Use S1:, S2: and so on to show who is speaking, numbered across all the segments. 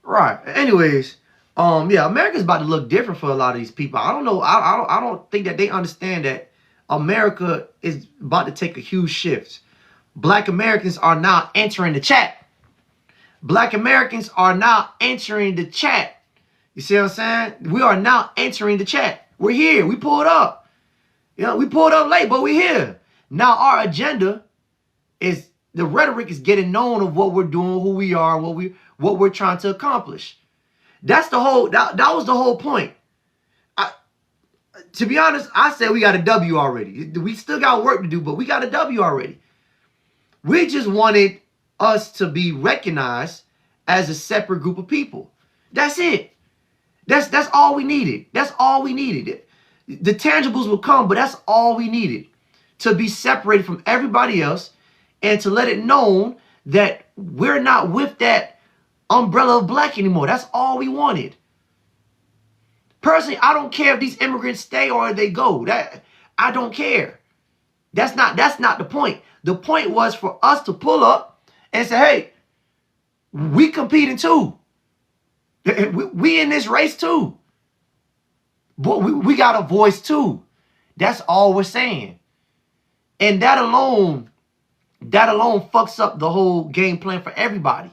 S1: Right. Anyways, yeah, America's about to look different for a lot of these people. I don't know. I don't think that they understand that America is about to take a huge shift. Black Americans are now entering the chat. Black Americans are now entering the chat. You see what I'm saying? We are now entering the chat. We're here. We pulled up. We pulled up late, but we're here. Now our agenda is the rhetoric is getting known of what we're doing, who we are, what we're trying to accomplish. That's the whole that was the whole point. I, to be honest, I said we got a W already. We still got work to do, but we got a W already. We just wanted us to be recognized as a separate group of people. That's it. That's all we needed. That's all we needed. The tangibles will come, but that's all we needed. To be separated from everybody else and to let it known that we're not with that umbrella of black anymore. That's all we wanted. Personally, I don't care if these immigrants stay or they go. That I don't care. That's not the point. The point was for us to pull up and say, hey, we competing too. We in this race too. But we got a voice too. That's all we're saying. And that alone fucks up the whole game plan for everybody.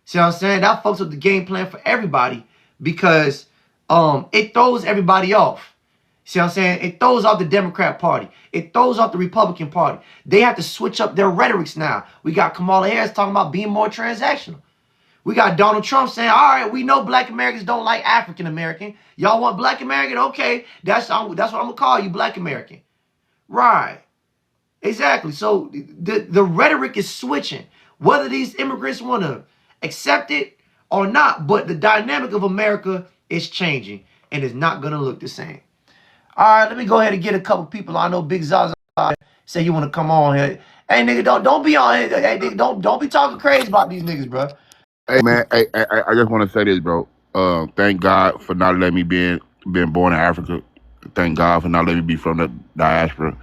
S1: See what I'm saying? That fucks up the game plan for everybody because it throws everybody off. See what I'm saying? It throws off the Democrat Party. It throws off the Republican Party. They have to switch up their rhetorics now. We got Kamala Harris talking about being more transactional. We got Donald Trump saying, all right, we know black Americans don't like African American. Y'all want black American? Okay, that's what I'm going to call you, black American. Right. Exactly. So the rhetoric is switching. Whether these immigrants want to accept it or not, but the dynamic of America is changing and it's not going to look the same. All right, let me go ahead and get a couple people. I know Big Zaza say you want to come on here. Hey, nigga, don't be on here. Hey, nigga, don't be talking crazy about these niggas, bro.
S2: Hey man, I just want to say this, bro. Thank God for not letting me being born in Africa. Thank God for not letting me be from the diaspora.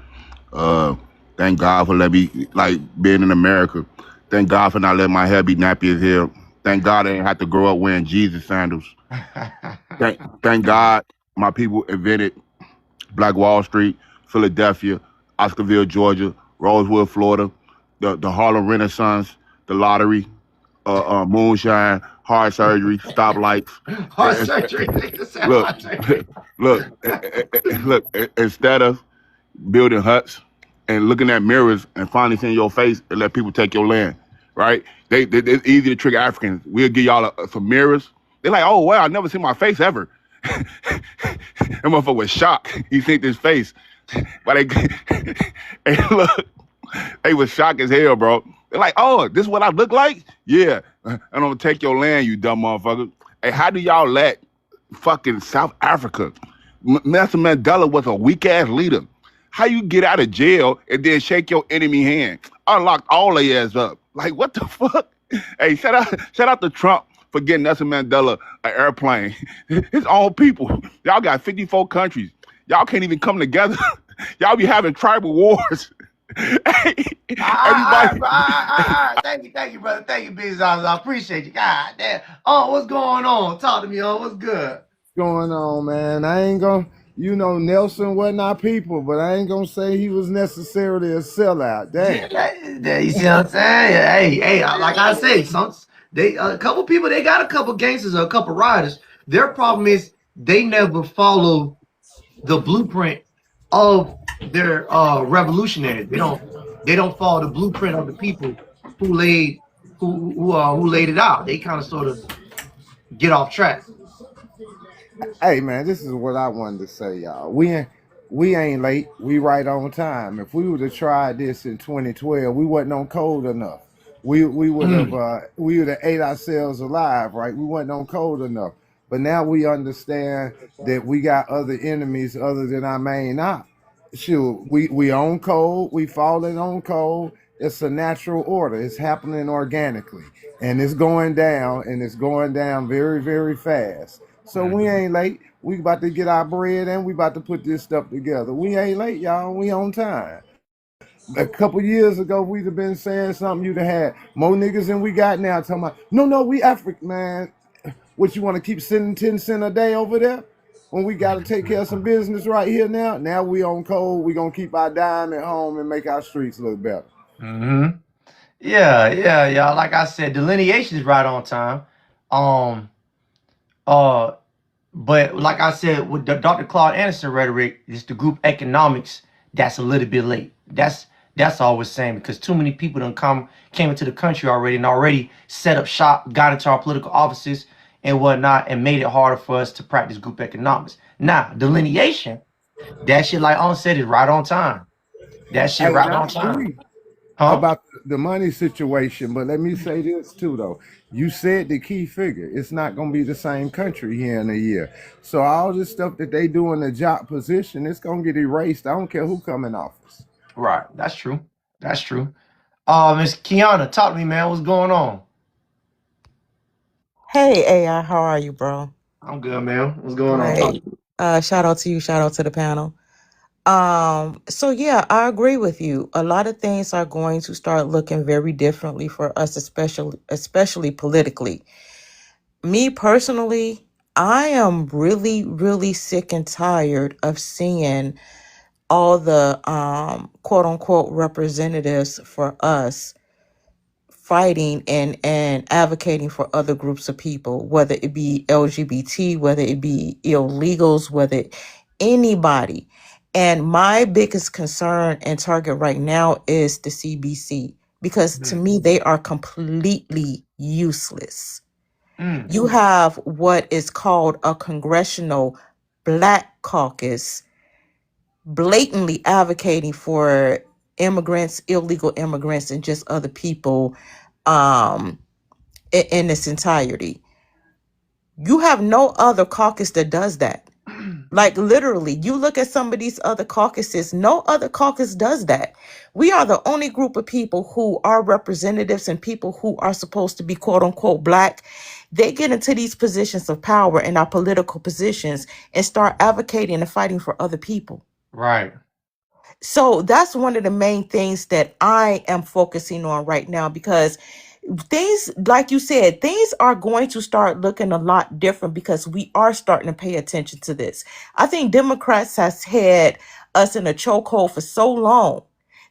S2: Uh, Thank God for letting me like being in America. Thank God for not letting my hair be nappy as hell. Thank God I didn't have to grow up wearing Jesus sandals. Thank God my people invented Black Wall Street, Philadelphia, Oscarville, Georgia, Rosewood, Florida, the Harlem Renaissance, the lottery, moonshine, heart surgery, stoplights.
S1: Heart surgery. Nigga said
S2: Look,
S1: heart surgery.
S2: look, look. Instead of building huts and looking at mirrors and finally seeing your face and let people take your land, right? It's easy to trick Africans. We'll give y'all some mirrors. They're like, oh wow, I never seen my face ever. That motherfucker was shocked. He seen this face, but hey, look, they was shocked as hell, bro. They're like, oh, this is what I look like? Yeah, I'm gonna take your land, you dumb motherfucker. Hey, how do y'all let fucking South Africa? Nelson Mandela was a weak ass leader. How you get out of jail and then shake your enemy hand? Unlocked all their ass up. Like what the fuck? Hey, shout out to Trump for getting Nelson Mandela an airplane. His own people. Y'all got 54 countries. Y'all can't even come together. Y'all be having tribal wars. Hey, everybody.
S1: Thank you, brother. Thank you, Big Zaza. I appreciate you. God damn. Oh, what's going on? Talk to me, what's good?
S3: Going on, man? I ain't gonna, Nelson wasn't our people, but I ain't gonna say he was necessarily a sellout. Damn.
S1: You see what I'm saying? Hey, like I say, a couple people, they got a couple gangsters or a couple riders. Their problem is they never follow the blueprint of their revolutionaries. They don't follow the blueprint of the people who laid it out. They kind of sort of get off track.
S3: Hey, man, this is what I wanted to say, y'all. We ain't late. We right on time. If we would have tried this in 2012, we wasn't on code enough. We would have ate ourselves alive, right? We wasn't on code enough. But now we understand that we got other enemies other than our main op. Sure, we on code, we falling on code. It's a natural order. It's happening organically. And it's going down, and it's going down very, very fast. So we ain't late. We about to get our bread and we about to put this stuff together. We ain't late, y'all. We on time. A couple years ago, we'd have been saying something, you'd have had more niggas than we got now talking about, no, we African, man. What, you want to keep sending 10 cents a day over there? When we got to take care of some business right here now. Now we on code. We going to keep our dime at home and make our streets look better.
S1: Mm-hmm. Yeah. Like I said, delineation is right on time. Um, uh, but like I said, with the Dr. Claude Anderson rhetoric, it's the group economics that's a little bit late. That's all we're saying, because too many people came into the country already and already set up shop, got into our political offices and whatnot, and made it harder for us to practice group economics. Now, delineation, that shit, like On said, is right on time. That shit
S3: Hey,
S1: right
S3: and I
S1: on time.
S3: agree
S1: Huh?
S3: about the money situation, but let me say this too, though. You said the key figure. It's not going to be the same country here in a year. So all this stuff that they do in the job position, it's going to get erased. I don't care who come in office.
S1: Right. That's true. That's true. Miss Kiana, talk to me, man. What's going on?
S4: Hey AI, how are you, bro?
S1: I'm good, man. What's going on?
S4: Great. Shout out to you, shout out to the panel. So yeah, I agree with you. A lot of things are going to start looking very differently for us, especially politically. Me personally, I am really, really sick and tired of seeing all the quote unquote representatives for us fighting and advocating for other groups of people, whether it be LGBT, whether it be illegals, whether anybody. And my biggest concern and target right now is the CBC, because to me, they are completely useless. You have what is called a congressional Black caucus blatantly advocating for immigrants, illegal immigrants, and just other people in its entirety. You have no other caucus that does that. Like literally, you look at some of these other caucuses, no other caucus does that. We are the only group of people who are representatives and people who are supposed to be quote unquote Black. They get into these positions of power in our political positions and start advocating and fighting for other people.
S1: Right.
S4: So that's one of the main things that I am focusing on right now, because things, like you said, things are going to start looking a lot different because we are starting to pay attention to this. I think Democrats has had us in a chokehold for so long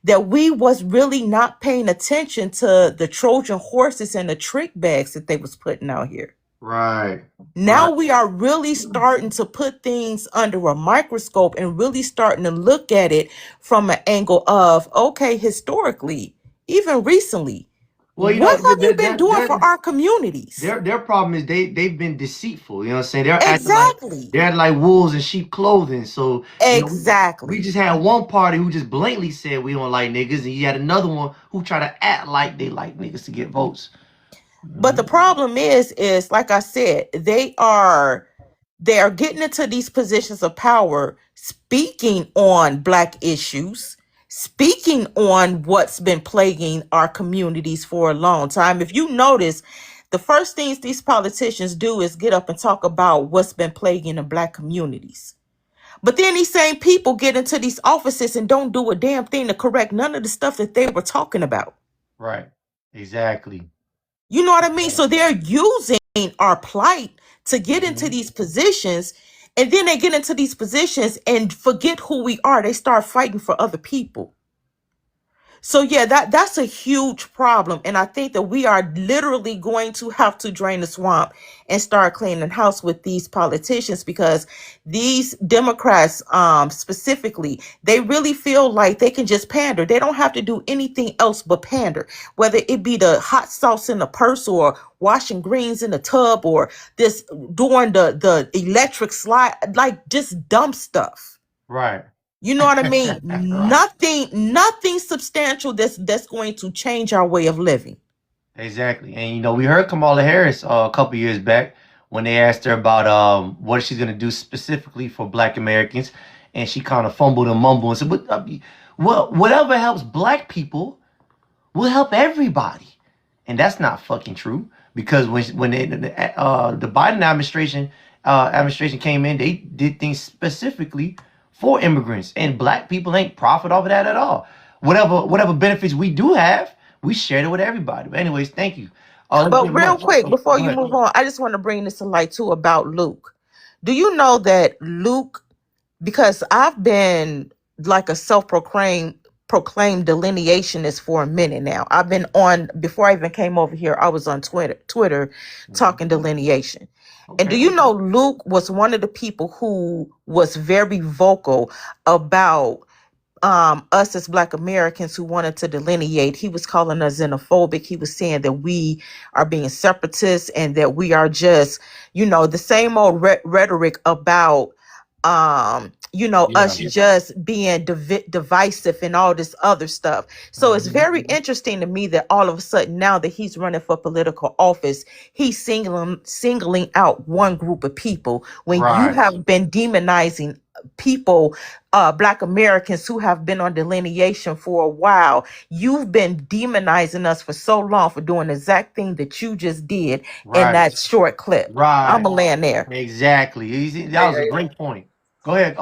S4: that we was really not paying attention to the Trojan horses and the trick bags that they was putting out here.
S1: Right.
S4: Now we are really starting to put things under a microscope and really starting to look at it from an angle of, okay, historically, even recently,
S1: Well, you
S4: what
S1: know,
S4: have you been doing for our communities?
S1: their problem is they've been deceitful. You know what I'm saying? They're
S4: Exactly.
S1: acting like wolves in sheep clothing. So you know,
S4: Exactly.
S1: we just had one party who just blatantly said we don't like niggas, and you had another one who try to act like they like niggas to get votes.
S4: But the problem is like I said, they are getting into these positions of power, speaking on Black issues, speaking on what's been plaguing our communities for a long time. If you notice, the first things these politicians do is get up and talk about what's been plaguing the Black communities. But then these same people get into these offices and don't do a damn thing to correct none of the stuff that they were talking about.
S1: Right. Exactly.
S4: You know what I mean? So they're using our plight to get into these positions, and then they get into these positions and forget who we are. They start fighting for other people. So yeah, that's a huge problem. And I think that we are literally going to have to drain the swamp and start cleaning house with these politicians, because these Democrats, specifically, they really feel like they can just pander. They don't have to do anything else but pander, whether it be the hot sauce in the purse or washing greens in the tub or this doing the electric slide, like just dumb stuff.
S1: Right.
S4: You know what I mean? Nothing substantial that's going to change our way of living.
S1: Exactly. And you know, we heard Kamala Harris a couple years back when they asked her about what she's gonna do specifically for Black Americans, and she kind of fumbled and mumbled and said, "Well, whatever helps Black people will help everybody," and that's not fucking true, because when the Biden administration came in, they did things specifically for immigrants, and Black people ain't profit off of that at all. Whatever benefits we do have, we shared it with everybody. But anyways, thank you. Let's
S4: But
S1: get
S4: real
S1: much.
S4: quick, before
S1: Go
S4: you
S1: ahead.
S4: move on, I just want to bring this to light too about Luke. Do you know that Luke, because I've been like a proclaimed delineationist for a minute now. I've been on, before I even came over here, I was on Twitter talking delineation. And do
S1: Okay.
S4: you know Luke was one of the people who was very vocal about us as Black Americans who wanted to delineate. He was calling us xenophobic. He was saying that we are being separatists and that we are just, the same old rhetoric about,
S1: Yeah.
S4: us just being divisive and all this other stuff. So it's very interesting to me that all of a sudden now that he's running for political office, he's singling out one group of people when you
S1: Right.
S4: have been demonizing people, Black Americans who have been on delineation for a while. You've been demonizing us for so long for doing the exact thing that you just did in
S1: Right.
S4: that short clip. I'm
S1: Right.
S4: gonna land there.
S1: Exactly. That
S3: Hey,
S1: was a
S3: hey,
S1: great point. Go ahead.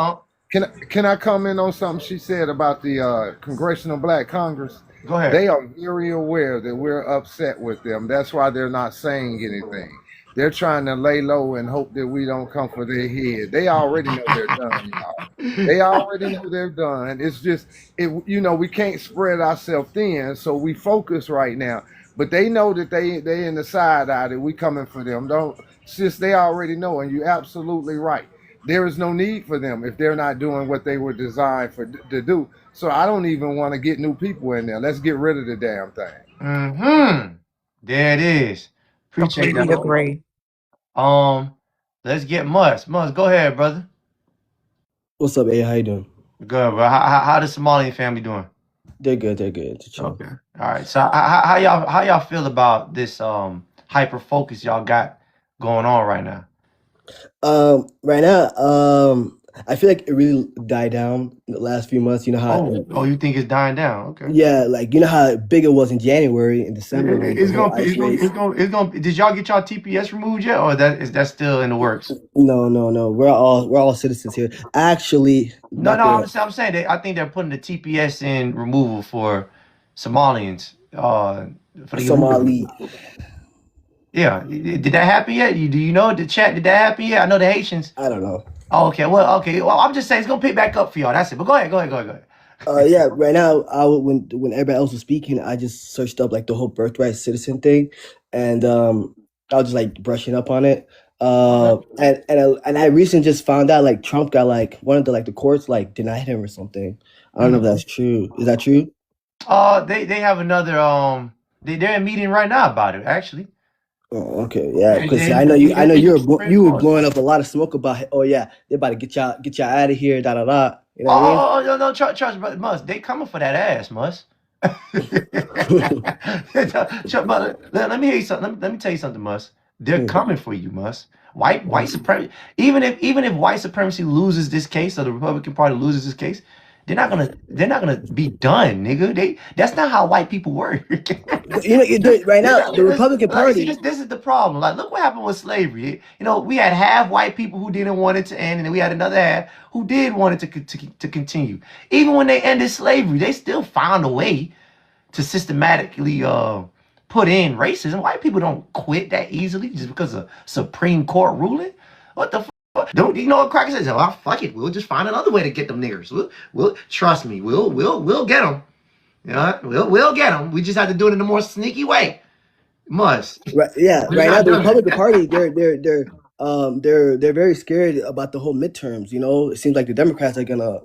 S3: can I comment on something she said about the Congressional Black Congress?
S1: Go ahead.
S3: They are very aware that we're upset with them. That's why they're not saying anything. They're trying to lay low and hope that we don't come for their head. They already know they're done, y'all. They already know they're done. It's just, we can't spread ourselves thin, so we focus right now. But they know that they in the side eye that we coming for them. Don't, sis, they already know, and you're absolutely right. There is no need for them if they're not doing what they were designed to do. So I don't even want to get new people in there. Let's get rid of the damn thing.
S1: There it is. Appreciate
S4: Completely
S1: that.
S4: agree.
S1: Let's get Mus. Mus, go ahead, brother.
S5: What's up, A? How you doing?
S1: Good, bro. How the Somalian family doing?
S5: They're good. They're good. They're chill.
S1: Okay. All right. So how y'all feel about this hyper focus y'all got going on right now?
S5: Right now, I feel like it really died down in the last few months. You know how,
S1: Oh, you think it's dying down? Okay.
S5: yeah, like you know how big it was in January and December, like the
S1: It's
S5: whole
S1: gonna,
S5: ice race.
S1: it's gonna. Did y'all get y'all TPS removed yet, or that still in the works?
S5: No. We're all citizens here. Actually,
S1: No,
S5: back
S1: no.
S5: there,
S1: I'm saying that I think they're putting the TPS in removal for Somalians. For the
S5: Somali.
S1: Yeah. Did that happen yet? Do you know the chat? Did that happen yet? I know the Haitians.
S5: I don't know.
S1: Oh, okay. Well, okay. Well, I'm just saying it's gonna pick back up for y'all. That's it. But go ahead.
S5: Yeah, right now, when everybody else was speaking, I just searched up like the whole birthright citizen thing, and I was just like brushing up on it. And I recently just found out like Trump got like one of the courts like denied him or something. I don't know if that's true. Is that true?
S1: They have another they're in meeting right now about it actually.
S5: Oh, okay, yeah. Because
S1: They-
S5: I know
S1: it's the Supreme
S5: you were
S1: Court.
S5: blowing up a lot of smoke about. Oh yeah, they're about to get y'all out of here. Da da da. You know what I mean?
S1: No, trust, brother, Mus. They coming for that ass, Mus. Let me hear you something. Let me tell you something, Mus. They're coming for you, Mus. White supremacy. Even if white supremacy loses this case, or the Republican Party loses this case, they're not gonna be done, nigga. That's not how white people work.
S5: Right now the Republican Party.
S1: This is the problem. Like, look what happened with slavery. We had half white people who didn't want it to end, and then we had another half who did want it to continue. Even when they ended slavery, they still found a way to systematically put in racism. White people don't quit that easily just because of Supreme Court ruling. What the fuck? Don't you know what Cracker says? Oh, fuck it. We'll just find another way to get them niggers. We'll trust me. We'll get them. We'll get them. We just have to do it in a more sneaky way. Must.
S5: Right, yeah,
S1: We're
S5: right now
S1: not
S5: the
S1: done.
S5: Republican Party, they're very scared about the whole midterms. It seems like the Democrats are gonna,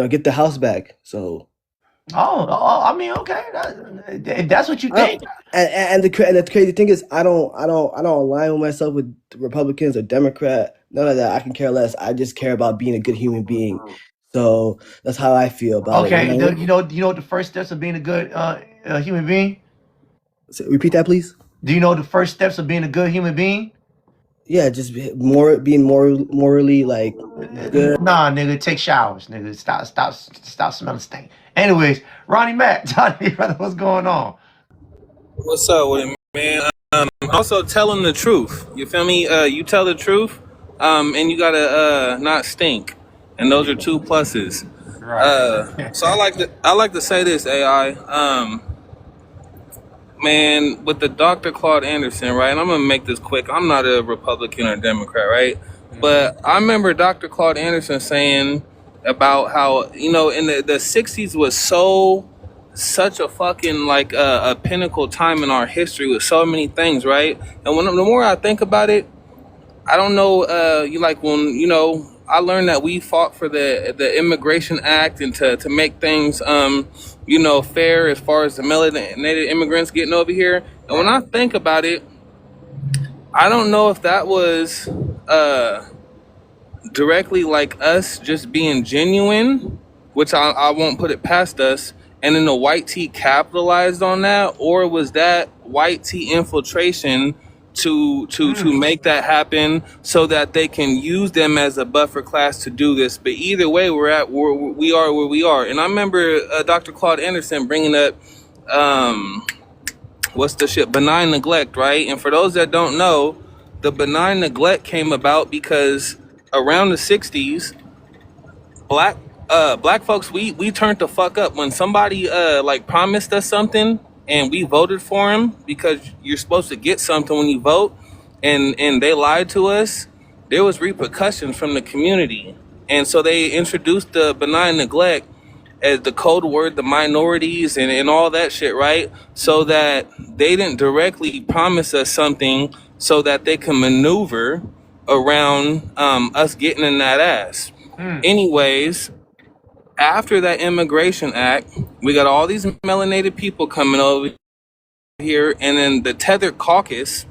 S5: get the House back. So,
S1: I mean, okay. If that's what you think.
S5: and the crazy thing is, I don't align with myself with Republicans or Democrat. None of that. I can care less. I just care about being a good human being. So that's how I feel about it.
S1: Okay, you know what the first steps of being a good human being?
S5: So repeat that, please.
S1: Do you know the first steps of being a good human being?
S5: Yeah, just being morally like good.
S1: Nah, nigga, take showers, nigga. Stop smelling stink. Anyways, Ronnie Mac, tell me, brother, what's going on?
S6: What's up with it, man? Also telling the truth. You feel me? You tell the truth, and you gotta not stink, and those are two pluses.
S1: Right.
S6: So I like to say this, AI. man, with the Dr. Claude Anderson, right? And I'm gonna make this quick. I'm not a Republican or Democrat, right? But I remember Dr. Claude Anderson saying about how, you know, in the 60s was such a fucking like a pinnacle time in our history with so many things, right? And the more I think about it, I don't know, you like when, you know, I learned that we fought for the Immigration Act and to make things, you know, fair as far as the melanated immigrants getting over here. And when I think about it, I don't know if that was directly like us just being genuine, which I won't put it past us, and then the white tea capitalized on that, or was that white tea infiltration to make that happen so that they can use them as a buffer class to do this? But either way, we are where we are. And I remember Dr. Claude Anderson bringing up what's the shit, benign neglect, right? And for those that don't know, the benign neglect came about because around the 60s, black folks, we turned the fuck up when somebody like promised us something and we voted for him, because you're supposed to get something when you vote, and they lied to us. There was repercussions from the community, and so they introduced the benign neglect as the code word, the minorities and all that shit, right? So that they didn't directly promise us something so that they can maneuver around us getting in that ass. Anyways, after that Immigration Act, we got all these melanated people coming over here, and then the tethered caucus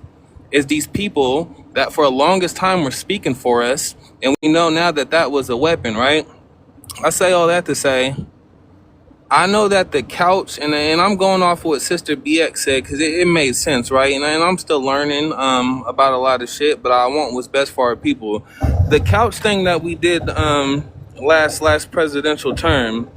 S6: is these people that for the longest time were speaking for us, and we know now that that was a weapon, right? I say all that to say, I know that the couch, and I'm going off what Sister BX said because it made sense, right? And I'm still learning about a lot of shit, but I want what's best for our people. The couch thing that we did last presidential term,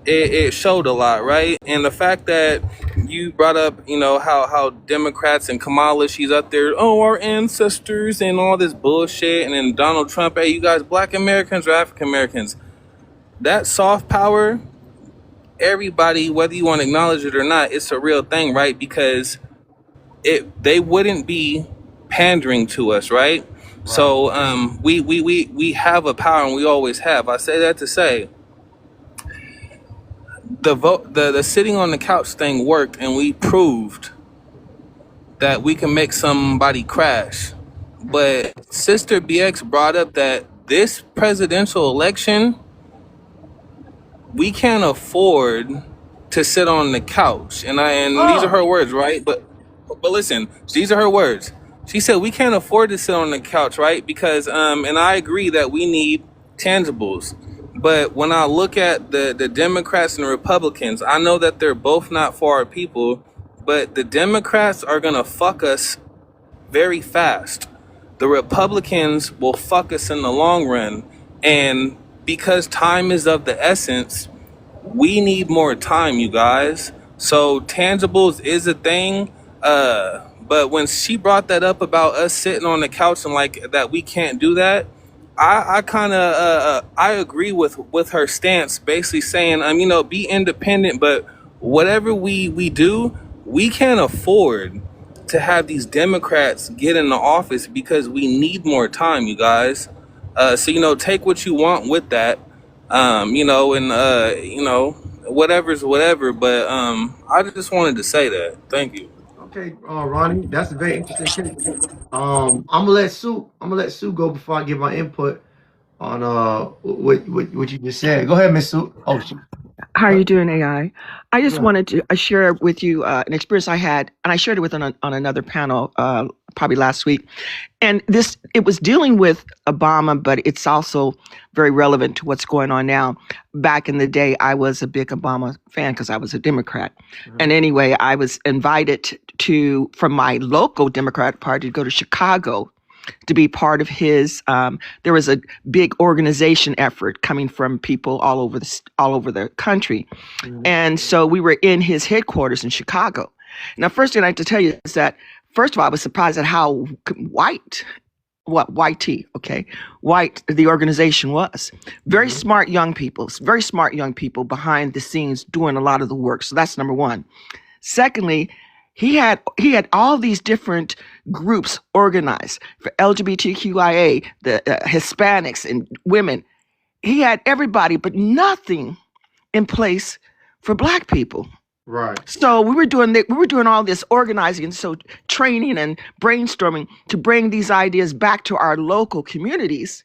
S6: it showed a lot, right? And the fact that you brought up, you know, how Democrats and Kamala, she's up there, oh, our ancestors and all this bullshit, and then Donald Trump, hey, you guys Black Americans or African Americans? That soft power, everybody, whether you want to acknowledge it or not, it's a real thing, right? Because they wouldn't be pandering to us, right? So we have a power, and we always have. I say that to say the sitting on the couch thing worked, and we proved that we can make somebody crash. But Sister BX brought up that this presidential election, we can't afford to sit on the couch. And these are her words, right? But listen, these are her words. She said we can't afford to sit on the couch, right? Because and I agree that we need tangibles. But when I look at the Democrats and the Republicans, I know that they're both not for our people, but the Democrats are gonna fuck us very fast. The Republicans will fuck us in the long run. And because time is of the essence, we need more time, you guys. So tangibles is a thing. But when she brought that up about us sitting on the couch and like that we can't do that, I kind of I agree with her stance, basically saying you know, be independent, but whatever we do, we can't afford to have these Democrats get in the office because we need more time, you guys. So you know, take what you want with that, you know, and you know, whatever's whatever. But I just wanted to say that. Thank you.
S1: Okay, Ronnie, that's a very interesting take. I'm gonna let Sue go before I give my input on what you just said. Go ahead, Miss Sue. Oh, shoot.
S7: How are you doing, AI? I just
S1: Yeah.
S7: wanted to share with you an experience I had, and I shared it with on another panel probably last week. And it was dealing with Obama, but it's also very relevant to what's going on now. Back in the day, I was a big Obama fan because I was a Democrat. And anyway, I was invited from my local Democratic Party to go to Chicago to be part of his. There was a big organization effort coming from people all over the country, and so we were in his headquarters in Chicago. Now, first thing I have to tell you is that, first of all, I was surprised at how white the organization was. Very smart young people behind the scenes doing a lot of the work. So that's number one. Secondly, he had all these different groups organized for LGBTQIA, the Hispanics and women. He had everybody, but nothing in place for Black people.
S1: Right.
S7: So we were doing all this organizing, so training and brainstorming to bring these ideas back to our local communities.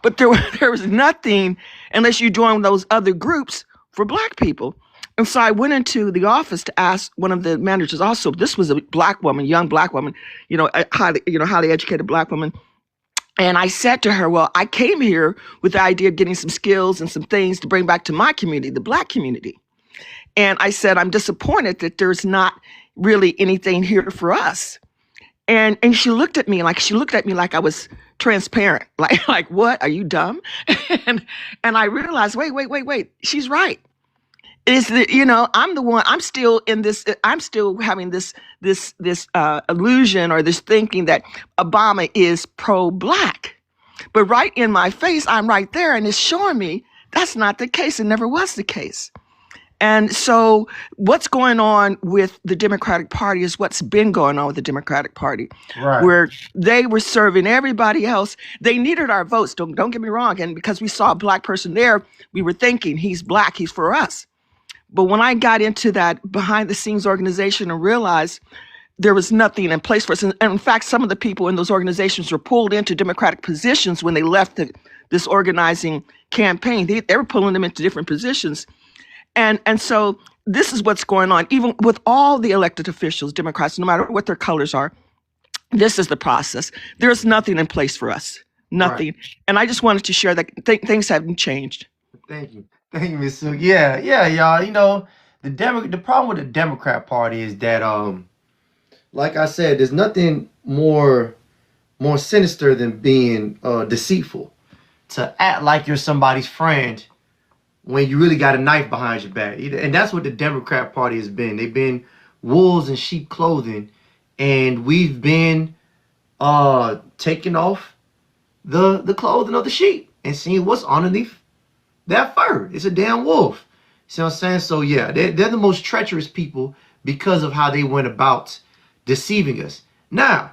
S7: But there was nothing unless you join those other groups for Black people. And so I went into the office to ask one of the managers. Also, this was a Black woman, young Black woman, a highly educated Black woman. And I said to her, well, I came here with the idea of getting some skills and some things to bring back to my community, the Black community. And I said, I'm disappointed that there's not really anything here for us. And she looked at me like I was transparent. Like what? Are you dumb? And I realized, wait. She's right. I'm the one. I'm still in this. I'm still having this illusion or this thinking that Obama is pro-Black. But right in my face, I'm right there, and it's showing me that's not the case. It never was the case. And so what's going on with the Democratic Party is what's been going on with the Democratic Party,
S1: Right.
S7: where they were serving everybody else. They needed our votes. Don't get me wrong. And because we saw a Black person there, we were thinking he's Black, he's for us. But when I got into that behind the scenes organization and realized there was nothing in place for us, and in fact, some of the people in those organizations were pulled into Democratic positions when they left this organizing campaign. They were pulling them into different positions. And so this is what's going on, even with all the elected officials, Democrats, no matter what their colors are. This is the process. There's nothing in place for us, nothing. Right. And I just wanted to share that things haven't changed.
S1: Thank you, Ms. Sue. Yeah, y'all. The problem with the Democrat Party is that, like I said, there's nothing more sinister than being deceitful. To act like you're somebody's friend when you really got a knife behind your back. And that's what the Democrat Party has been. They've been wolves in sheep clothing, and we've been taking off the clothing of the sheep and seeing what's underneath that fur. It's a damn wolf. See what I'm saying? So yeah, they're the most treacherous people because of how they went about deceiving us. Now,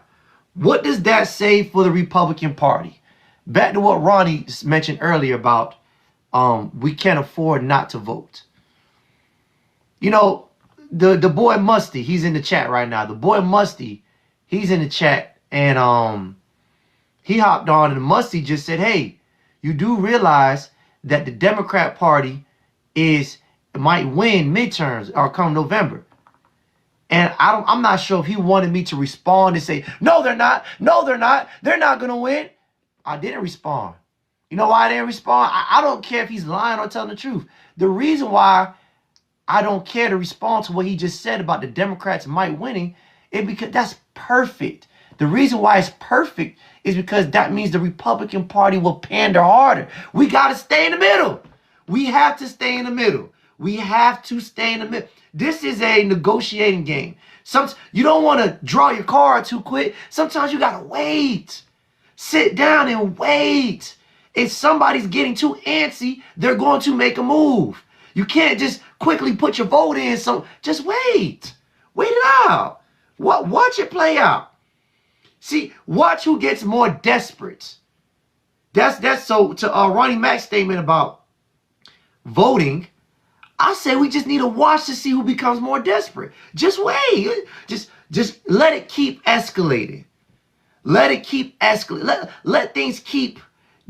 S1: what does that say for the Republican Party? Back to what Ronnie mentioned earlier about we can't afford not to vote. The boy Musty, he's in the chat right now. The boy Musty, he's in the chat, and he hopped on, and Musty just said, hey, you do realize that the Democrat Party might win midterms or come November. And I'm not sure if he wanted me to respond and say, no, they're not. No, they're not. They're not going to win. I didn't respond. You know why I didn't respond? I don't care if he's lying or telling the truth. The reason why I don't care to respond to what he just said about the Democrats might winning is because that's perfect. The reason why it's perfect is because that means the Republican Party will pander harder. We got to stay in the middle. We have to stay in the middle. We have to stay in the middle. This is a negotiating game. You don't want to draw your card too quick. Sometimes you got to wait. Sit down and wait. If somebody's getting too antsy, they're going to make a move. You can't just quickly put your vote in. So just wait. Wait it out. Watch it play out. See, watch who gets more desperate. That's so to Ronnie Mac's statement about voting. I say we just need to watch to see who becomes more desperate. Just wait. Just let it keep escalating. Let it keep escalating. Let things keep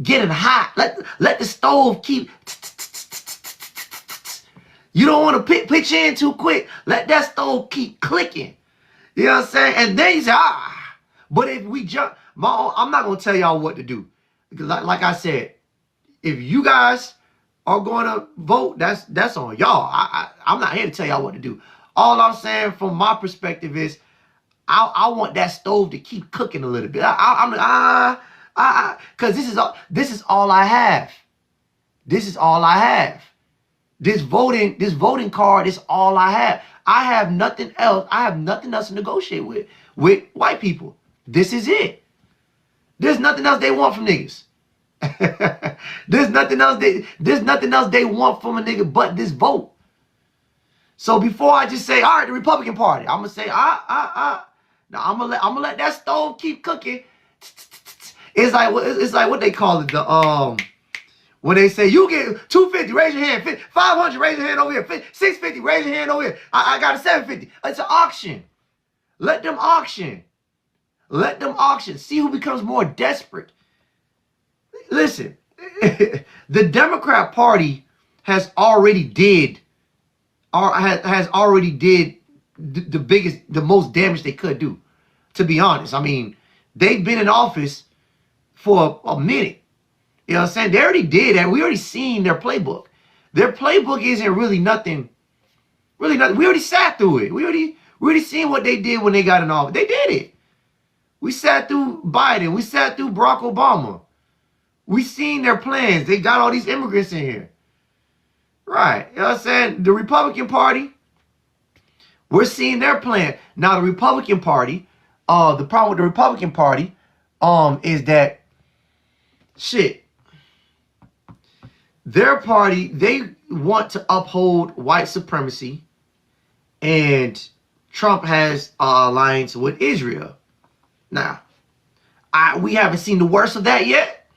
S1: getting hot. Let the stove keep. You don't want to pitch in too quick. Let that stove keep clicking. You know what I'm saying? And then you say, But if we jump, I'm not going to tell y'all what to do. Because like I said, if you guys are going to vote, that's on y'all. I'm not here to tell y'all what to do. All I'm saying from my perspective is I want that stove to keep cooking a little bit. Because this is all I have. This is all I have. This voting card is all I have. I have nothing else. I have nothing else to negotiate with white people. This is it. There's nothing else they want from niggas. There's nothing else they want from a nigga but this vote. So before I just say, all right, the Republican Party, I'm gonna say, now I'm gonna let that stove keep cooking. It's like what they call it, when they say you get 250, raise your hand. 500, raise your hand over here. 650, raise your hand over here. I got a 750. It's an auction. Let them auction. Let them auction. See who becomes more desperate. Listen, the Democrat Party has already did the most damage they could do. To be honest, I mean, they've been in office for a minute. You know what I'm saying? They already did that. We already seen their playbook. Their playbook isn't really nothing. Really nothing. We already sat through it. We already seen what they did when they got in office. They did it. We sat through Biden. We sat through Barack Obama. We seen their plans. They got all these immigrants in here. Right. You know what I'm saying? The Republican Party, we're seeing their plan. Now, the Republican Party, the problem with the Republican Party is that, shit, their party, they want to uphold white supremacy, and Trump has an alliance with Israel. Now, we haven't seen the worst of that yet.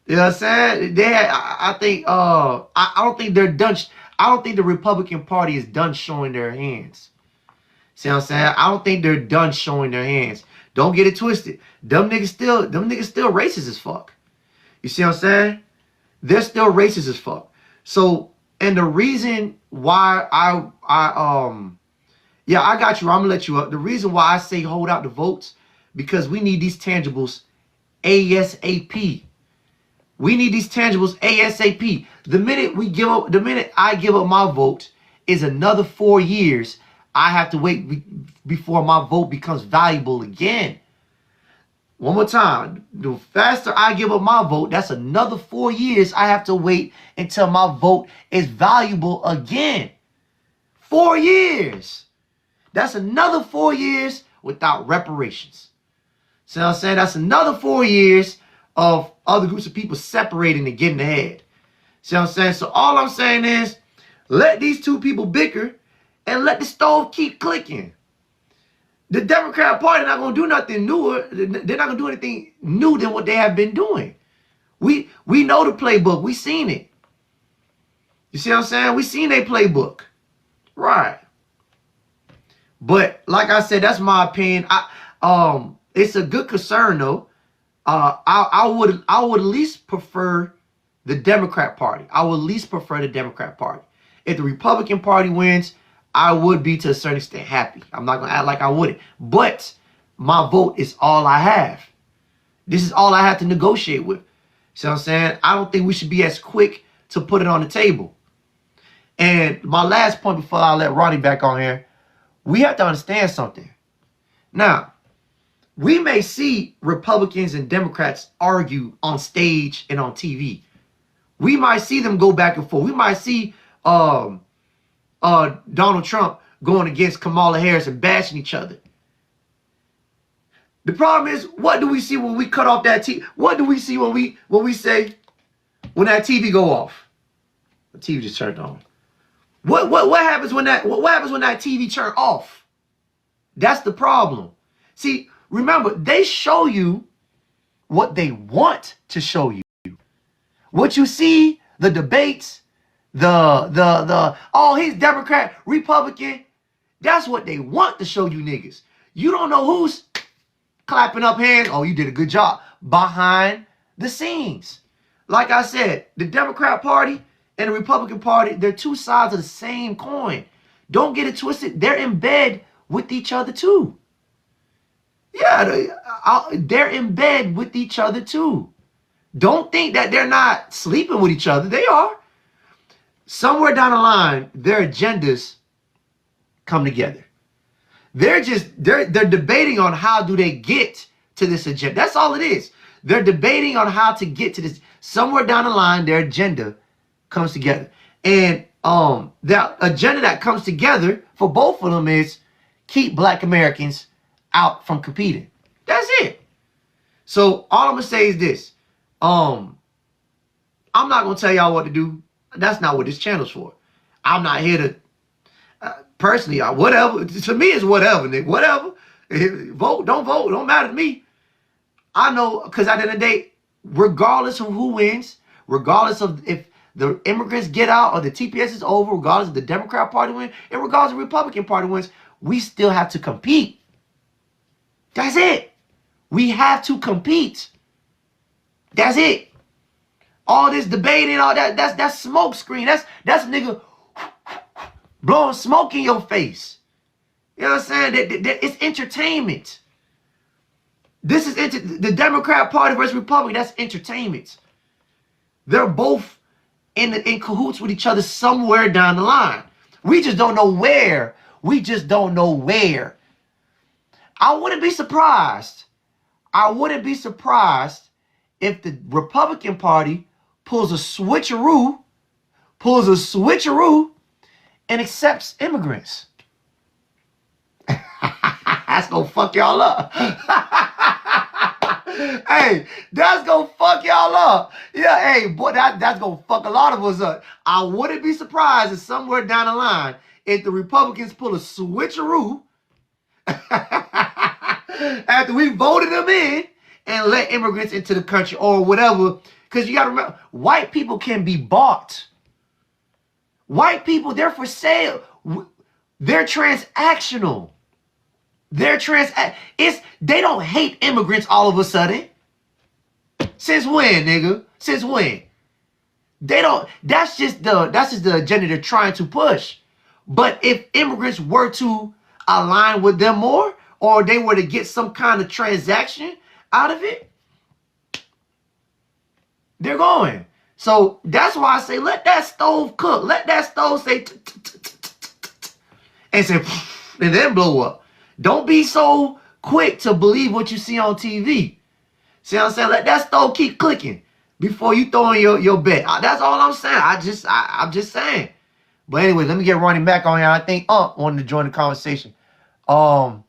S1: You know what I'm saying? I don't think they're done. I don't think the Republican Party is done showing their hands. See what I'm saying? I don't think they're done showing their hands. Don't get it twisted. Them niggas still racist as fuck. You see what I'm saying? They're still racist as fuck. So, and the reason why I got you. I'm gonna let you up. The reason why I say hold out the votes, because we need these tangibles ASAP. We need these tangibles ASAP. The minute I give up my vote is another 4 years. I have to wait before my vote becomes valuable again. One more time. The faster I give up my vote, that's another 4 years I have to wait until my vote is valuable again. 4 years. That's another 4 years without reparations. See what I'm saying? That's another 4 years of other groups of people separating and getting ahead. See what I'm saying? So all I'm saying is, let these two people bicker and let the stove keep clicking. The Democrat Party not going to do nothing newer. They're not going to do anything new than what they have been doing. We know the playbook. We seen it. You see what I'm saying? We seen their playbook. Right. But like I said, that's my opinion. It's a good concern though. I would at least prefer the Democrat Party. I would at least prefer the Democrat Party. If the Republican Party wins, I would be to a certain extent happy. I'm not gonna act like I wouldn't. But my vote is all I have. This is all I have to negotiate with. See what I'm saying? I don't think we should be as quick to put it on the table. And my last point before I let Ronnie back on here, we have to understand something. Now, we may see Republicans and Democrats argue on stage and on TV. We might see them go back and forth. We might see Donald Trump going against Kamala Harris and bashing each other. The problem is, what do we see when we cut off that TV? What do we see when we say when that TV go off? The TV just turned on. What happens when that TV turn off? That's the problem. See, remember, they show you what they want to show you. What you see, the debates, oh, he's Democrat, Republican. That's what they want to show you niggas. You don't know who's clapping up hands. Oh, you did a good job. Behind the scenes. Like I said, the Democrat Party and the Republican Party, they're two sides of the same coin. Don't get it twisted. They're in bed with each other too. Yeah, they're in bed with each other too. Don't think that they're not sleeping with each other. They are. Somewhere down the line, their agendas come together. They're debating on how do they get to this agenda. That's all it is. They're debating on how to get to this. Somewhere down the line, their agenda comes together. And the agenda that comes together for both of them is keep Black Americans out from competing. That's it. So all I'm gonna say is this. I'm not gonna tell y'all what to do. That's not what this channel's for. I'm not here to Personally, whatever. To me, it's whatever, nigga. Whatever. Vote, don't matter to me. I know, because at the end of the day, regardless of who wins, regardless of if the immigrants get out or the TPS is over, regardless of the Democrat Party wins, and regardless of the Republican Party wins, we still have to compete. That's it. We have to compete. That's it. All this debating, all that's smoke screen. That's nigga blowing smoke in your face. You know what I'm saying? It's entertainment. This is the Democrat Party versus Republican. That's entertainment. They're both in cahoots with each other somewhere down the line. We just don't know where. We just don't know where. I wouldn't be surprised. I wouldn't be surprised if the Republican Party pulls a switcheroo, and accepts immigrants. That's gonna fuck y'all up. Hey, that's gonna fuck y'all up. Yeah, hey, boy, that's gonna fuck a lot of us up. I wouldn't be surprised if somewhere down the line, if the Republicans pull a switcheroo after we voted them in and let immigrants into the country or whatever. Because you gotta remember, white people can be bought. White people, they're for sale. They're transactional. They don't hate immigrants all of a sudden. Since when, nigga? Since when? They don't. That's just the agenda they're trying to push. But if immigrants were to align with them more, or they were to get some kind of transaction out of it, they're going. So that's why I say let that stove cook. Let that stove say and say and then blow up. Don't be so quick to believe what you see on TV. See what I'm saying? Let that stove keep clicking before you throw in your bet. That's all I'm saying. I'm just saying. But anyway, let me get Ronnie back on here. I think wanted to join the conversation. Y'all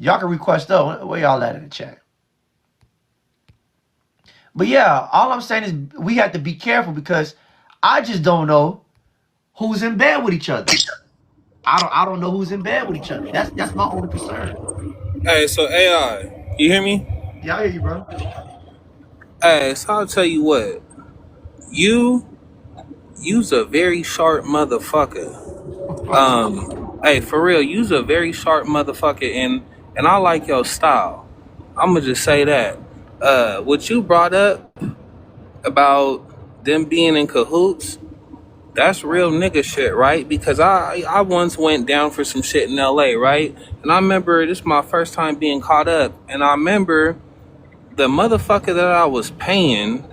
S1: can request up. Where y'all at in the chat? But yeah, all I'm saying is we have to be careful because I just don't know who's in bed with each other. I don't know who's in bed with each other. That's my only concern.
S6: Hey, so AI, you hear me?
S1: Yeah, I hear you, bro.
S6: Hey, so I'll tell you what. You's a very sharp motherfucker. Hey, for real, you's a very sharp motherfucker, and I like your style. I'ma just say that. What you brought up about them being in cahoots, that's real nigga shit, right? Because I once went down for some shit in LA, right? And I remember this is my first time being caught up, and I remember the motherfucker that I was paying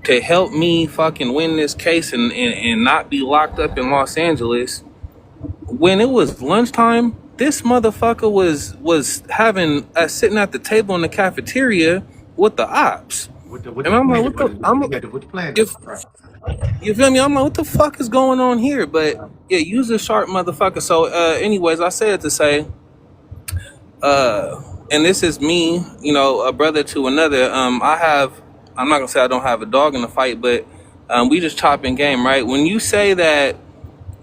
S6: to help me fucking win this case and not be locked up in Los Angeles. When it was lunchtime, this motherfucker was having us sitting at the table in the cafeteria with the ops. And I'm like, what the
S1: plan?
S6: You feel me? I'm like, what the fuck is going on here? But yeah, use a sharp motherfucker. So anyways, I said to say, and this is me, you know, a brother to another. I'm not gonna say I don't have a dog in the fight, but we just chopping game, right? When you say that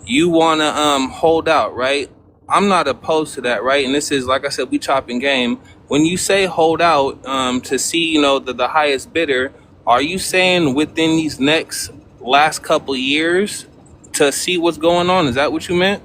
S6: you wanna hold out, right? I'm not opposed to that, right? And this is, like I said, we chopping game. When you say hold out to see, you know, the highest bidder, are you saying within these last couple years to see what's going on? Is that what you meant?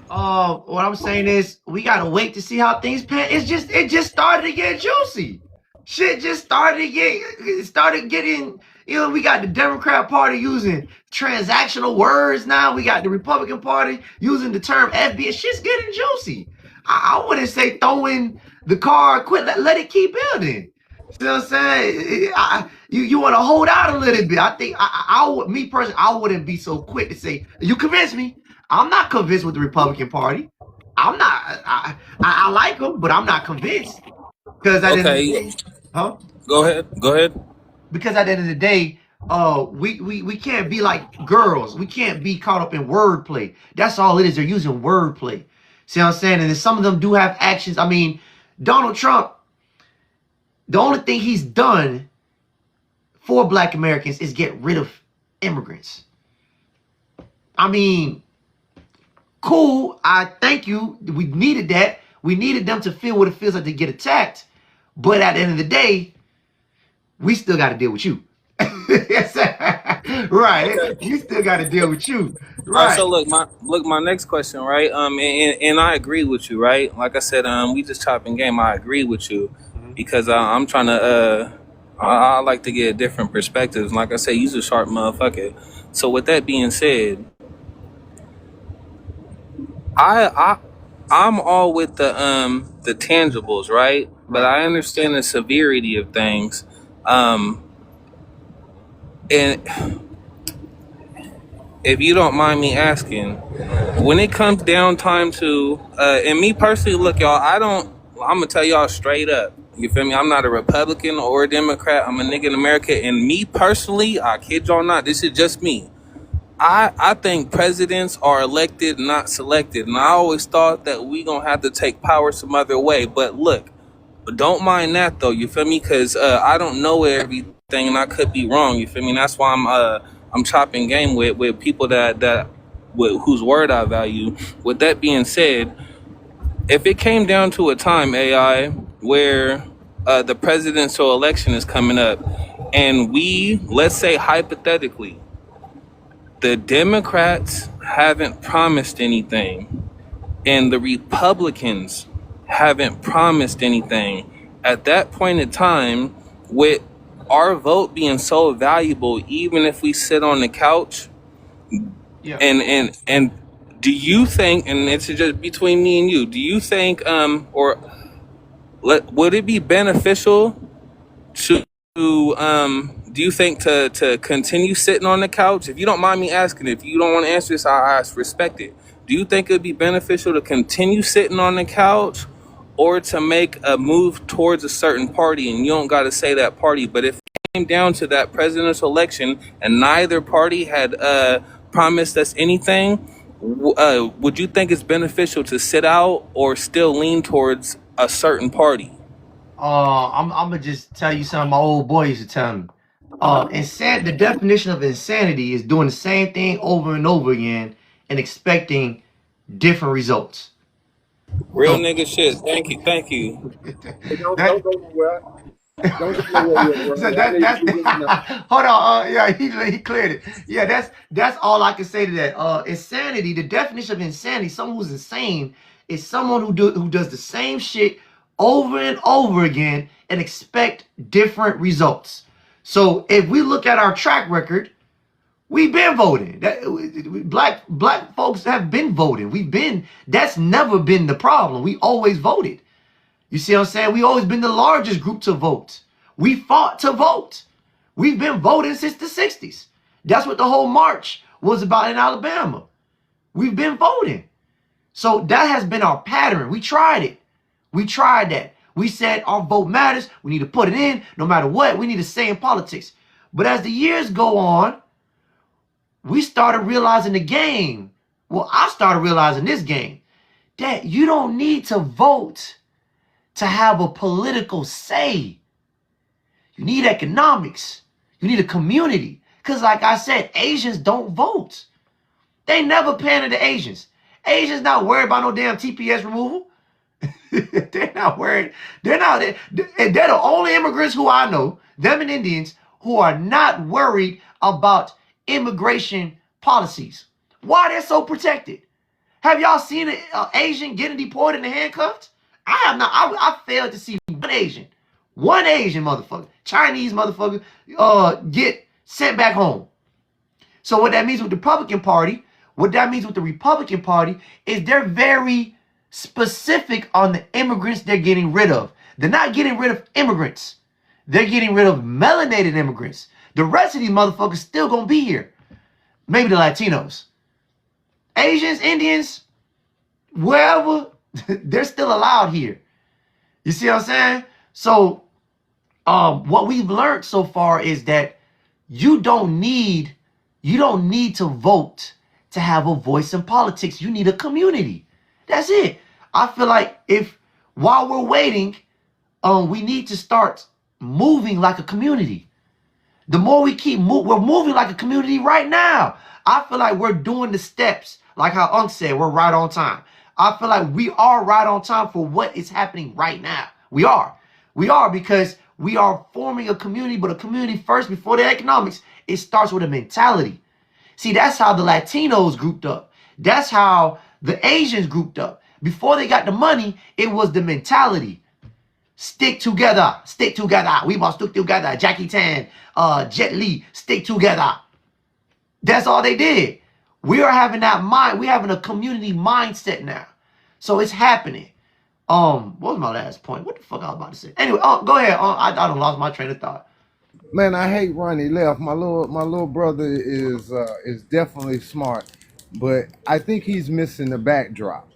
S1: What I'm saying is we gotta wait to see how things pan. It just started to get juicy. Shit just started getting, you know, we got the Democrat Party using transactional words now. We got the Republican Party using the term FBA. Shit's getting juicy. I wouldn't say throw in the car, quit, let it keep building. You know what I'm saying? You want to hold out a little bit. I think me personally, I wouldn't be so quick to say, you convinced me. I'm not convinced with the Republican Party. I'm not. I like them, but I'm not convinced. Because at the end of the day, huh?
S6: Go ahead.
S1: Because at the end of the day, we can't be like girls. We can't be caught up in wordplay. That's all it is. They're using wordplay. See what I'm saying? And then some of them do have actions. I mean, Donald Trump, the only thing he's done for Black Americans is get rid of immigrants. I mean, Cool. I thank you. We needed that. We needed them to feel what it feels like to get attacked. But at the end of the day, we still got to deal with you. Right.
S6: Okay.
S1: You still got to deal with you.
S6: All right, so
S1: Right.
S6: my next question, right? And I agree with you, right? Like I said, we just chopping game. I agree with you because I'm trying to I like to get different perspectives. Like I said, you's a sharp motherfucker. So with that being said, I I'm all with the tangibles, right? But
S1: Right.
S6: I understand the severity of things. Um, and if you don't mind me asking, when it comes down time to and me personally, look, y'all, I'm gonna tell y'all straight up, you feel me? I'm not a Republican or a Democrat. I'm a nigga in America, and me personally, I kid y'all not, this is just me. I think presidents are elected, not selected, and I always thought that we gonna have to take power some other way. But look, don't mind that though, you feel me? Because I don't know everything, and I could be wrong, you feel me? And that's why I'm chopping game with people that with whose word I value. With that being said, if it came down to a time, AI, where the presidential election is coming up, and let's say hypothetically, the Democrats haven't promised anything, and the Republicans haven't promised anything, at that point in time, with our vote being so valuable, even if we sit on the couch,
S1: Yeah.
S6: and do you think, and it's just between me and you, do you think would it be beneficial to do you think to continue sitting on the couch? If you don't mind me asking, if you don't want to answer this, I respect it. Do you think it would be beneficial to continue sitting on the couch, or to make a move towards a certain party? And you don't got to say that party, but if it came down to that presidential election and neither party had promised us anything, would you think it's beneficial to sit out or still lean towards a certain party?
S1: I'm gonna just tell you something my old boy used to tell me. The definition of insanity is doing the same thing over and over again and expecting different results.
S6: Real
S1: So
S6: nigga shit. Thank you.
S3: Hey, don't
S1: that
S3: go nowhere. Don't go nowhere yet, bro.
S1: so
S3: I need
S1: that's
S3: you to get enough.
S1: hold on. Yeah, he cleared it. Yeah, that's all I can say to that. Insanity. The definition of insanity, someone who's insane, is someone who does the same shit over and over again and expect different results. So if we look at our track record, we've been voting. Black folks have been voting. That's never been the problem. We always voted. You see what I'm saying? We always been the largest group to vote. We fought to vote. We've been voting since the 60s. That's what the whole march was about in Alabama. We've been voting. So that has been our pattern. We tried it. We tried that. We said our vote matters. We need to put it in no matter what. We need a say in politics. But as the years go on, we started realizing the game. Well, I started realizing this game, that you don't need to vote to have a political say. You need economics. You need a community. Because like I said, Asians don't vote. They never pander to Asians. Asians not worried about no damn TPS removal. They're not worried. They're the only immigrants who I know, them and Indians, who are not worried about immigration policies. Why they're so protected? Have y'all seen an Asian getting deported and handcuffed? I have not. I failed to see one Asian motherfucker, Chinese motherfucker, get sent back home. So what that means with the Republican Party, is they're very specific on the immigrants they're getting rid of. They're not getting rid of immigrants. They're getting rid of melanated immigrants. The rest of these motherfuckers still gonna be here. Maybe the Latinos. Asians, Indians, wherever, they're still allowed here. You see what I'm saying? So what we've learned so far is that you don't need to vote to have a voice in politics. You need a community. That's it. I feel like while we're waiting, we need to start moving like a community. The more we keep we're moving like a community right now. I feel like we're doing the steps Like how Unc said, we're right on time. I feel like we are right on time for what is happening right now. We are. We are, because we are forming a community, but a community first before the economics. It starts with a mentality. See, that's how the Latinos grouped up. That's how the Asians grouped up. Before they got the money, it was the mentality. Stick together. Stick together. We must stick together. Jackie Chan, Jet Li, stick together. That's all they did. We are having that mind. We're having a community mindset now. So it's happening. What was my last point? What the fuck I was about to say? Anyway, go ahead. I done lost my train of thought.
S3: Man, I hate Ronnie left. My little brother is definitely smart, but I think he's missing the backdrop.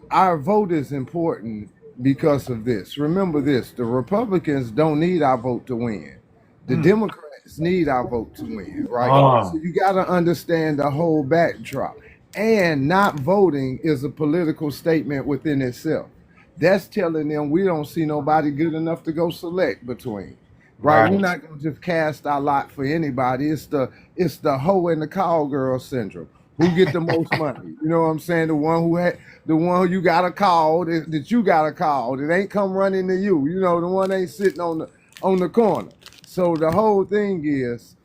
S3: Our vote is important because of this. Remember this: the Republicans don't need our vote to win. The Democrats need our vote to win, right? So you got to understand the whole backdrop. And not voting is a political statement within itself. That's telling them we don't see nobody good enough to go select between. Right? We're not gonna just cast our lot for anybody. It's the hoe and the cowgirl syndrome. Who get the most money? You know what I'm saying? The one who you got to call that you got to call that ain't come running to you. You know, the one ain't sitting on the corner. So the whole thing is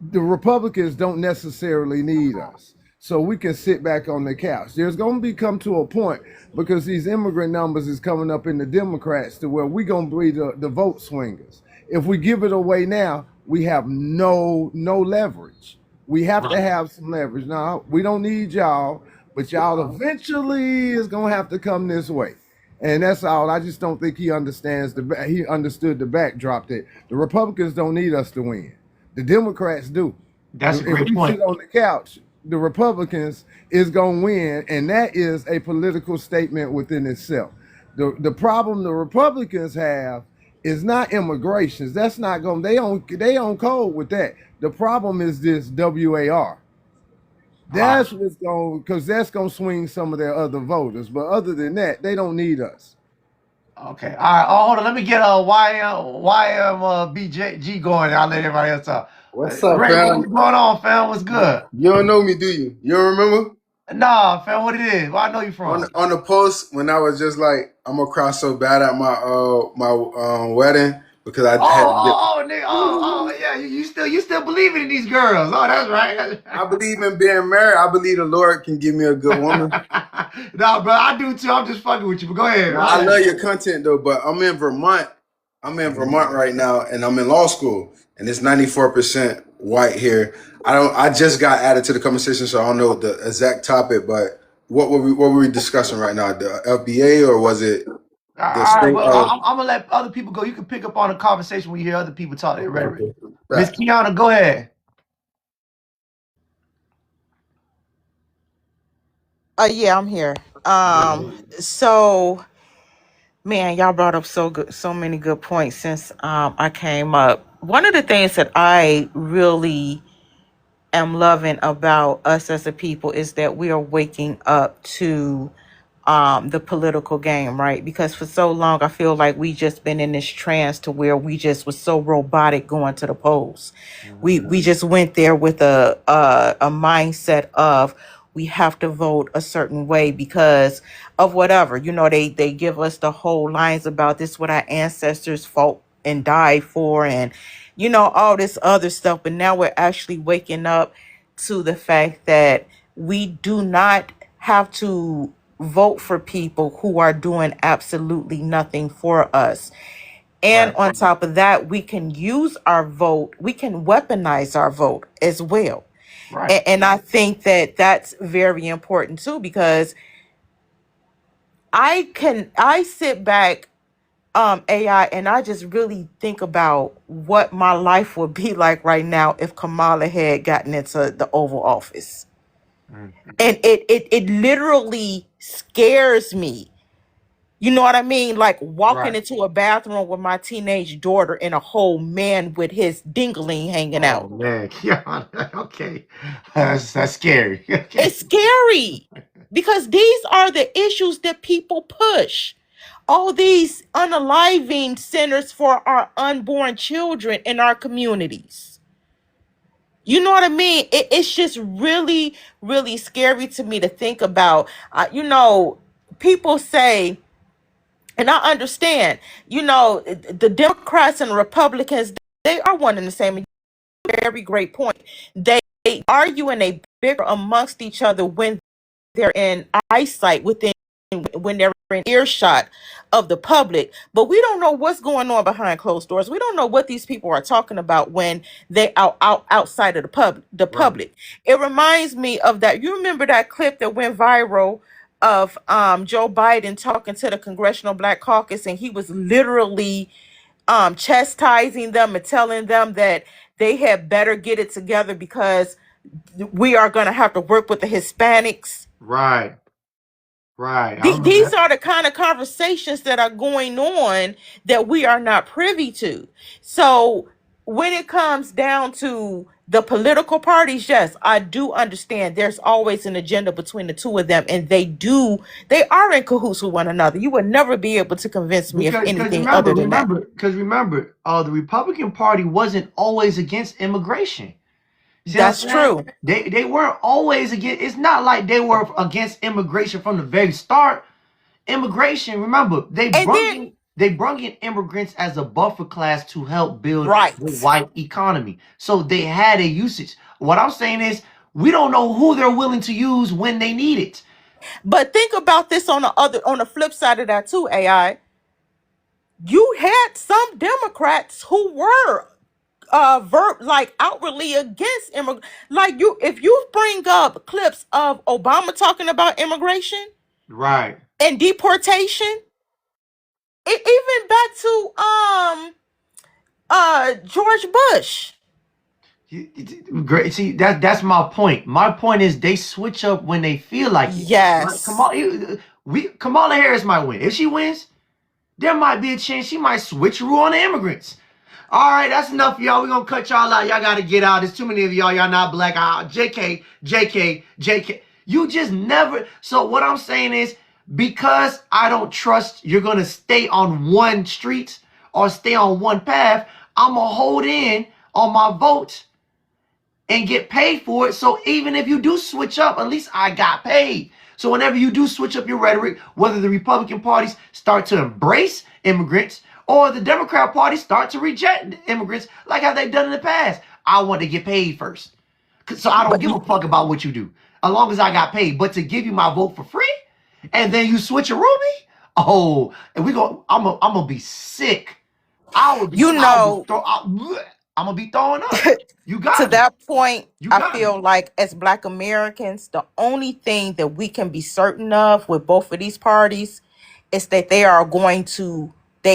S3: the Republicans don't necessarily need us. So we can sit back on the couch. There's going to come to a point, because these immigrant numbers is coming up in the Democrats, to where we're going to be the vote swingers. If we give it away now, we have no leverage. We have to have some leverage. Now, we don't need y'all, but y'all eventually is going to have to come this way. And that's all. I just don't think he understood the backdrop, that the Republicans don't need us to win. The Democrats do.
S1: That's a great
S3: If we
S1: point.
S3: sit on the couch, the Republicans is going to win, and that is a political statement within itself. The problem the Republicans have is not immigrations. That's not going. They on code with that. The problem is this WAR. That's what's going, because that's going to swing some of their other voters. But other than that, they don't need us.
S1: Okay. All right. Oh, hold on. Let me get YMBG going. I'll let everybody else talk.
S8: What's up,
S1: Ray, what's
S8: fam?
S1: going on, fam? What's good?
S8: You don't know me, do you? You don't remember?
S1: Nah, fam. What it is? Where I know you from?
S8: On the post when I was just like, I'm gonna cry so bad at my wedding because I had.
S1: Nigga. Yeah. You still believing in these girls? Oh, that's right.
S8: I believe in being married. I believe the Lord can give me a good woman.
S1: Nah, bro. I do too. I'm just fucking with you. But go ahead.
S8: I love your content though, but I'm in Vermont. I'm in Vermont right now, and I'm in law school, and it's 94% white here. I just got added to the conversation, so I don't know the exact topic, but what were we discussing right now? The FBA, or was it
S1: All
S8: the
S1: right,
S8: state?
S1: well, I'm gonna let other people go. You can pick up on the conversation when you hear other people talk their rhetoric. Miss Kiana, go ahead.
S4: Yeah, I'm here. So man, y'all brought up so many good points since I came up. One of the things that I really am loving about us as a people is that we are waking up to the political game, right? Because for so long, I feel like we just been in this trance to where we just was so robotic going to the polls. We just went there with a mindset of we have to vote a certain way because of whatever. You know, they give us the whole lines about this, what our ancestors fought and died for, and you know, all this other stuff. But now we're actually waking up to the fact that we do not have to vote for people who are doing absolutely nothing for us. And on top of that, we can use our vote, we can weaponize our vote as well.
S1: Right.
S4: And I think that that's very important too, because I sit back, AI, and I just really think about what my life would be like right now if Kamala had gotten into the Oval Office. And it literally scares me. You know what I mean? Like walking into a bathroom with my teenage daughter and a whole man with his dingling hanging out.
S1: Oh man, yeah, okay, that's scary. Okay.
S4: It's scary because these are the issues that people push. All these unaliving centers for our unborn children in our communities. You know what I mean? It's just really, really scary to me to think about. People say, and I understand, the Democrats and the Republicans, they are one and the same. Very great point. They argue and they bicker amongst each other when they're in eyesight when they're in earshot of the public, but we don't know what's going on behind closed doors. We don't know what these people are talking about when they outside of the public. It reminds me of that. You remember that clip that went viral of Joe Biden talking to the Congressional Black Caucus, and he was literally chastising them and telling them that they had better get it together because we are going to have to work with the Hispanics.
S1: Right.
S4: These are the kind of conversations that are going on that we are not privy to. So when it comes down to the political parties, yes, I do understand there's always an agenda between the two of them, and they are in cahoots with one another. You would never be able to convince me of anything other than that.
S1: Because remember, the Republican Party wasn't always against immigration.
S4: That's true.
S1: They weren't always against. It's not like they were against immigration from the very start. Immigration, remember, they brought in immigrants as a buffer class to help build the white economy. So they had a usage. What I'm saying is, we don't know who they're willing to use when they need it.
S4: But think about this on the flip side of that too, AI. You had some Democrats who were outwardly against immigrants. If you bring up clips of Obama talking about immigration,
S1: right,
S4: and deportation, even back to George Bush.
S1: Great. See, that's my point. My point is they switch up when they feel like it.
S4: Yes.
S1: Kamala Harris might win. If she wins, there might be a chance she might switch rule on the immigrants. All right, that's enough of y'all. We're going to cut y'all out. Y'all got to get out. There's too many of y'all. Y'all not black. JK. You just never. So what I'm saying is, because I don't trust you're going to stay on one street or stay on one path, I'm going to hold in on my vote and get paid for it. So even if you do switch up, at least I got paid. So whenever you do switch up your rhetoric, whether the Republican parties start to embrace immigrants or the Democrat Party start to reject immigrants like how they've done in the past, I want to get paid first. So I don't give a fuck about what you do, as long as I got paid. But to give you my vote for free, and then you switch a Ruby, and I'm gonna be sick. I'm gonna be throwing up. You got
S4: to
S1: me.
S4: that point. I feel like as Black Americans, the only thing that we can be certain of with both of these parties is that they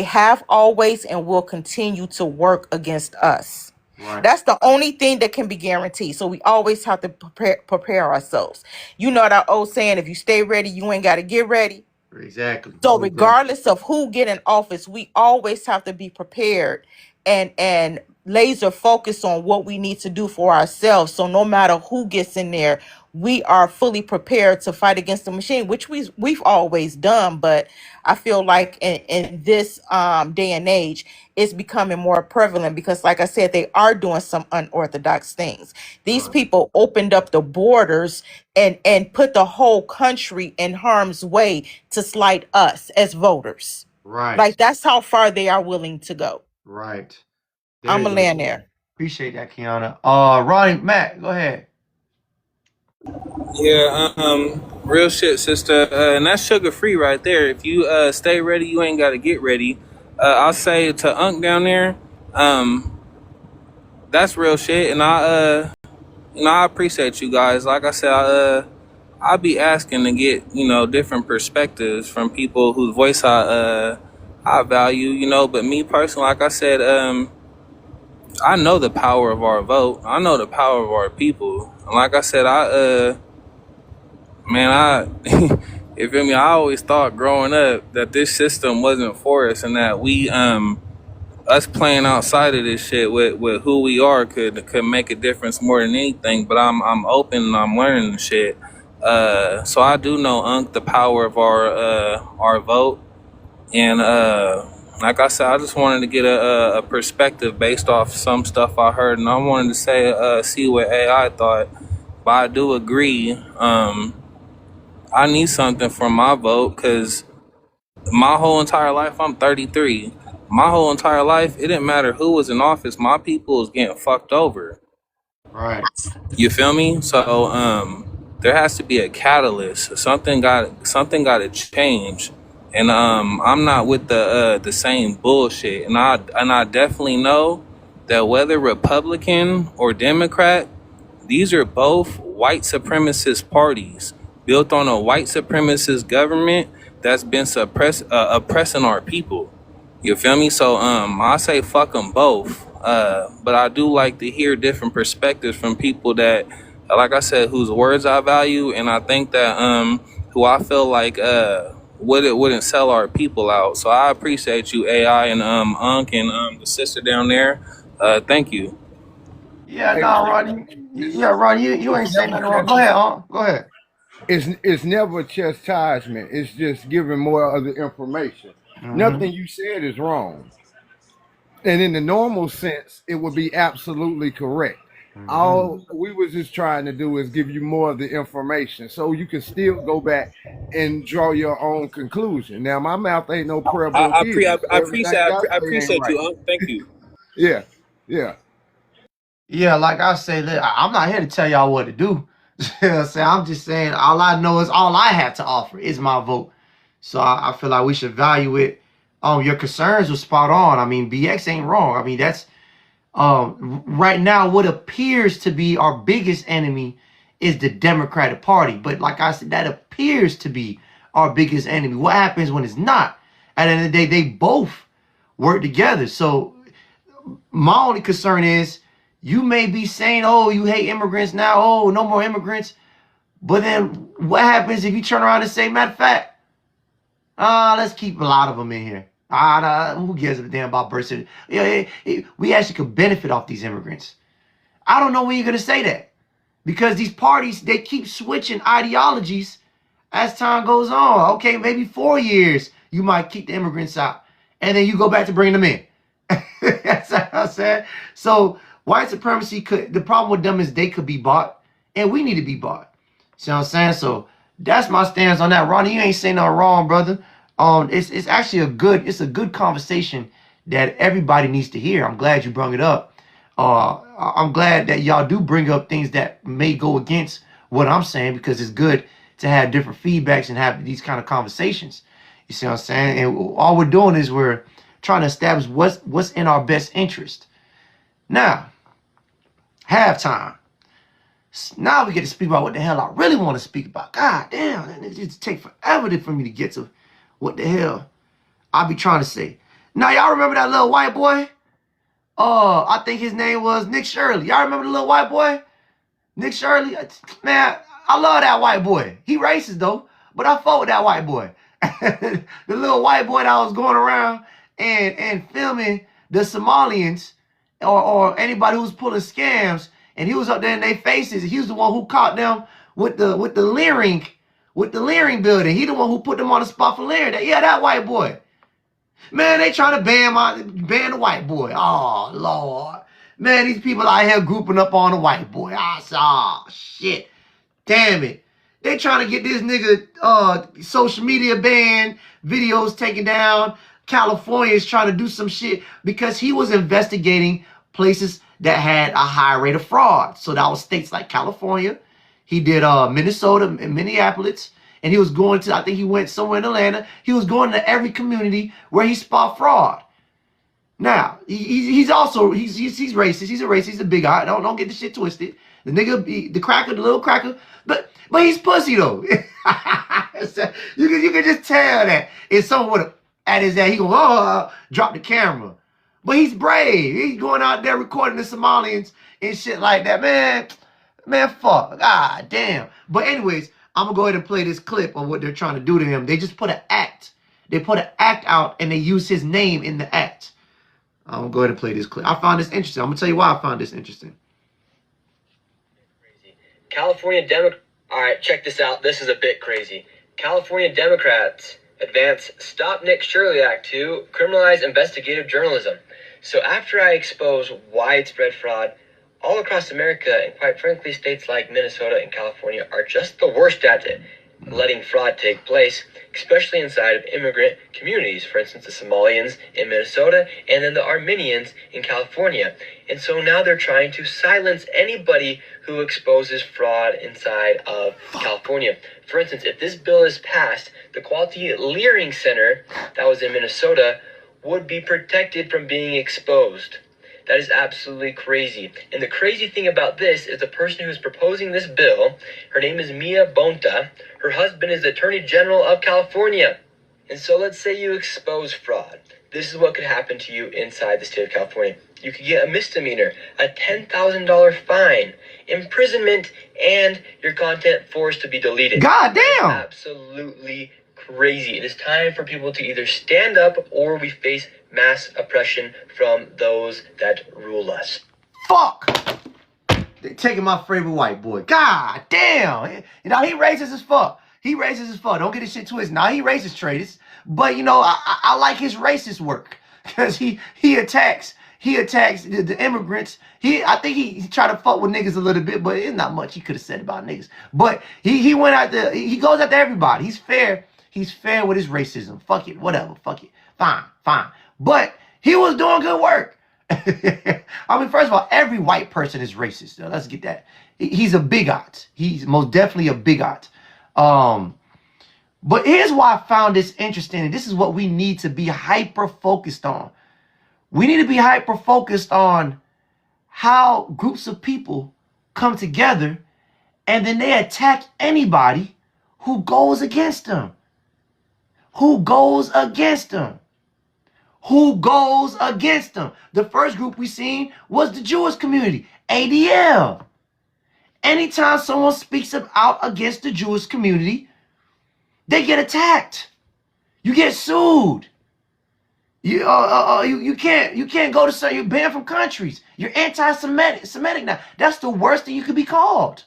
S4: have always and will continue to work against us. Right. That's the only thing that can be guaranteed. So we always have to prepare ourselves. You know that old saying, if you stay ready, you ain't got to get ready.
S1: Exactly.
S4: So regardless of who get in office, we always have to be prepared and laser focus on what we need to do for ourselves. So no matter who gets in there, we are fully prepared to fight against the machine, which we've always done. But I feel like in this day and age, it's becoming more prevalent because, like I said, they are doing some unorthodox things. These people opened up the borders and put the whole country in harm's way to slight us as voters.
S1: Right.
S4: Like, that's how far they are willing to go.
S1: Right.
S4: I'm going to land there.
S1: Appreciate that, Kiana. Ronnie, Matt, go ahead.
S6: Yeah, real shit, sister. And that's sugar free right there. If you stay ready, you ain't got to get ready. I'll say to Unc down there, that's real shit. And I appreciate you guys. Like I said, I'll be asking to get, different perspectives from people whose voice I value, but me personally, like I said, I know the power of our vote. I know the power of our people. And like I said, you feel me? I always thought growing up that this system wasn't for us, and that we, us playing outside of this shit with who we are could make a difference more than anything. But I'm open and I'm learning shit. So I do know, Unc, the power of our vote, and Like I said, I just wanted to get a perspective based off some stuff I heard, and I wanted to say, see what AI thought. But I do agree. I need something for my vote because my whole entire life, I'm 33. My whole entire life, it didn't matter who was in office. My people was getting fucked over.
S1: Right.
S6: You feel me? So there has to be a catalyst. Something got to change. And I'm not with the same bullshit. And I definitely know that whether Republican or Democrat, these are both white supremacist parties built on a white supremacist government that's been oppressing our people. You feel me? So I say fuck them both. But I do like to hear different perspectives from people that, like I said, whose words I value, and I think that who I feel like wouldn't sell our people out. So I appreciate you, AI, and Unc, and the sister down there. Thank you.
S1: Yeah,
S3: Hey,
S1: no, Ron. Yeah, Ron, you ain't saying nothing wrong. Go ahead, Go ahead.
S3: it's never chastisement. It's just giving more of the information.
S1: Mm-hmm.
S3: Nothing you said is wrong. And in the normal sense, it would be absolutely correct.
S1: Mm-hmm.
S3: All we was just trying to do is give you more of the information so you can still go back and draw your own conclusion. Now, my mouth ain't no prayer book either, so everything I
S6: I
S3: say ain't
S6: appreciate
S3: right.
S6: you, Unc. Thank you.
S3: Yeah, yeah.
S1: Yeah, like I say, look, I'm not here to tell y'all what to do. You know what I'm saying? I'm just saying all I know is all I have to offer is my vote. So I feel like we should value it. Your concerns were spot on. I mean, BX ain't wrong. I mean, that's right now what appears to be our biggest enemy is the Democratic Party. But like I said, that appears to be our biggest enemy. What happens when it's not? At the end of the day, they both work together. So my only concern is you may be saying, oh, you hate immigrants now. Oh, no more immigrants. But then what happens if you turn around and say, matter of fact, let's keep a lot of them in here. Who gives a damn about birth certificate? We actually could benefit off these immigrants. I don't know when you're going to say that because these parties, they keep switching ideologies as time goes on. Okay, maybe 4 years you might keep the immigrants out and then you go back to bringing them in. That's what I'm saying. So white supremacy the problem with them is they could be bought and we need to be bought. See what I'm saying? So that's my stance on that. Ronnie, you ain't saying nothing wrong, brother. It's actually a good conversation that everybody needs to hear. I'm glad you brought it up. I'm glad that y'all do bring up things that may go against what I'm saying because it's good to have different feedbacks and have these kind of conversations. You see what I'm saying? And all we're doing is we're trying to establish what's in our best interest. Now, halftime. Now we get to speak about what the hell I really want to speak about. God damn, it just take forever for me to get to what the hell I be trying to say. Now, y'all remember that little white boy? I think his name was Nick Shirley. Y'all remember the little white boy? Nick Shirley? Man, I love that white boy. He racist, though, but I fought with that white boy. The little white boy that was going around and filming the Somalians or anybody who was pulling scams, and he was up there in their faces. He was the one who caught them with the leering building. He the one who put them on the spot for leering. Yeah, that white boy. Man, they trying to ban the white boy. Oh, Lord. Man, these people out here grouping up on the white boy. Oh, shit. Damn it. They trying to get this nigga social media banned, videos taken down. California is trying to do some shit because he was investigating places that had a high rate of fraud. So that was states like California. He did Minnesota and Minneapolis. And he was going to, I think he went somewhere in Atlanta. He was going to every community where he spot fraud. Now, he's also racist. He's a racist. He's a big eye. Don't get the shit twisted. The nigga, the little cracker, but he's pussy though. So you can just tell that if someone would have at his ass, he go drop the camera. But he's brave. He's going out there recording the Somalians and shit like that. Man, fuck. God damn. But anyways, I'm gonna go ahead and play this clip of what they're trying to do to him. They just put an act. They put an act out and they use his name in the act. I'm gonna go ahead and play this clip. I found this interesting. I'm gonna tell you why I found this interesting.
S9: California Democrats. All right, check this out. This is a bit crazy. California Democrats Advance Stop Nick Shirley Act to criminalize investigative journalism. So after I expose widespread fraud all across America, and quite frankly, states like Minnesota and California are just the worst at it, letting fraud take place, especially inside of immigrant communities, for instance, the Somalians in Minnesota and then the Armenians in California. And so now they're trying to silence anybody who exposes fraud inside of California. For instance, if this bill is passed, the Quality Leering Center that was in Minnesota would be protected from being exposed. That is absolutely crazy. And the crazy thing about this is the person who's proposing this bill, her name is Mia Bonta. Her husband is the Attorney General of California. And so let's say you expose fraud. This is what could happen to you inside the state of California. You could get a misdemeanor, a $10,000 fine, imprisonment, and your content forced to be deleted.
S1: God damn!
S9: Absolutely crazy. It is time for people to either stand up or we face mass oppression from those that rule us.
S1: Fuck! They taking my favorite white boy. God damn! You know, he racist as fuck. He racist as fuck. Don't get this shit twisted. Now, he racist traders. But, you know, I like his racist work. Because he attacks the immigrants. I think he tried to fuck with niggas a little bit, but it's not much he could have said about niggas. But he went out there, he goes after everybody. He's fair. He's fair with his racism. Fuck it. Whatever. Fuck it. Fine. But he was doing good work. I mean, first of all, every white person is racist. So let's get that. He's a bigot. He's most definitely a bigot. But here's why I found this interesting, and this is what we need to be hyper-focused on. We need to be hyper-focused on how groups of people come together and then they attack anybody who goes against them. Who goes against them? Who goes against them? The first group we seen was the Jewish community, ADL. Anytime someone speaks out against the Jewish community, they get attacked. You get sued. You can't go to, you're banned from countries. You're anti-Semitic now. That's the worst thing you could be called.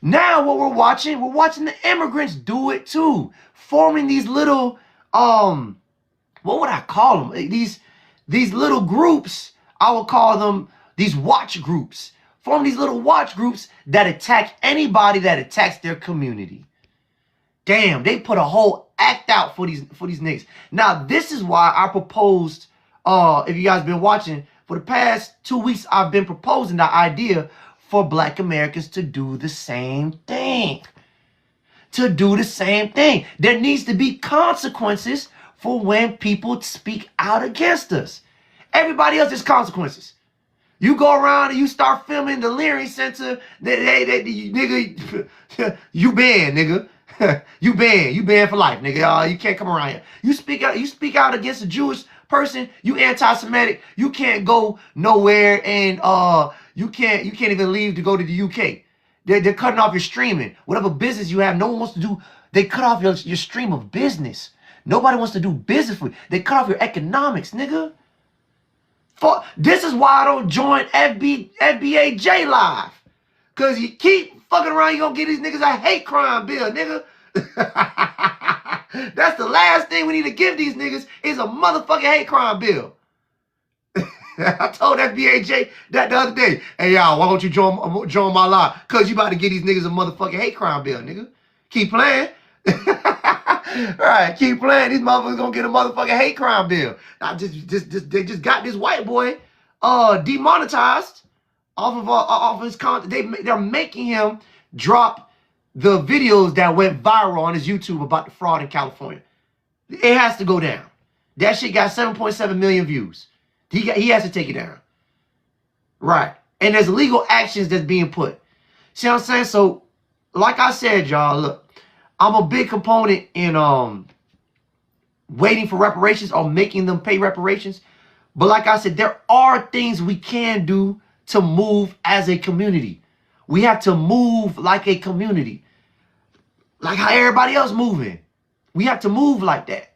S1: Now what we're watching the immigrants do it too, forming these little what would I call them? These little groups, I would call them these watch groups. Form these little watch groups that attack anybody that attacks their community. Damn, they put a whole act out for these niggas. Now, this is why I proposed, if you guys been watching, for the past 2 weeks, I've been proposing the idea for Black Americans to do the same thing. To do the same thing. There needs to be consequences for when people speak out against us. Everybody else, there's consequences. You go around and you start filming the Leary Center, nigga, you banned, nigga. You banned for life, nigga. You can't come around here. You speak out against a Jewish person, you anti-Semitic, you can't go nowhere, and you can't even leave to go to the UK. They're cutting off your streaming. Whatever business you have, no one wants to do. They cut off your stream of business. Nobody wants to do business with you. They cut off your economics, nigga. This is why I don't join FBAJ Live. Because you keep fucking around, you gonna get these niggas a hate crime bill, nigga. That's the last thing we need to give these niggas is a motherfucking hate crime bill. I told FBAJ that the other day. Hey, y'all, why don't you join my live? Because you about to get these niggas a motherfucking hate crime bill, nigga. Keep playing. Right, keep playing. These motherfuckers gonna get a motherfucking hate crime bill. They just got this white boy demonetized off his content. They're making him drop the videos that went viral on his YouTube about the fraud in California. It has to go down. That shit got 7.7 million views. He has to take it down. Right. And there's legal actions that's being put. See what I'm saying? So, like I said, y'all, look, I'm a big component in waiting for reparations or making them pay reparations. But like I said, there are things we can do to move as a community. We have to move like a community. Like how everybody else moving. We have to move like that.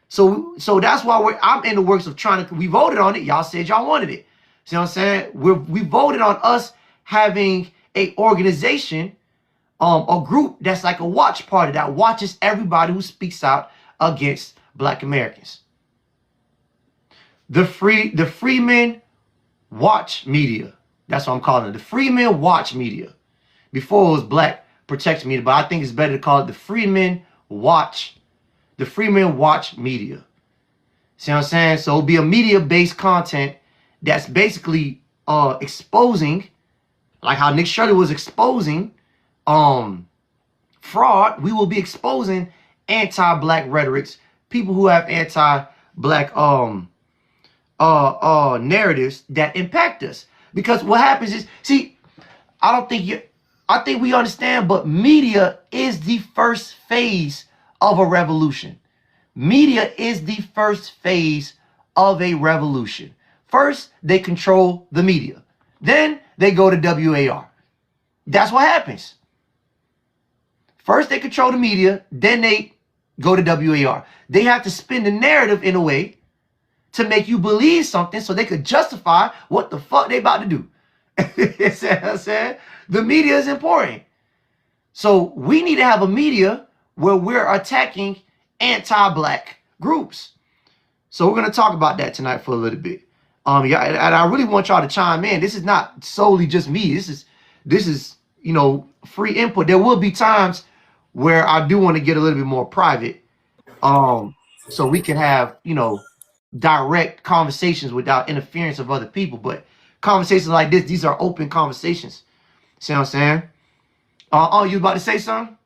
S1: So that's why I'm in the works of trying to, we voted on it. Y'all said y'all wanted it. See what I'm saying? We voted on us having a organization a group that's like a watch party that watches everybody who speaks out against Black Americans. The Freemen Watch Media. That's what I'm calling it. The Freemen Watch Media. Before it was Black Protection Media, but I think it's better to call it the Freemen Watch. The Freemen Watch Media. See what I'm saying? So it'll be a media-based content that's basically exposing, like how Nick Shirley was exposing fraud. We will be exposing anti-Black rhetorics, people who have anti-Black narratives that impact us. Because what happens is, see, I think we understand, but media is the first phase of a revolution. Media is the first phase of a revolution. First, they control the media. Then they go to WAR. That's what happens. First, they control the media. Then they go to WAR. They have to spin the narrative in a way to make you believe something so they could justify what the fuck they about to do. You see what I'm saying? The media is important. So we need to have a media where we're attacking anti-Black groups. So we're going to talk about that tonight for a little bit. Yeah, and I really want y'all to chime in. This is not solely just me. This is, you know, free input. There will be times where I do want to get a little bit more private. So we can have, you know, direct conversations without interference of other people. But conversations like this, these are open conversations. See what I'm saying? You about to say something?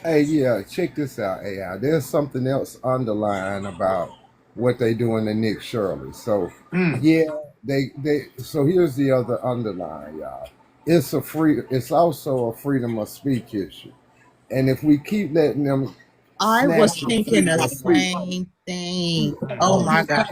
S3: Hey, yeah, check this out, AI. There's something else underlying about what they doing to Nick Shirley. So, yeah, so here's the other underline, y'all. It's also a freedom of speech issue. And if we keep letting them
S4: I was
S3: snatch the
S4: thinking
S3: freedom
S4: the
S3: of speech,
S4: same thing. Oh my God.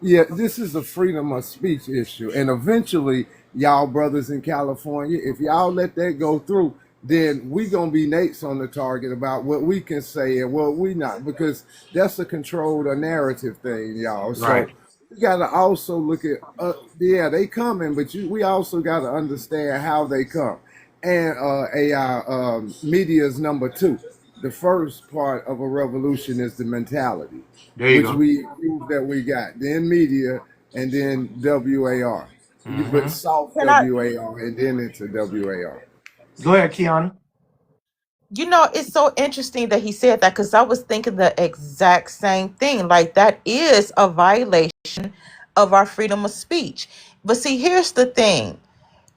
S3: yeah, this is a freedom of speech issue. And eventually, y'all brothers in California, if y'all let that go through, then we gonna be Nate's on the target about what we can say and what we not, because that's a controlled or narrative thing, y'all. So
S1: Right.
S3: we gotta also look at, yeah, they coming, but we also gotta understand how they come. And AI media is number two. The first part of a revolution is the mentality,
S1: There you
S3: which
S1: go.
S3: we prove that we got. Then media, and then WAR, but soft
S4: Can I,
S3: WAR, and then into WAR.
S1: Go ahead, Kiana.
S4: you know, it's so interesting that he said that because I was thinking the exact same thing. Like, that is a violation of our freedom of speech. But see, here's the thing.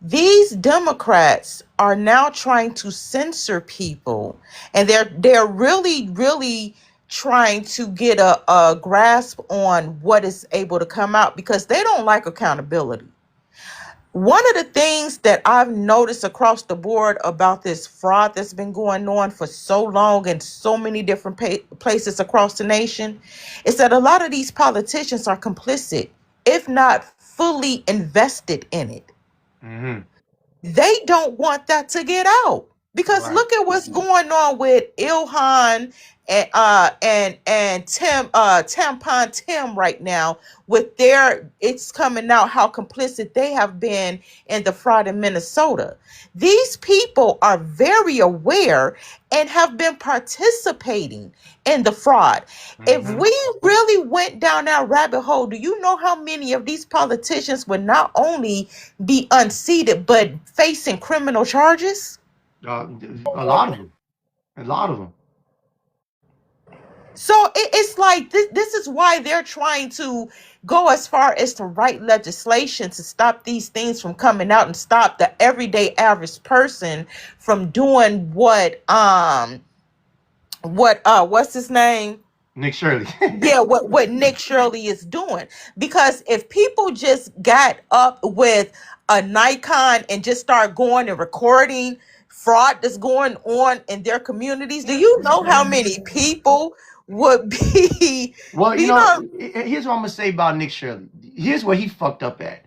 S4: These Democrats are now trying to censor people, and they're really trying to get a grasp on what is able to come out because they don't like accountability. One of the things that I've noticed across the board about this fraud that's been going on for so long in so many different places across the nation is that a lot of these politicians are complicit, if not fully invested in it. They don't want that to get out because
S1: Right.
S4: look at what's going on with Ilhan and Tim Tampon Tim right now with it's coming out how complicit they have been in the fraud in Minnesota. These people are very aware and have been participating in the fraud. If we really went down that rabbit hole, do you know how many of these politicians would not only be unseated but facing criminal charges?
S1: A lot of them. A lot of them.
S4: So it's like this is why they're trying to go as far as to write legislation to stop these things from coming out and stop the everyday average person from doing what's his name?
S1: Nick Shirley.
S4: Yeah, what Nick Shirley is doing. Because if people just got up with a Nikon and just start going and recording fraud that's going on in their communities, do you know how many people would be,
S1: Well,
S4: do you know?
S1: here's what I'm gonna say about Nick Shirley. Here's where he fucked up at.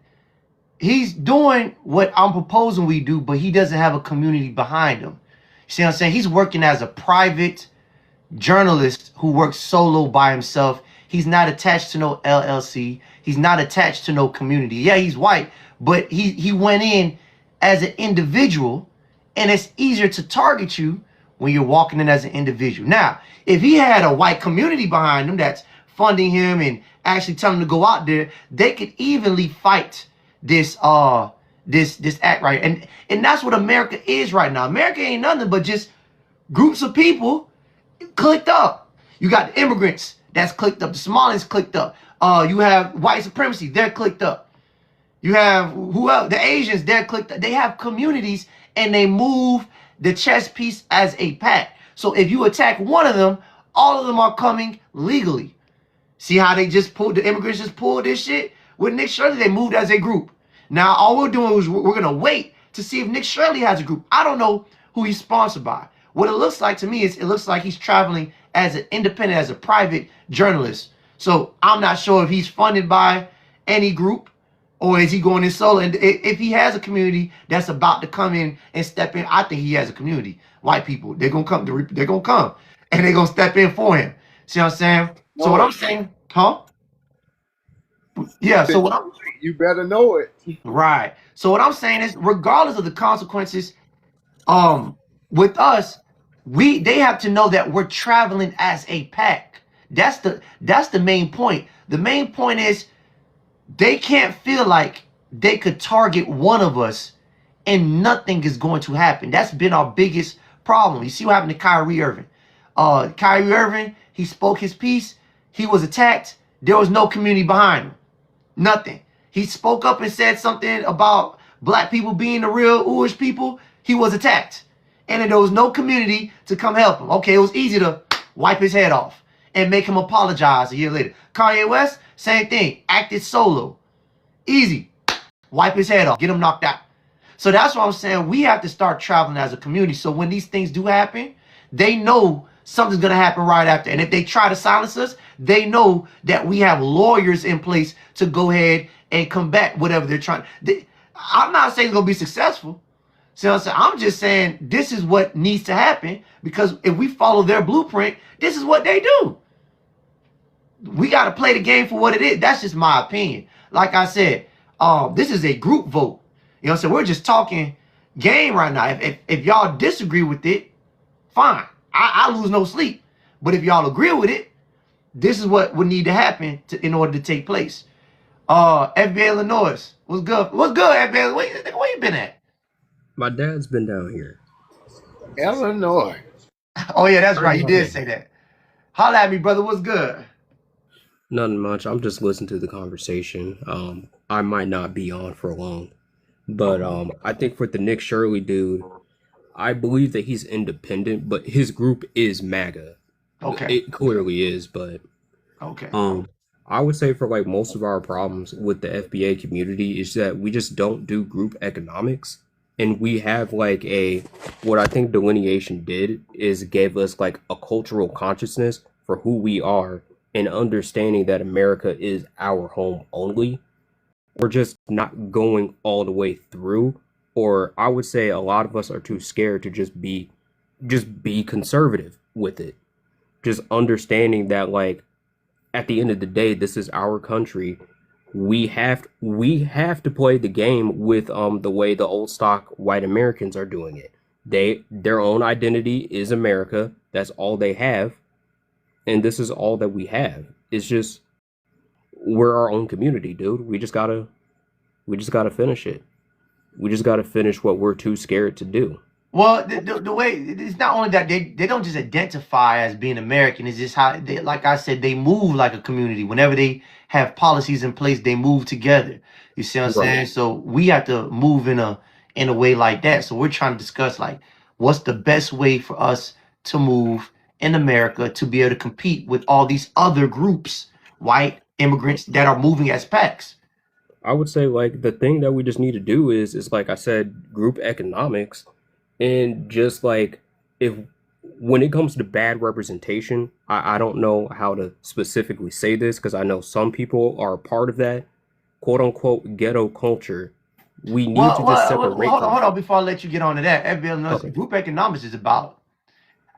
S1: He's doing what I'm proposing we do, but he doesn't have a community behind him. You see what I'm saying? He's working as a private journalist who works solo by himself. He's not attached to no LLC. He's not attached to no community. Yeah, he's white, but he went in as an individual and it's easier to target you when you're walking in as an individual. Now, if he had a white community behind him that's funding him and actually telling him to go out there, they could evenly fight this this act, right? And that's what America is right now. America ain't nothing but just groups of people clicked up. You got the immigrants that's clicked up, the Somalians clicked up. You have white supremacy, they're clicked up. You have who else? The Asians, they're clicked up. They have communities and they move the chess piece as a pack. So if you attack one of them, all of them are coming legally. See how they just pulled, the immigrants just pulled this shit? With Nick Shirley, they moved as a group. Now, all we're doing is we're going to wait to see if Nick Shirley has a group. I don't know who he's sponsored by. What it looks like to me is it looks like he's traveling as an independent, as a private journalist. So I'm not sure if he's funded by any group or is he going in solo. And if he has a community that's about to come in and step in, I think he has a community. White people, they're going to come, they're going to come and they're going to step in for him. See what I'm saying? So what I'm saying, huh? Yeah, so what I'm
S3: You better know it.
S1: right. So what I'm saying is, regardless of the consequences, with us, they have to know that we're traveling as a pack. That's the main point. The main point is they can't feel like they could target one of us and nothing is going to happen. That's been our biggest problem. You see what happened to Kyrie Irving. Kyrie Irving, he spoke his piece. He was attacked. There was no community behind him. Nothing. He spoke up and said something about black people being the real Irish people. He was attacked. And then there was no community to come help him. Okay, it was easy to wipe his head off and make him apologize a year later. Kanye West, same thing. Acted solo. Easy. Wipe his head off. Get him knocked out. So that's what I'm saying. We have to start traveling as a community. So when these things do happen, they know something's going to happen right after. And if they try to silence us, they know that we have lawyers in place to go ahead and combat whatever they're trying. I'm not saying it's going to be successful. See what I'm saying? I'm just saying this is what needs to happen, because if we follow their blueprint, this is what they do. We got to play the game for what it is. That's just my opinion. Like I said, this is a group vote. You know what I'm saying? We're just talking game right now. If y'all disagree with it, fine. I lose no sleep. But if y'all agree with it, this is what would need to happen in order to take place. FBA Illinois, what's good? What's good, FBA? Where you been at?
S10: My dad's been down here.
S3: Illinois.
S1: Oh yeah, that's right. You did say that. Holla at me, brother. What's good?
S10: Nothing much. I'm just listening to the conversation. I might not be on for long, but I think for the Nick Shirley dude, I believe that he's independent, but his group is MAGA.
S1: Okay.
S10: It clearly is, but
S1: okay.
S10: I would say for like most of our problems with the FBA community is that we just don't do group economics. And we have like what I think Delineation did is gave us like a cultural consciousness for who we are and understanding that America is our home only. We're just not going all the way through, or I would say a lot of us are too scared to just be conservative with it. Just understanding that like at the end of the day, this is our country. We have to play the game with the way the old stock white Americans are doing it. Their own identity is America. That's all they have. And this is all that we have. It's just we're our own community, dude. We just gotta finish it. We just gotta finish what we're too scared to do.
S1: Well, the way it's not only that they don't just identify as being American. It's just how they, like I said, they move like a community. Whenever they have policies in place, they move together. You see what I'm saying? So we have to move in a way like that. So we're trying to discuss like what's the best way for us to move in America to be able to compete with all these other groups, white immigrants that are moving as packs.
S10: I would say like the thing that we just need to do is like I said, group economics. And just like when it comes to bad representation, I don't know how to specifically say this because I know some people are a part of that quote unquote ghetto culture. We need to just separate.
S1: Hold on, before I let you get on to that. Okay. Group economics is about.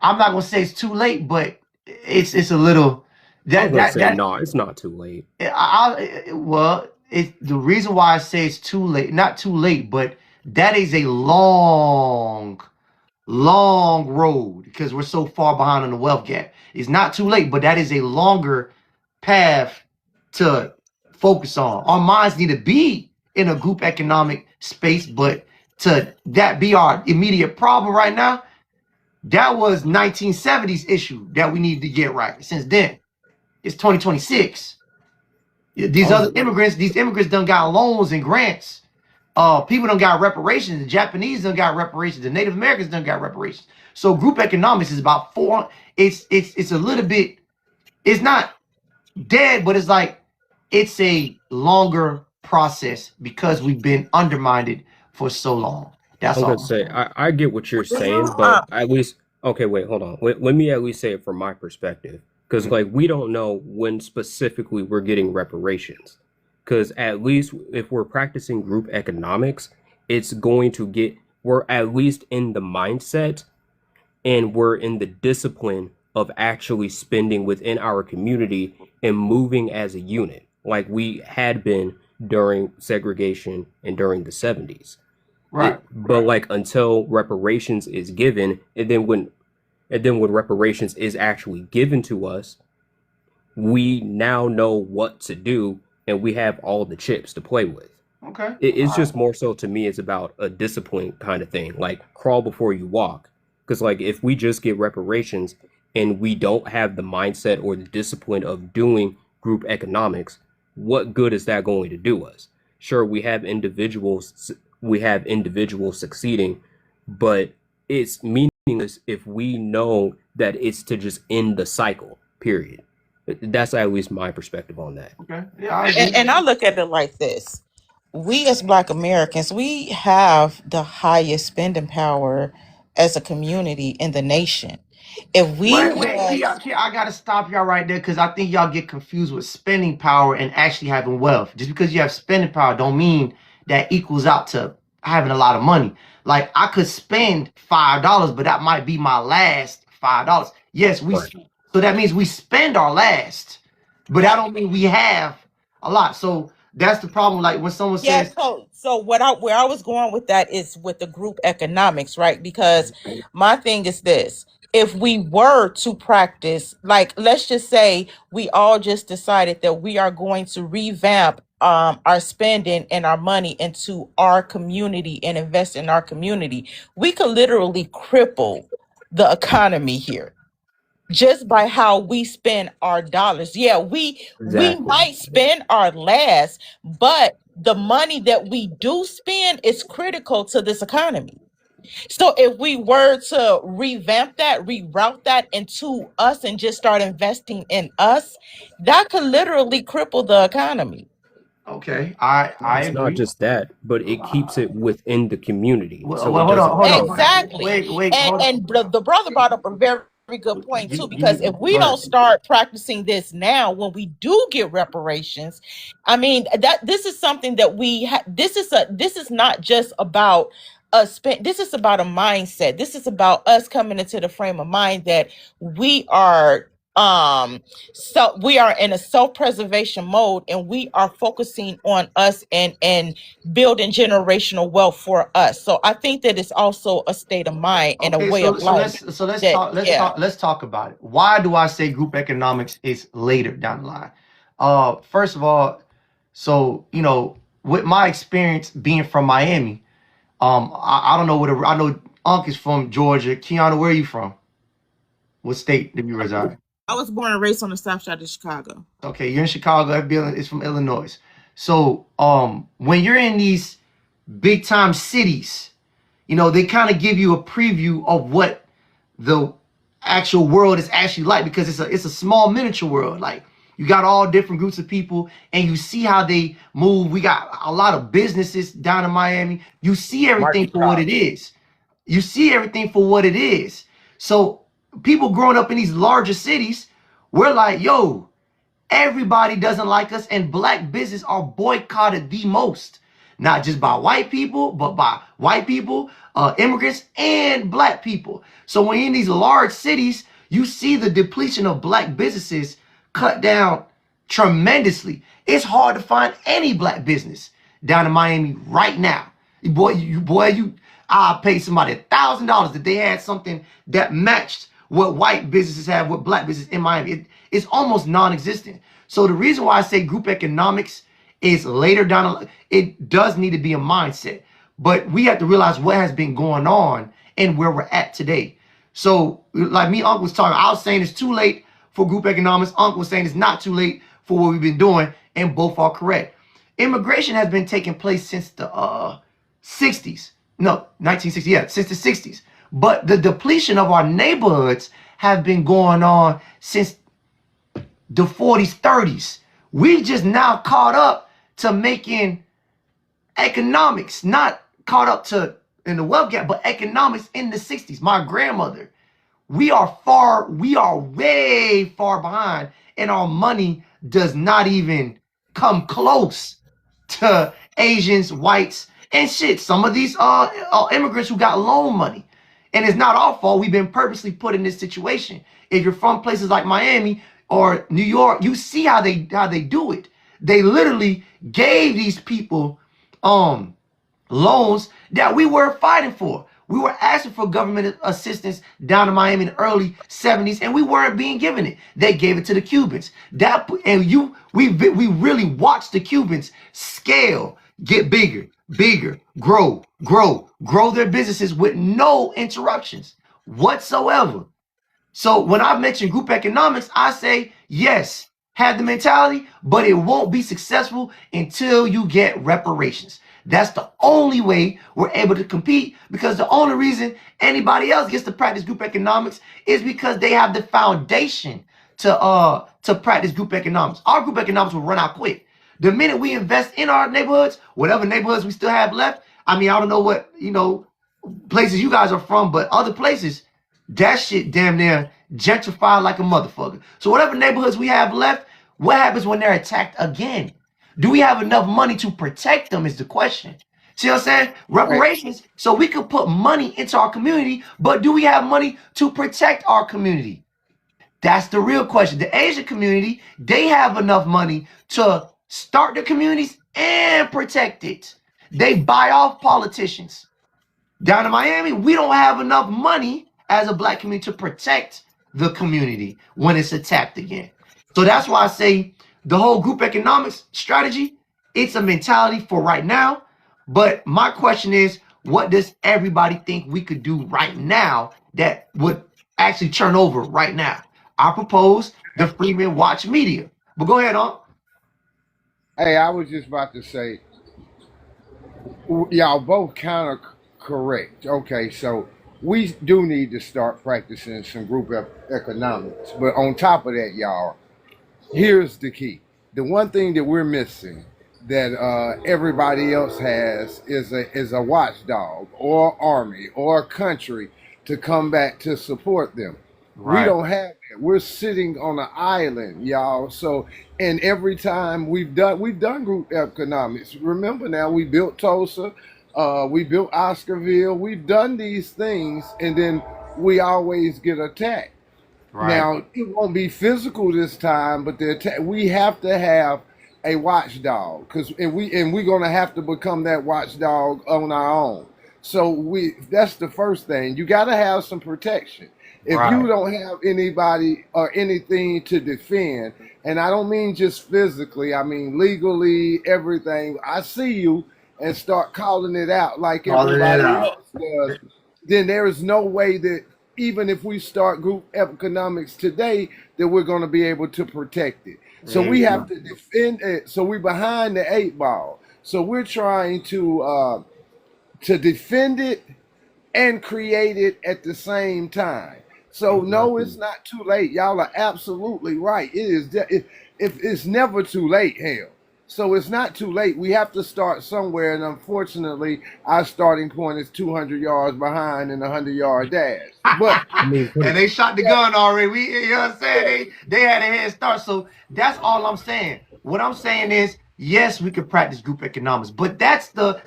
S1: I'm not gonna say it's too late, but it's a little.
S10: No, it's not too late.
S1: It's the reason why I say it's too late, not too late, but that is a long long road because we're so far behind on the wealth gap. It's not too late, but that is a longer path to focus on. Our minds need to be in a group economic space, but to that be our immediate problem right now, that was 1970s issue that we need to get right. Since then, it's 2026. These immigrants done got loans and grants. People done got reparations. The Japanese done got reparations. The Native Americans done got reparations. So group economics is about it's a little bit, it's not dead, but it's like it's a longer process because we've been undermined for so long. That's
S10: I'm
S1: all
S10: gonna
S1: I'm
S10: say
S1: saying.
S10: I get what you're saying, but at least okay, wait, hold on. Let me at least say it from my perspective, because like we don't know when specifically we're getting reparations. Because at least if we're practicing group economics, it's going to get we're at least in the mindset and we're in the discipline of actually spending within our community and moving as a unit, like we had been during segregation and during the 70s.
S1: Right.
S10: But like until reparations is given, and then when reparations is actually given to us, we now know what to do and we have all the chips to play with.
S1: Okay.
S10: It's just more so to me, it's about a discipline kind of thing, like crawl before you walk. Because like if we just get reparations and we don't have the mindset or the discipline of doing group economics, what good is that going to do us? Sure, we have individuals succeeding, but it's meaningless if we know that it's to just end the cycle, period. That's at least my perspective on that.
S1: Okay. Yeah, I agree.
S4: And I look at it like this. We as Black Americans, we have the highest spending power as a community in the nation. If we
S1: Wait, I gotta stop y'all right there because I think y'all get confused with spending power and actually having wealth. Just because you have spending power don't mean that equals out to having a lot of money. Like I could spend $5, but that might be my last $5. Yes,
S10: Right.
S1: so that means we spend our last, but that don't mean we have a lot. So that's the problem. Like when someone
S4: Yeah,
S1: says,
S4: so where I was going with that is with the group economics, right? Because my thing is this. If we were to practice, like let's just say we all just decided that we are going to revamp our spending and our money into our community and invest in our community, we could literally cripple the economy here just by how we spend our dollars. Yeah, we
S10: Exactly.
S4: might spend our last, but the money that we do spend is critical to this economy. So if we were to revamp that, reroute that into us and just start investing in us, that could literally cripple the economy.
S1: okay, I
S10: It's not
S1: agree.
S10: just that, but it keeps it within the community,
S1: Well,
S10: so
S1: well,
S10: it
S1: hold on,
S10: doesn't
S1: hold
S10: go
S1: on.
S10: out.
S4: Exactly.
S1: Wait, hold on.
S4: And the brother brought up a very good point too, because if we
S1: Go
S4: don't
S1: ahead.
S4: start practicing this now when we do get reparations, I mean that this is something that this is not just about this is about a mindset. This is about us coming into the frame of mind that we are so we are in a self-preservation mode and we are focusing on us and building generational wealth for us. So I think that it's also a state of mind and a
S1: Okay,
S4: way of
S1: so
S4: life
S1: let's
S4: that,
S1: talk
S4: yeah.
S1: let's talk about it. Why do I say group economics is later down the line? First of all, so with my experience being from Miami, I don't know I know Unc is from Georgia. Kiana, where are you from? What state do you reside?
S4: I was born and raised on the south side of Chicago.
S1: Okay, you're in Chicago. FBA is from Illinois. So when you're in these big time cities, they kind of give you a preview of what the actual world is actually like because it's a small miniature world. Like you got all different groups of people and you see how they move. We got a lot of businesses down in Miami. You see everything for what it is. You see everything for what it is. So people growing up in these larger cities, we're like, yo, everybody doesn't like us, and black business are boycotted the most. Not just by white people, but by white people, immigrants, and black people. So when you're in these large cities, you see the depletion of black businesses cut down tremendously. It's hard to find any black business down in Miami right now. I paid somebody $1,000 that they had something that matched what white businesses have, what black businesses in Miami. It's almost non-existent. So the reason why I say group economics is later down, it does need to be a mindset. But we have to realize what has been going on and where we're at today. So like me, Uncle was talking, I was saying it's too late for group economics. Uncle was saying it's not too late for what we've been doing, and both are correct. Immigration has been taking place since the 60s. No, 1960, yeah, since the 60s. But the depletion of our neighborhoods have been going on since the 40s, 30s. We just now caught up to making economics, not caught up to in the wealth gap, but economics in the 60s. My grandmother, we are way far behind, and our money does not even come close to Asians, whites, and shit. Some of these immigrants who got loan money. And it's not our fault. We've been purposely put in this situation. If you're from places like Miami or New York, you see how they do it. They literally gave these people loans that we were fighting for. We were asking for government assistance down in Miami in the early 70s, and we weren't being given it. They gave it to the Cubans. We really watched the Cubans scale, get bigger, grow their businesses with no interruptions whatsoever. So when I mention group economics, I say, yes, have the mentality, but it won't be successful until you get reparations. That's the only way we're able to compete, because the only reason anybody else gets to practice group economics is because they have the foundation to practice group economics. Our group economics will run out quick. The minute we invest in our neighborhoods, whatever neighborhoods we still have left, I mean, I don't know what, places you guys are from, but other places, that shit damn near gentrified like a motherfucker. So whatever neighborhoods we have left, what happens when they're attacked again? Do we have enough money to protect them is the question. See what I'm saying? Reparations, so we could put money into our community, but do we have money to protect our community? That's the real question. The Asian community, they have enough money to start the communities and protect it. They buy off politicians. Down in Miami, we don't have enough money as a black community to protect the community when it's attacked again. So that's why I say the whole group economics strategy, it's a mentality for right now. But my question is, what does everybody think we could do right now that would actually turn over right now? I propose the Freeman Watch Media. But go ahead, on.
S3: Hey, I was just about to say, y'all both kind of correct. Okay, so we do need to start practicing some group economics. But on top of that, y'all, here's the key. The one thing that we're missing that everybody else has is a watchdog or army or a country to come back to support them. Right. We don't have that. We're sitting on an island, y'all. So, and every time we've done group economics. Remember now, we built Tulsa, we built Oscarville. We've done these things, and then we always get attacked. Right. Now, it won't be physical this time, but we have to have a watchdog, and we're gonna have to become that watchdog on our own. So that's the first thing. You got to have some protection. If you don't have anybody or anything to defend, and I don't mean just physically, I mean legally, everything. I see you and start calling it out like everybody else does, then there is no way that even if we start group economics today, that we're going to be able to protect it. So we have to defend it. So we're behind the 8 ball. So we're trying to defend it and create it at the same time. So no, it's not too late. Y'all are absolutely right. It's never too late, hell. So it's not too late. We have to start somewhere, and unfortunately, our starting point is 200 yards behind in a 100-yard dash. But
S1: and they shot the gun already. You know what I'm saying? They had a head start. So that's all I'm saying. What I'm saying is, yes, we could practice group economics, but that's the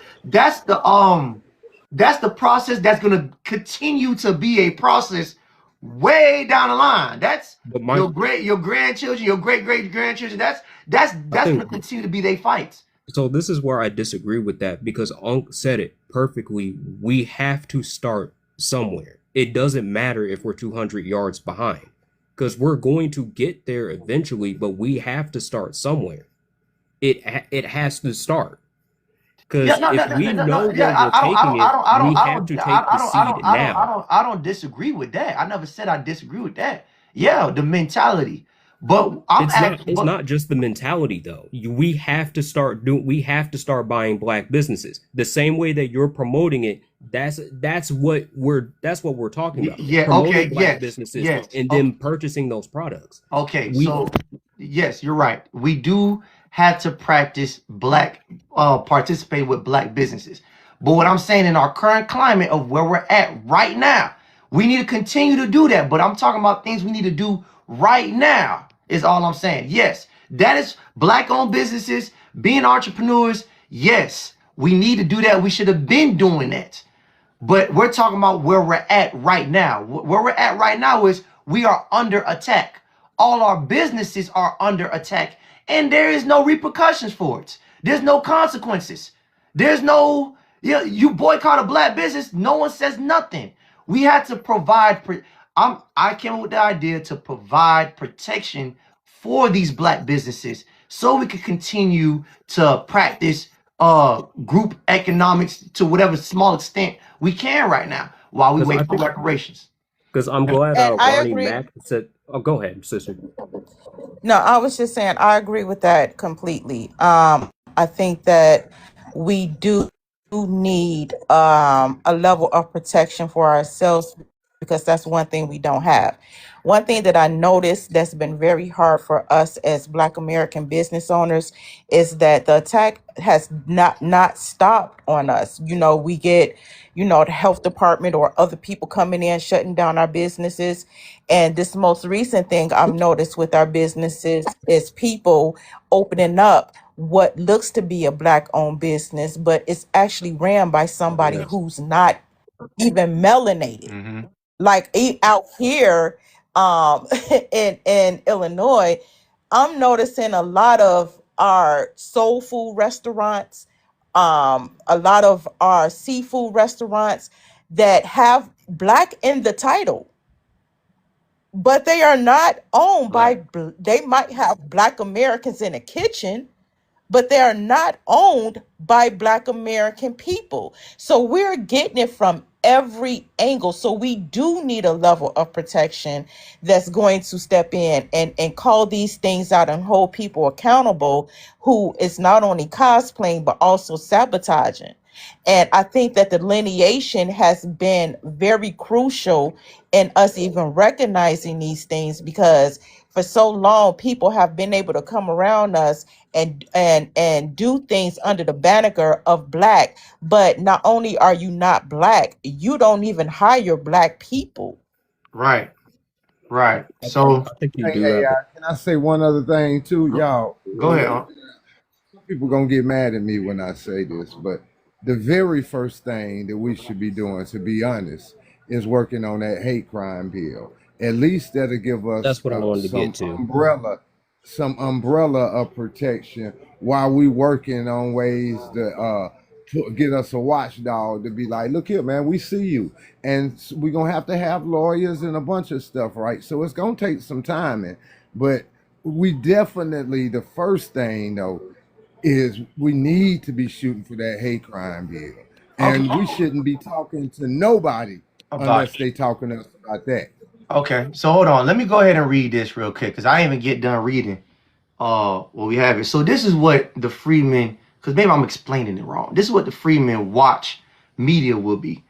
S1: process that's gonna continue to be a process way down the line. That's your grandchildren, your great grandchildren. That's gonna continue to be their fights.
S10: So this is where I disagree with that because Unc said it perfectly. We have to start somewhere. It doesn't matter if we're 200 yards behind because we're going to get there eventually, but we have to start somewhere. It has to start
S1: Yeah,
S10: because
S1: no, no,
S10: if
S1: no,
S10: we
S1: no, no.
S10: know
S1: Yeah,
S10: where we're taking it, we have to take the seed now.
S1: I don't disagree with that. I never said I disagree with that. Yeah, the mentality, but I'm asking,
S10: It's
S1: but
S10: not just the mentality though. We have to start we have to start buying black businesses. The same way that you're promoting it, that's what we're talking about.
S1: yeah, okay,
S10: Promoting black
S1: yes,
S10: businesses
S1: yes,
S10: and
S1: okay.
S10: then purchasing those products.
S1: Okay,
S10: We
S1: so yes, you're right. We do have to practice black, participate with black businesses. But what I'm saying in our current climate of where we're at right now, we need to continue to do that. But I'm talking about things we need to do right now, is all I'm saying. Yes, that is black owned businesses, being entrepreneurs. Yes, we need to do that. We should have been doing that. But we're talking about where we're at right now. Where we're at right now is we are under attack. All our businesses are under attack, and there is no repercussions for it. There's no consequences. There's no, you boycott a black business, no one says nothing. We had to provide. I came up with the idea to provide protection for these black businesses so we could continue to practice group economics to whatever small extent we can right now while we
S10: because I
S1: wait for
S10: think
S1: reparations.
S10: because I'm glad
S4: And I
S10: Ronnie
S4: agree.
S10: Mack said, "Oh, go ahead, sister."
S4: No, I was just saying I agree with that completely. I think that we do need a level of protection for ourselves because that's one thing we don't have. One thing that I noticed that's been very hard for us as Black American business owners is that the attack has not stopped on us. You know, we get, the health department or other people coming in shutting down our businesses. And this most recent thing I've noticed with our businesses is people opening up what looks to be a black owned business, but it's actually ran by somebody
S10: Yes.
S4: who's not even melanated.
S1: Mm-hmm.
S4: Like out here in Illinois, I'm noticing a lot of our soul food restaurants, a lot of our seafood restaurants that have black in the title, but they are not owned by
S1: Right.
S4: they might have black Americans in the kitchen, but they are not owned by black American people. So we're getting it from every angle. So we do need a level of protection that's going to step in and call these things out and hold people accountable who is not only cosplaying but also sabotaging. And I think that the delineation has been very crucial in us even recognizing these things because for so long people have been able to come around us and do things under the banner of black, but not only are you not black, you don't even hire black people.
S1: Right. Right. So
S10: I think you
S3: Hey,
S10: do
S3: hey,
S10: have.
S3: can I say one other thing too, y'all?
S1: go ahead. Huh?
S3: People gonna get mad at me when I say this, but the very first thing that we should be doing, to be honest, is working on that hate crime bill. At least that'll give us
S10: That's what I wanted to get to.
S3: some umbrella of protection while we working on ways to get us a watchdog to be like, look here, man, we see you, and we're gonna have to have lawyers and a bunch of stuff, right? So it's gonna take some time, but we definitely, the first thing though is we need to be shooting for that hate crime bill.
S1: Okay.
S3: And we shouldn't be talking to nobody
S1: About
S3: unless they talking to us about that.
S1: okay. So hold on. Let me go ahead and read this real quick because I didn't even get done reading. What we have it. So this is what the Freeman, because maybe I'm explaining it wrong. This is what the Freeman Watch Media will be.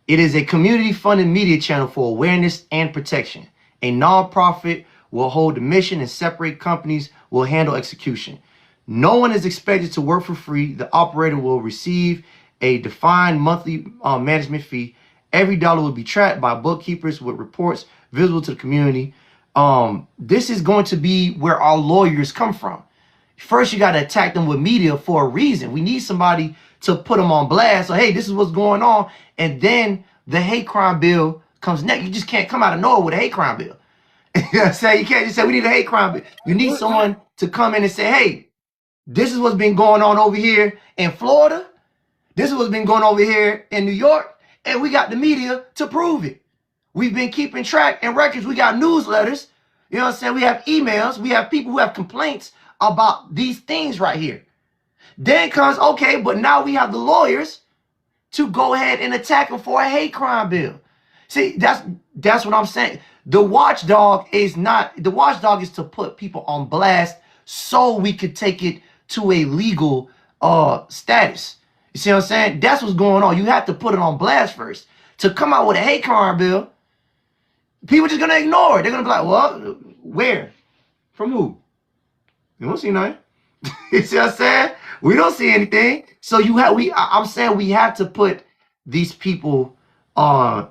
S1: It is a community-funded media channel for awareness and protection. A nonprofit will hold the mission and separate companies will handle execution. No one is expected to work for free. The operator will receive a defined monthly management fee. Every dollar will be tracked by bookkeepers with reports visible to the community. This is going to be where our lawyers come from. First, you got to attack them with media for a reason. We need somebody to put them on blast. So, hey, this is what's going on. And then the hate crime bill comes next. You just can't come out of nowhere with a hate crime bill. You know what I'm saying? You can't just say we need a hate crime bill. You need someone to come in and say, hey, This is what's been going on over here in Florida. This is what's been going on over here in New York. And we got the media to prove it. We've been keeping track and records. We got newsletters. You know what I'm saying? We have emails. We have people who have complaints about these things right here. Then comes, okay, but now we have the lawyers to go ahead and attack them for a hate crime bill. See, that's what I'm saying. The watchdog is to put people on blast so we could take it to a legal status. You see what I'm saying? That's what's going on. You have to put it on blast first. To come out with a hate crime bill, people just gonna ignore it. They're gonna be like, well, where? From who? You don't see nothing. You see what I'm saying? We don't see anything. So I'm saying we have to put these people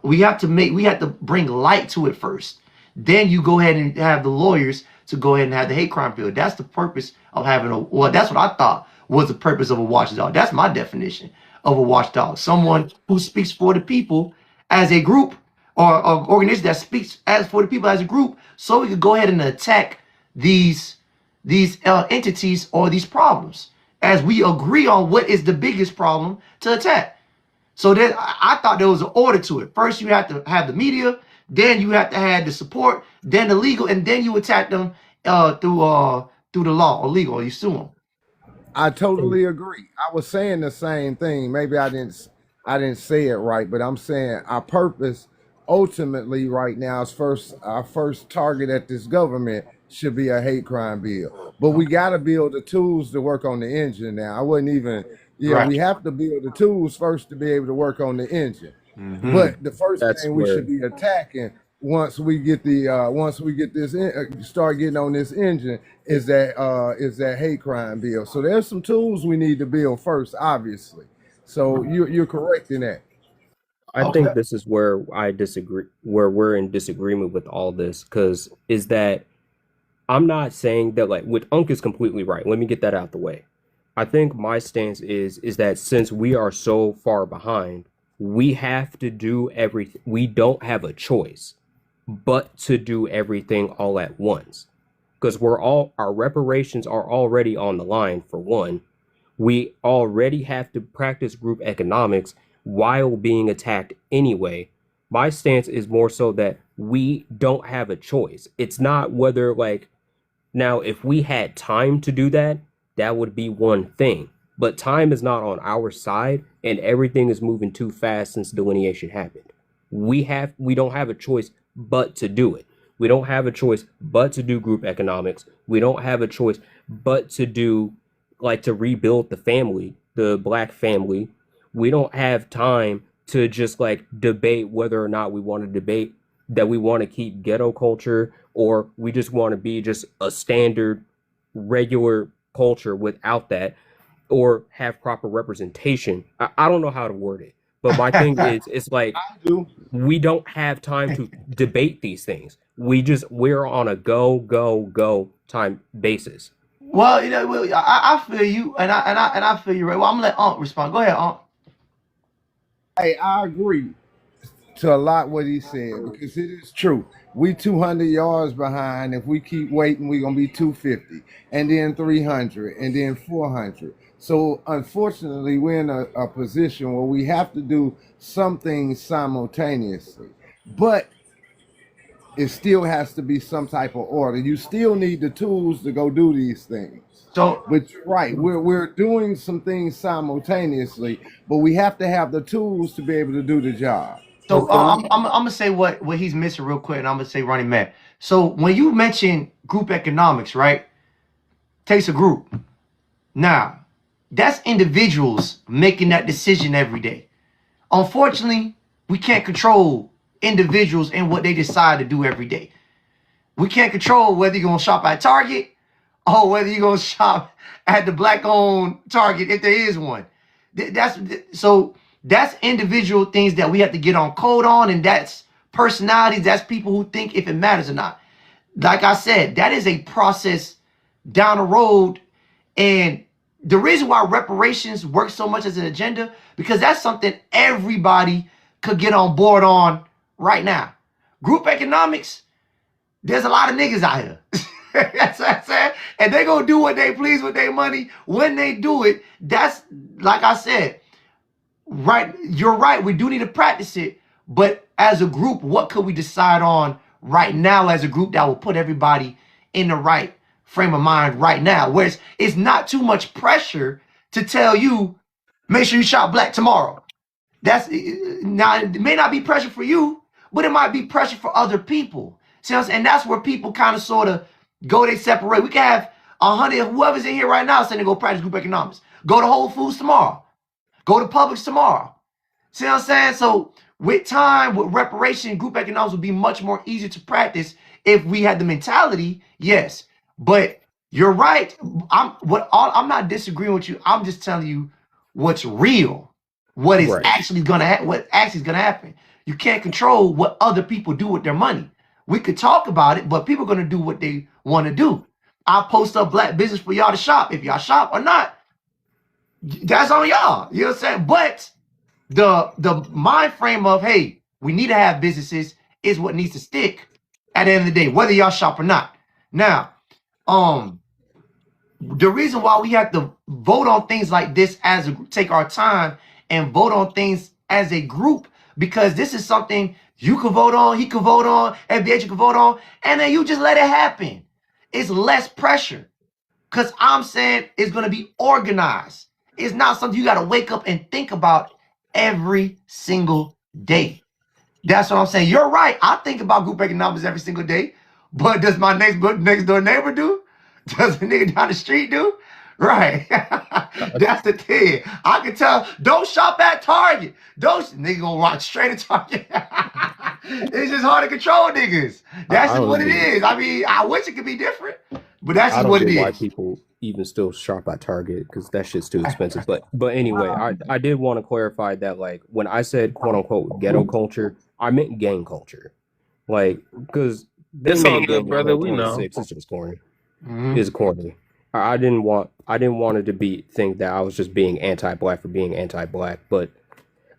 S1: we have to bring light to it first. Then you go ahead and have the lawyers to go ahead and have the hate crime bill. That's the purpose of having that's what I thought was the purpose of a watchdog. That's my definition of a watchdog. Someone who speaks for the people as a group, or an organization that speaks as for the people as a group, so we could go ahead and attack these entities or these problems as we agree on what is the biggest problem to attack. So then I thought there was an order to it. First, you have to have the media, then you have to have the support, then the legal, and then you attack them through the law or legal, or you sue them.
S3: I totally agree. I was saying the same thing. Maybe I didn't say it right, but I'm saying our purpose ultimately right now is our first target at this government should be a hate crime bill. But we got to build the tools to work on the engine now. I wouldn't even,
S1: Right.
S3: we have to build the tools first to be able to work on the engine. But the first thing we should be attacking once we get this start getting on this engine is that hate crime bill. So there's some tools we need to build first, obviously. So you're correct in that.
S10: I think this is where I disagree, where we're in disagreement with all this, because is that I'm not saying that, like, what Unc is completely right. Let me get that out the way. I think my stance is that since we are so far behind, we have to do everything. We don't have a choice but to do everything all at once, because our reparations are already on the line. For one, we already have to practice group economics while being attacked anyway. My stance is more so that we don't have a choice. It's not whether, like, now if we had time to do that, that would be one thing. But time is not on our side, and everything is moving too fast since delineation happened. We don't have a choice but to do it. We don't have a choice but to do group economics. We don't have a choice but to do, like, to rebuild the family, the black family. We don't have time to just, like, debate whether or not we want to debate that we want to keep ghetto culture, or we just want to be just a standard regular culture without that, or have proper representation. I don't know how to word it, but my thing is, it's like, we don't have time to debate these things. We're on a go time basis.
S1: Well, I feel you, and I feel you, right. Well, I'm gonna let Aunt respond. Go ahead, Aunt.
S3: Hey, I agree to a lot what he said, because it is true. We 200 yards behind. If we keep waiting, we're gonna be 250, and then 300, and then 400. So unfortunately, we're in a position where we have to do some things simultaneously, but it still has to be some type of order. You still need the tools to go do these things.
S1: So,
S3: But you're right, we're doing some things simultaneously, but we have to have the tools to be able to do the job.
S1: So I'm gonna say what he's missing real quick, and I'm gonna say Running Man. So when you mention group economics, right? Takes a group. Now, that's individuals making that decision every day. Unfortunately, we can't control individuals and what they decide to do every day. We can't control whether you're gonna shop at Target or whether you're gonna shop at the black-owned Target, if there is one. That's individual things that we have to get on code on, and that's personalities, that's people who think if it matters or not. Like I said, that is a process down the road, and the reason why reparations work so much as an agenda, because that's something everybody could get on board on right now. Group economics, there's a lot of niggas out here. That's what I'm saying. And they gonna do what they please with their money when they do it. That's like I said, right? You're right. We do need to practice it, but as a group, what could we decide on right now as a group that will put everybody in the right frame of mind right now? Where it's not too much pressure to tell you, make sure you shop black tomorrow. That's now it may not be pressure for you, but it might be pressure for other people. See what I'm saying? And that's where people kind of sort of go, they separate. We can have 100, whoever's in here right now saying they go practice group economics. Go to Whole Foods tomorrow. Go to Publix tomorrow. See what I'm saying? So with time, with reparation, group economics would be much more easier to practice if we had the mentality, yes. But you're right. I'm not disagreeing with you. I'm just telling you what's real, what is
S10: Right.
S1: actually gonna happen. You can't control what other people do with their money. We could talk about it, but people are gonna do what they want to do. I'll post up black business for y'all to shop. If y'all shop or not, that's on y'all. You know what I'm saying? But the mind frame of, hey, we need to have businesses is what needs to stick at the end of the day, whether y'all shop or not. Now, the reason why we have to vote on things like this take our time and vote on things as a group, because this is something you could vote on, he could vote on, FBA could vote on, and then you just let it happen. It's less pressure. Because I'm saying it's going to be organized. It's not something you got to wake up and think about every single day. That's what I'm saying. You're right. I think about group economics every single day. But does my next door neighbor do? Does the nigga down the street do? Right. That's the thing. I can tell, don't shop at Target. Nigga gonna walk straight to Target. It's just hard to control niggas. That's just what it is. I mean, I wish it could be different, but that's just what it
S10: I don't get why
S1: is.
S10: people even still shop at Target, because that shit's too expensive. But anyway, I did want to clarify that, like, when I said quote unquote ghetto culture, I meant gang culture. Like, because
S6: It's all good, brother. We know.
S10: It's just corny.
S1: Mhm.
S10: Is corny. I didn't want it to think that I was just being anti-black for being anti-black, but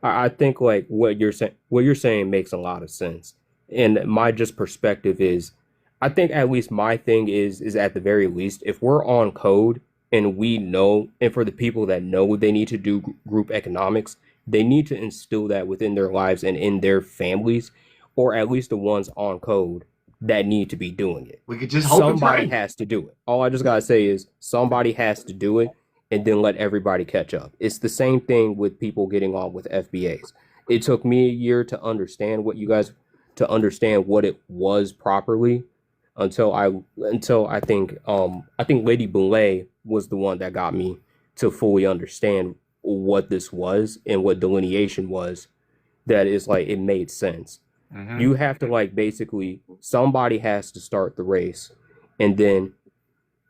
S10: I think like what you're saying makes a lot of sense. And my just perspective is, I think at least my thing is at the very least, if we're on code and we know, and for the people that know they need to do group economics, they need to instill that within their lives and in their families, or at least the ones on code that need to be doing it.
S1: We could just hope
S10: Somebody has to do it. All I just gotta say is somebody has to do it, and then let everybody catch up. It's the same thing with people getting on with FBAs. It took me a year to understand what it was properly, until I think Lady Boulay was the one that got me to fully understand what this was and what delineation was. That is, like, it made sense.
S1: Mm-hmm.
S10: You have to, like, basically, somebody has to start the race, and then,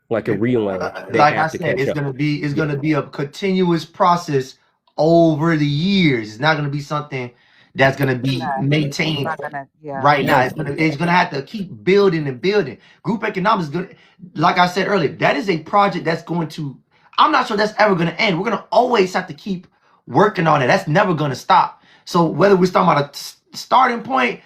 S10: like a relay,
S1: like I said, it's gonna be a continuous process over the years. It's not gonna be something that's gonna be maintained right now. It's gonna have to keep building and building. Group economics is good. Like I said earlier, that is a project that's going to. I'm not sure that's ever gonna end. We're gonna always have to keep working on it. That's never gonna stop. So whether we're talking about a starting point,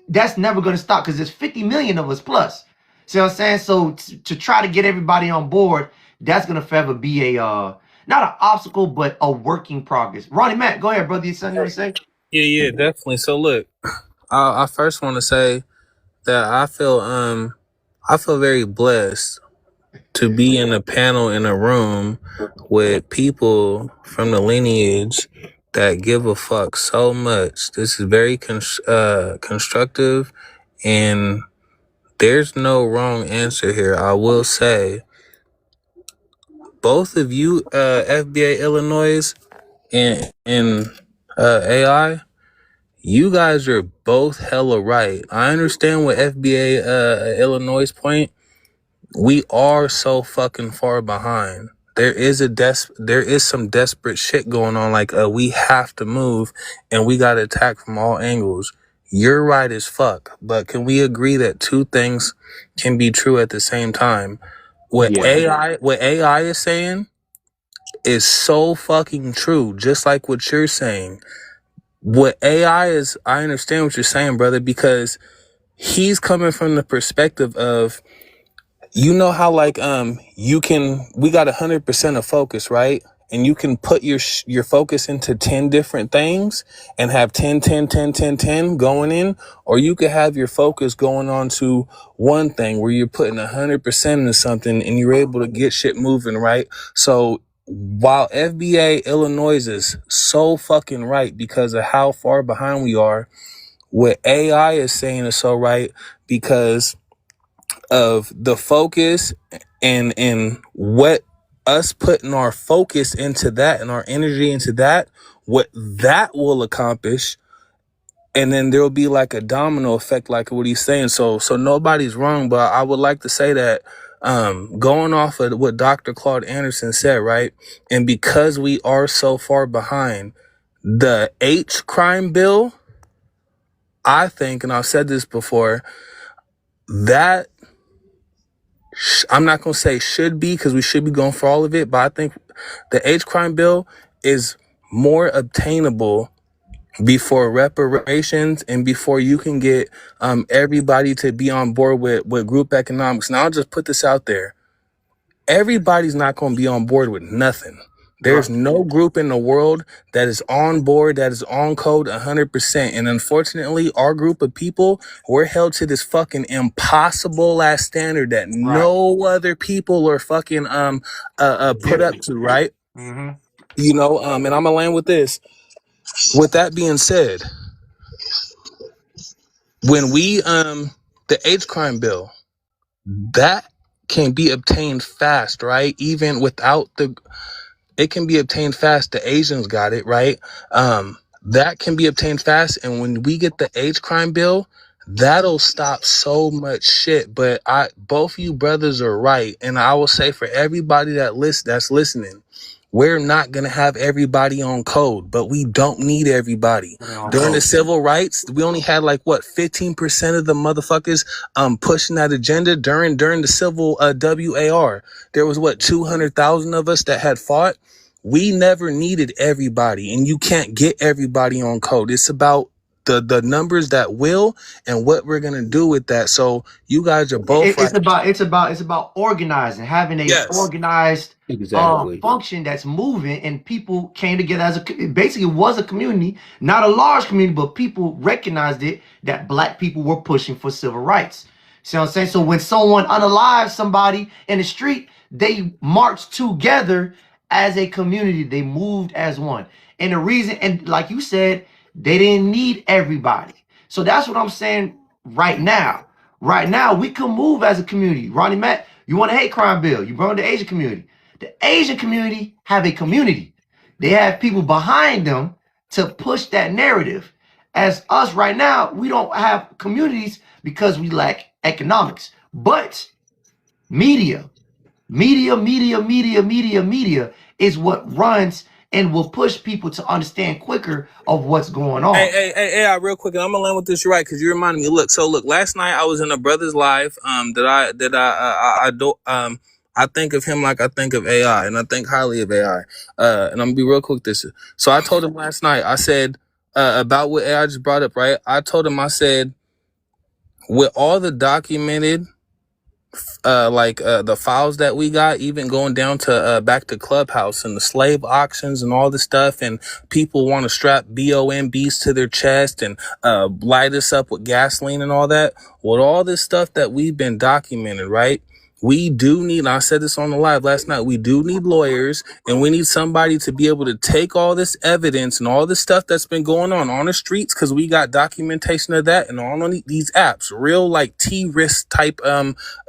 S1: that's never gonna stop, because there's 50 million of us plus. See what I'm saying? So to try to get everybody on board, that's gonna forever be a not an obstacle, but a working progress. Ronnie Matt, go ahead, brother. You something you want to say?
S6: Yeah, definitely. So look, I first want to say that I feel very blessed to be in a panel in a room with people from the lineage that give a fuck so much. This is very constructive, and there's no wrong answer here. I will say, both of you, FBA Illinois and AI, you guys are both hella right. I understand what FBA Illinois' point. We are so fucking far behind. There is some desperate shit going on. Like, we have to move, and we got to attack from all angles. You're right as fuck, but can we agree that two things can be true at the same time? What AI is saying is so fucking true, just like what you're saying. What AI is, I understand what you're saying, brother, because he's coming from the perspective of You know how like we got 100% of focus, right? And you can put your focus into 10 different things and have 10, 10, 10, 10, 10 going in, or you could have your focus going on to one thing where you're putting 100% into something and you're able to get shit moving, right? So while FBA Illinois is so fucking right because of how far behind we are, what AI is saying is so right because of the focus and what us putting our focus into that and our energy into that, what that will accomplish. And then there'll be like a domino effect, like what he's saying. So nobody's wrong, but I would like to say that going off of what Dr. Claude Anderson said, right? And because we are so far behind, the H crime bill, I think, and I've said this before, that I'm not going to say should be because we should be going for all of it, but I think the H crime bill is more obtainable before reparations and before you can get everybody to be on board with group economics. Now, I'll just put this out there. Everybody's not going to be on board with nothing. There's no group in the world that is on board, that is on code 100%. And unfortunately, our group of people, we're held to this fucking impossible ass standard that no other people are fucking put up to, right?
S1: Mm-hmm.
S6: You know, and I'm gonna land with this. With that being said, when we the H crime bill, that can be obtained fast, right? Even without it can be obtained fast. The Asians got it, right? That can be obtained fast. And when we get the H crime bill, that'll stop so much shit. But both you brothers are right. And I will say for everybody that's listening, we're not going to have everybody on code, but we don't need everybody. During the civil rights, we only had like 15% of the motherfuckers pushing that agenda during the civil WAR. There was 200,000 of us that had fought. We never needed everybody, and you can't get everybody on code. It's about the numbers that will and what we're going to do with that. So you guys are both
S1: It's about organizing, having a organized
S10: Exactly.
S1: function that's moving, and people came together as basically it was a community, not a large community, but people recognized it that black people were pushing for civil rights. See what I'm saying? So when someone unalives somebody in the street, they marched together as a community. They moved as one. And the reason, and like you said, they didn't need everybody. So that's what I'm saying right now. Right now, we can move as a community. Ronnie Matt, you want a hate crime bill. You brought the Asian community. The Asian community have a community. They have people behind them to push that narrative. As us right now, we don't have communities because we lack economics. But media is what runs and will push people to understand quicker of what's going on.
S6: Hey, real quick, and I'm gonna land with this, you're right, because you reminded me. Look, last night I was in a brother's live. I think of him like I think of AI, and I think highly of AI. And I'm gonna be real quick with this. So I told him last night. I said about what AI just brought up, right? I told him, I said, with all the documented the files that we got, even going down to back to Clubhouse and the slave auctions and all this stuff, and people want to strap BOMBs to their chest and light us up with gasoline and all that. With all this stuff that we've been documented, right? We do need, I said this on the live last night, we do need lawyers, and we need somebody to be able to take all this evidence and all this stuff that's been going on the streets, because we got documentation of that and on these apps, real like T-risk type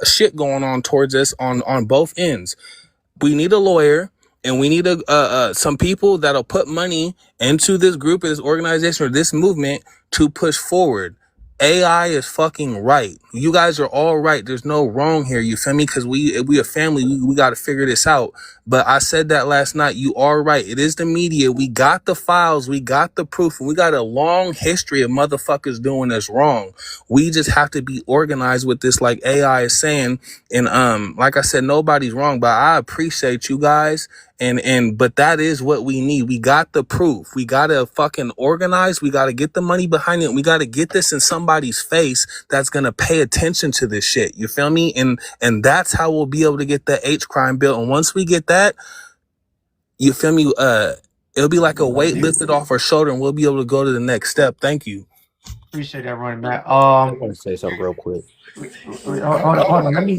S6: shit going on towards us on both ends. We need a lawyer, and we need some people that'll put money into this group, or this organization, or this movement to push forward. AI is fucking right. You guys are all right. There's no wrong here. You feel me? Because we a family. We got to figure this out. But I said that last night. You are right. It is the media. We got the files. We got the proof. And we got a long history of motherfuckers doing us wrong. We just have to be organized with this, like AI is saying. And like I said, nobody's wrong. But I appreciate you guys. And but that is what we need. We got the proof. We gotta fucking organize. We gotta get the money behind it. We gotta get this in somebody's face that's gonna pay attention to this shit. You feel me? And that's how we'll be able to get the H crime bill. And once we get that, you feel me? It'll be like a weight lifted off our shoulder, and we'll be able to go to the next step. Thank you.
S1: Appreciate that, running man.
S10: I want to say something real quick.
S1: Hold on. Let me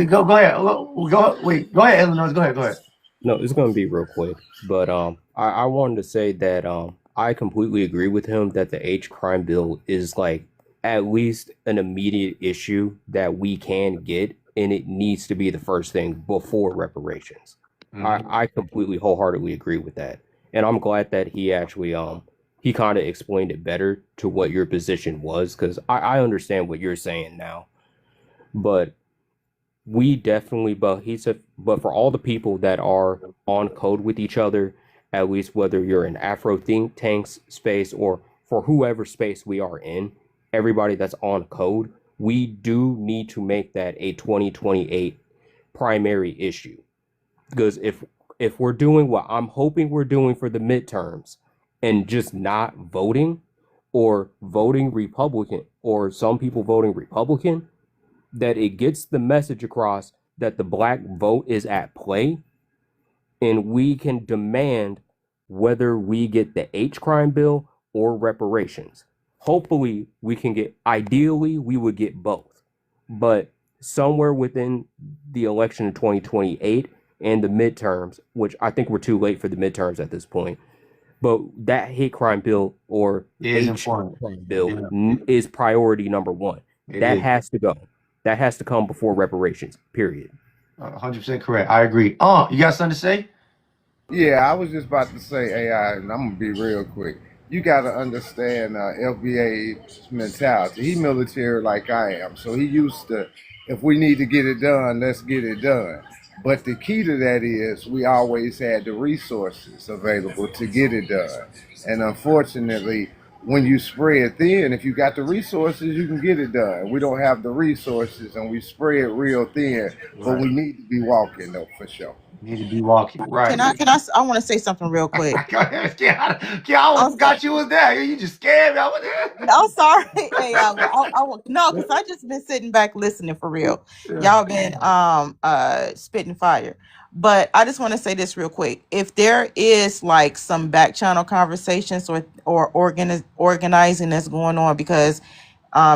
S1: go ahead. Go ahead, Illinois. Go ahead.
S10: No, it's going to be real quick. But I wanted to say that I completely agree with him that the H crime bill is like at least an immediate issue that we can get, and it needs to be the first thing before reparations. I completely wholeheartedly agree with that, and I'm glad that he actually he kind of explained it better to what your position was, because I understand what you're saying now, but we definitely, but he said, but for all the people that are on code with each other, at least whether you're in Afro think tanks space or for whoever space we are in, everybody that's on code, we do need to make that a 2028 primary issue. Because if we're doing what I'm hoping we're doing for the midterms and just not voting or voting Republican or some people voting Republican, that it gets the message across that the black vote is at play, and we can demand whether we get the H crime bill or reparations. Hopefully we can get, ideally we would get both, but somewhere within the election of 2028 and the midterms, which I think we're too late for the midterms at this point, but that hate crime bill or H crime bill is priority number one. That has to go. That has to come before reparations, period.
S1: 100% correct. I agree. You got something to say?
S3: Yeah, I was just about to say AI, and I'm gonna be real quick. You got to understand FBA's mentality. He military like I am, so he used to. If we need to get it done, let's get it done. But the key to that is we always had the resources available to get it done. And unfortunately, when you spread thin, if you got the resources, you can get it done. We don't have the resources and we spread real thin, but we need to be walking though for sure.
S1: Need to be walking. Right.
S4: I want to say something real quick.
S1: Go ahead. I almost forgot you was there. You just scared me.
S4: I'm sorry. Hey, no, because I just been sitting back listening for real. Y'all been spitting fire. But I just want to say this real quick. If there is like some back channel conversations or organizing that's going on, because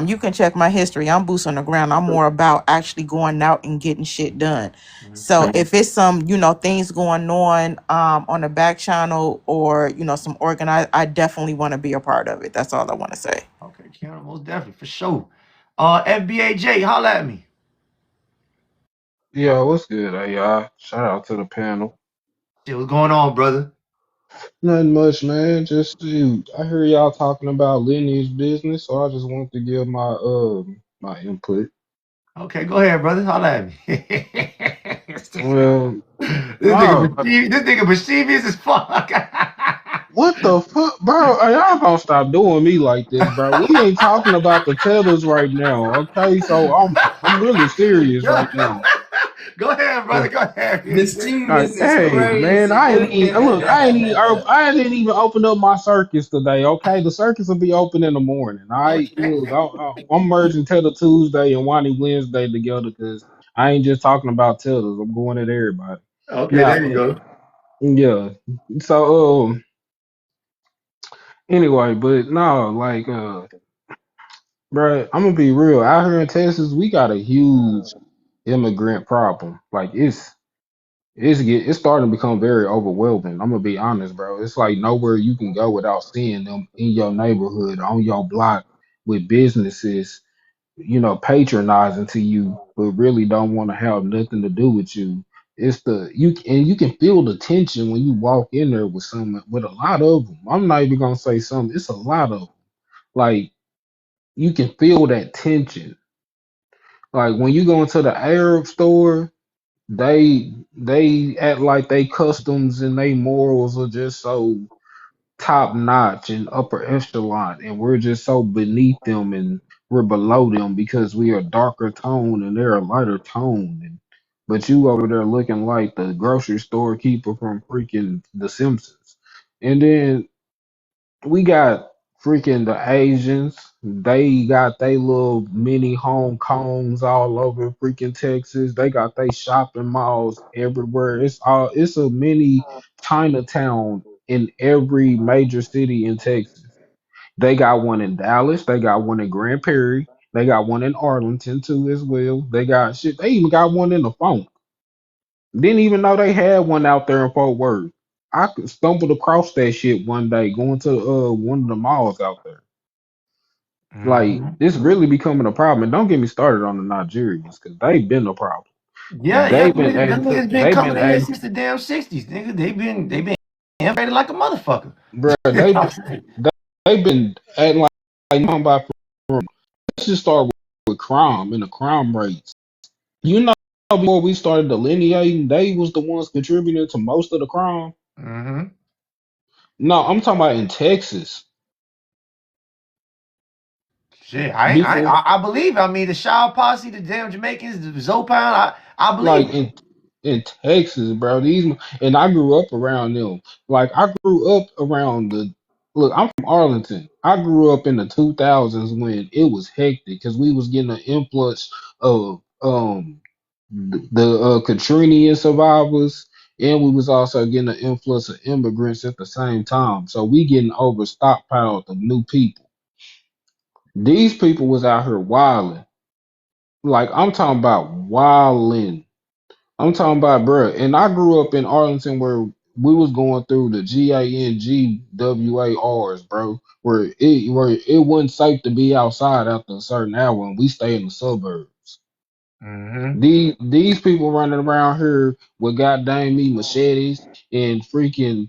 S4: you can check my history. I'm boots on the ground. I'm more about actually going out and getting shit done. So if it's some, things going on the back channel or, some organized, I definitely want to be a part of it. That's all I want to say.
S1: Okay, Karen, most definitely, for sure. FBAJ, holla at me.
S11: Yeah, what's good, y'all? Shout out to the panel.
S1: Shit, what's going on, brother?
S11: Nothing much, man. Just dude, I hear y'all talking about lineage business, so I just wanted to give my input.
S1: Okay, go ahead, brother. Holla at me.
S11: Well,
S1: this nigga mischievous as fuck.
S11: what the fuck, bro? Y'all gonna stop doing me like this, bro? We ain't talking about the tethers right now, okay? So I'm really serious right now.
S1: Go ahead, brother. Go ahead.
S11: Hey, man, I didn't even open up my circus today. Okay, the circus will be open in the morning. All right, look, I'm merging Tether Tuesday and Wani Wednesday together because I ain't just talking about tethers. I'm going at everybody.
S1: Okay,
S11: Now,
S1: there you go.
S11: Yeah. So, anyway, but no, like, bro, I'm gonna be real. Out here in Texas, we got a huge immigrant problem. Like, it's starting to become very overwhelming. I'm gonna be honest, bro. It's like nowhere you can go without seeing them in your neighborhood, on your block, with businesses, patronizing to you, but really don't want to have nothing to do with you. You can feel the tension when you walk in there with a lot of them. I'm not even gonna say some. It's a lot of them. Like you can feel that tension. Like when you go into the Arab store, they act like they customs and they morals are just so top notch and upper echelon, and we're just so beneath them and we're below them because we are darker tone and they're a lighter tone. And but you over there looking like the grocery store keeper from freaking The Simpsons. And then we got freaking the Asians. They got they little mini Hong Kongs all over freaking Texas. They got they shopping malls everywhere. It's a mini Chinatown in every major city in Texas. They got one in Dallas. They got one in Grand Prairie. They got one in Arlington too as well. They got shit. They even got one in the phone. Didn't even know they had one out there in Fort Worth. I stumbled across that shit one day going to one of the malls out there. Like
S1: Mhm.
S11: it's really becoming a problem. And don't get me started on the Nigerians because they've been a problem.
S1: Yeah, yeah,
S11: They've been
S1: them
S11: acting.
S1: niggas been
S11: They've been
S1: coming in here
S11: acting,
S1: since the damn '60s, nigga. They been inflated like a motherfucker.
S11: bro. They've been acting like talking about. Let's just start with crime and the crime rates. You know, before we started delineating, they was the ones contributing to most of the crime.
S1: Mm-hmm.
S11: No, I'm talking about in Texas.
S1: Shit,
S11: Before,
S1: I believe. I mean, the Shaw Posse, the damn Jamaicans, the Zopan. I believe
S11: like
S1: it.
S11: in Texas, bro. And I grew up around them. Like I grew up around the. Look, I'm from Arlington. I grew up in the 2000s when it was hectic because we was getting an influx of the Katrina survivors, and we was also getting an influx of immigrants at the same time. So we getting over stockpiled of new people. These people was out here wilding. Like I'm talking about wilding. I'm talking about, bro. And I grew up in Arlington where we was going through the GANGWARs, bro. Where it wasn't safe to be outside after a certain hour, and we stay in the suburbs.
S1: Mm-hmm.
S11: These people running around here with goddamn me machetes and freaking,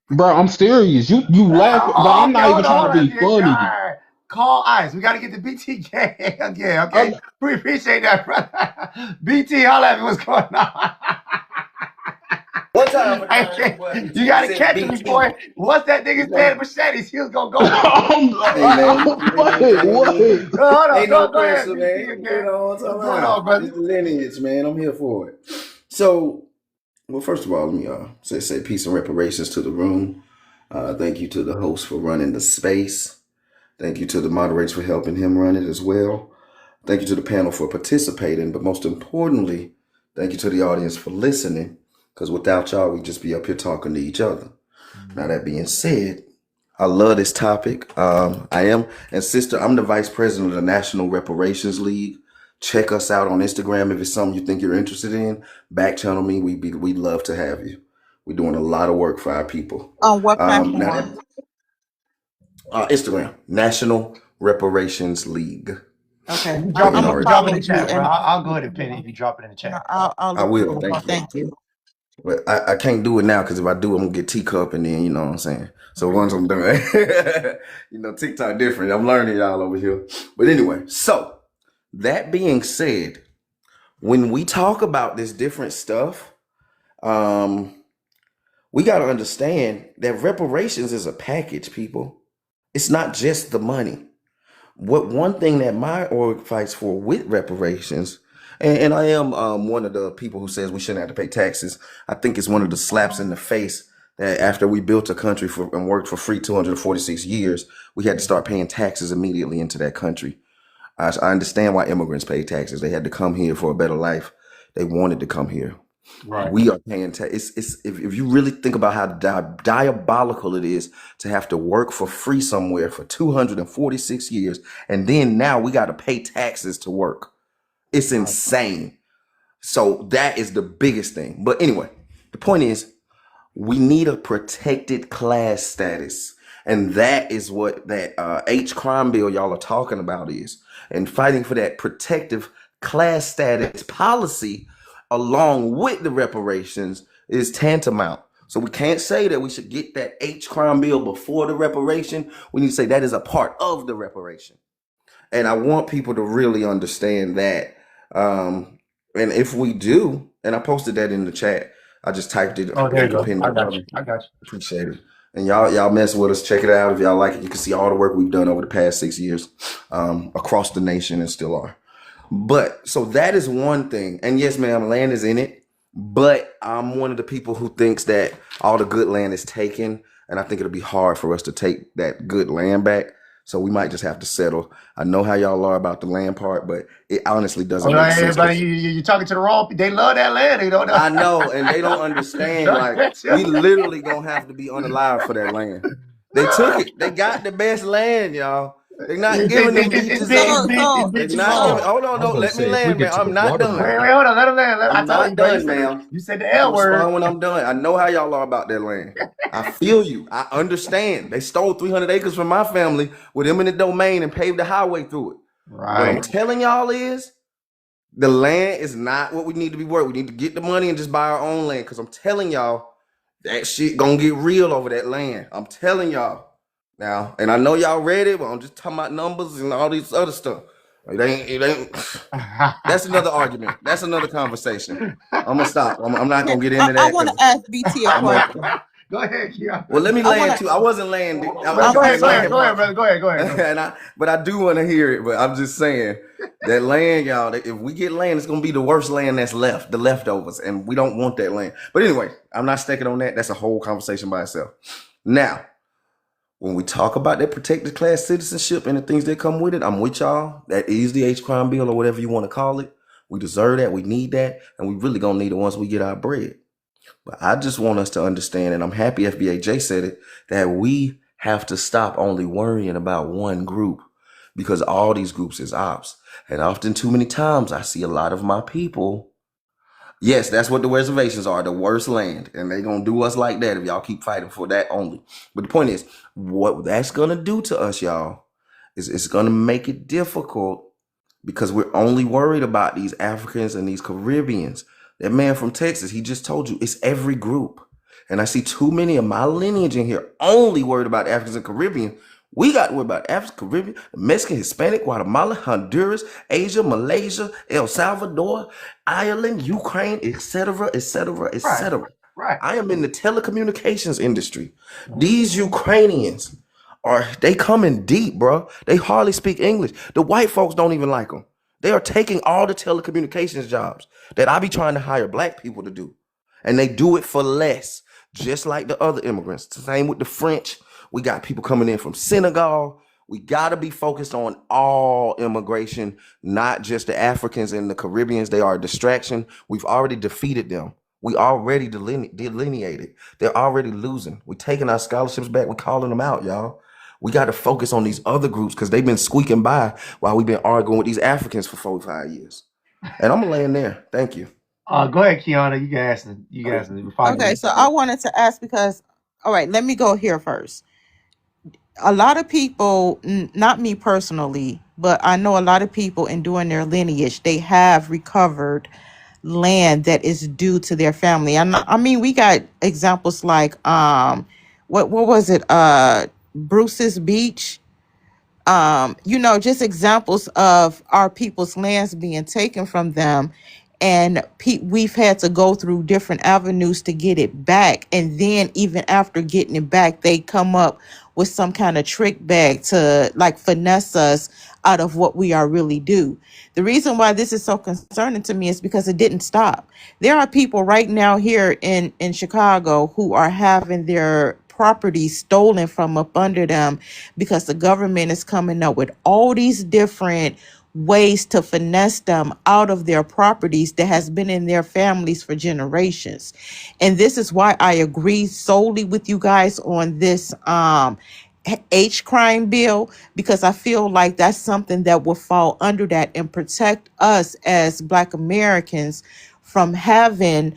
S11: bro. I'm serious. You laugh, but
S1: Oh,
S11: I'm
S1: okay,
S11: not even trying
S1: hold
S11: to
S1: on.
S11: be
S1: Yeah, all
S11: funny.
S1: right. Call ICE. We got to get the BT gang again, okay?
S11: I'm
S1: We appreciate that, brother. BT, holla at me. What's going on?
S12: One time for the
S1: Hey,
S12: time, but
S1: you
S12: he
S1: got to
S12: said
S1: catch him
S12: BT.
S1: before. Once that
S12: You
S1: nigga
S12: know,
S1: said machetes, he was going to go for it.
S12: hey man, this
S11: what?
S12: lineage.
S1: Hold on.
S12: Ain't no
S1: Go ahead,
S12: pressure,
S1: BT
S12: man. You
S1: again.
S12: know what I'm
S1: What's
S12: talking
S1: going on,
S12: about?
S1: brother?
S12: This the lineage, man. I'm here for it. So, well, first of all, let me say peace and reparations to the room. Thank you to the host for running the space. Thank you to the moderators for helping him run it as well. Thank you to the panel for participating, but most importantly, thank you to the audience for listening. Because without y'all, we'd just be up here talking to each other. Now that being said, I love this topic. I am, and sister, I'm the vice president of the National Reparations League. Check us out on Instagram if it's something you think you're interested in. Back channel me. We'd love to have you. We're doing a lot of work for our people.
S4: On what
S12: Now
S4: platform?
S12: that Instagram, National Reparations League.
S4: Okay,
S1: You
S12: You
S1: drop
S12: haven't
S1: it,
S4: I'm gonna
S1: you
S12: already.
S1: drop it in
S4: follow
S1: the
S4: you,
S1: chat, bro.
S4: and
S1: I'll go ahead and pin it if you drop it in the chat.
S4: I'll
S12: I
S4: look
S12: will.
S4: for it.
S12: Thank you.
S4: Thank you.
S12: But I can't do it now because if I do, I'm gonna get teacup and then you know what I'm saying. So once I'm done, TikTok different. I'm learning y'all over here. But anyway, so that being said, when we talk about this different stuff, we got to understand that reparations is a package, people. It's not just the money. What one thing that my org fights for with reparations, and I am one of the people who says we shouldn't have to pay taxes. I think it's one of the slaps in the face that after we built a country for and worked for free 246 years, we had to start paying taxes immediately into that country. I understand why immigrants pay taxes. They had to come here for a better life. They wanted to come here.
S1: Right.
S12: We are paying tax. If you really think about how diabolical it is to have to work for free somewhere for 246 years, and then now we got to pay taxes to work. It's
S1: Right.
S12: insane. So that is the biggest thing. But anyway, the point is we need a protected class status. And that is what that H crime bill y'all are talking about is. And fighting for that protective class status policy along with the reparations is tantamount. So we can't say that we should get that H crime bill before the reparation. We need to say that is a part of the reparation. And I want people to really understand that. And if we do, and I posted that in the chat, I just typed it.
S1: Oh,
S12: If
S1: there
S12: you
S1: you
S12: can
S1: go.
S12: pin
S1: I
S12: that
S1: got
S12: brother,
S1: you. I got you.
S12: appreciate it. And y'all mess with us. Check it out if y'all like it. You can see all the work we've done over the past 6 years across the nation and still are. But so that is one thing. And yes, ma'am, land is in it. But I'm one of the people who thinks that all the good land is taken. And I think it'll be hard for us to take that good land back. So we might just have to settle. I know how y'all are about the land part, but it honestly doesn't make sense.
S1: Everybody, you're talking to the wrong people. They love that land. They don't know.
S12: I know, and they don't understand. Like, we literally gonna have to be unalive for that land. They took it. They got the best land, y'all. They're not giving them beaches up. They're not giving. Hold on, don't let me land, man. I'm not done.
S1: Wait, hold on, let him land.
S12: I'm not done, man.
S1: You said the L word.
S12: When I'm done, I know how y'all are about that land. I feel you. I understand. They stole 300 acres from my family with eminent domain and paved the highway through it.
S1: Right.
S12: What I'm telling y'all is, the land is not what we need to be worth. We need to get the money and just buy our own land. Because I'm telling y'all, that shit gonna get real over that land. I'm telling y'all. Now, and I know y'all read it, but I'm just talking about numbers and all this other stuff. It ain't. That's another argument. That's another conversation. I'm gonna stop. I'm not gonna get into that.
S4: I want to ask BT a question.
S1: Go ahead, Keon.
S12: Well, let me land too. I wasn't landing.
S1: Go ahead, brother. Go ahead.
S12: But I do want to hear it. But I'm just saying that land, y'all. If we get land, it's gonna be the worst land that's left, the leftovers, and we don't want that land. But anyway, I'm not sticking on that. That's a whole conversation by itself. Now, when we talk about that protected class citizenship and the things that come with it, I'm with y'all. That is the H crime bill or whatever you want to call it. We deserve that. We need that, and we really gonna need it once we get our bread. But I just want us to understand, and I'm happy FBAJ said it, that we have to stop only worrying about one group, because all these groups is ops. And often too many times I see a lot of my people, yes, that's what the reservations are, the worst land. And they going to do us like that if y'all keep fighting for that only. But the point is, what that's going to do to us, y'all, is it's going to make it difficult, because we're only worried about these Africans and these Caribbeans. That man from Texas, he just told you it's every group. And I see too many of my lineage in here only worried about Africans and Caribbean. We got to worry about African, Caribbean, Mexican, Hispanic, Guatemala, Honduras, Asia, Malaysia, El Salvador, Ireland, Ukraine, etc., etc., etc.
S1: Right.
S12: I am in the telecommunications industry. These Ukrainians they coming deep, bro. They hardly speak English. The white folks don't even like them. They are taking all the telecommunications jobs that I be trying to hire black people to do. And they do it for less, just like the other immigrants. Same with the French. We got people coming in from Senegal. We got to be focused on all immigration, not just the Africans and the Caribbeans. They are a distraction. We've already defeated them. We already delineated. They're already losing. We're taking our scholarships back. We're calling them out, y'all. We got to focus on these other groups because they've been squeaking by while we've been arguing with these Africans for 45 years. And I'm going to land there. Thank you.
S1: Go ahead, Kiana. You guys.
S4: Okay, so I wanted to ask because, all right, let me go here first. A lot of people, not me personally, but I know a lot of people in doing their lineage, they have recovered land that is due to their family. I mean, we got examples like what was it? Bruce's Beach. Just examples of our people's lands being taken from them. And we've had to go through different avenues to get it back. And then even after getting it back, they come up with some kind of trick bag to like finesse us out of what we are really due. The reason why this is so concerning to me is because it didn't stop. There are people right now here in Chicago who are having their property stolen from up under them because the government is coming up with all these different ways to finesse them out of their properties that has been in their families for generations. And this is why I agree solely with you guys on this H crime bill, because I feel like that's something that will fall under that and protect us as Black Americans from having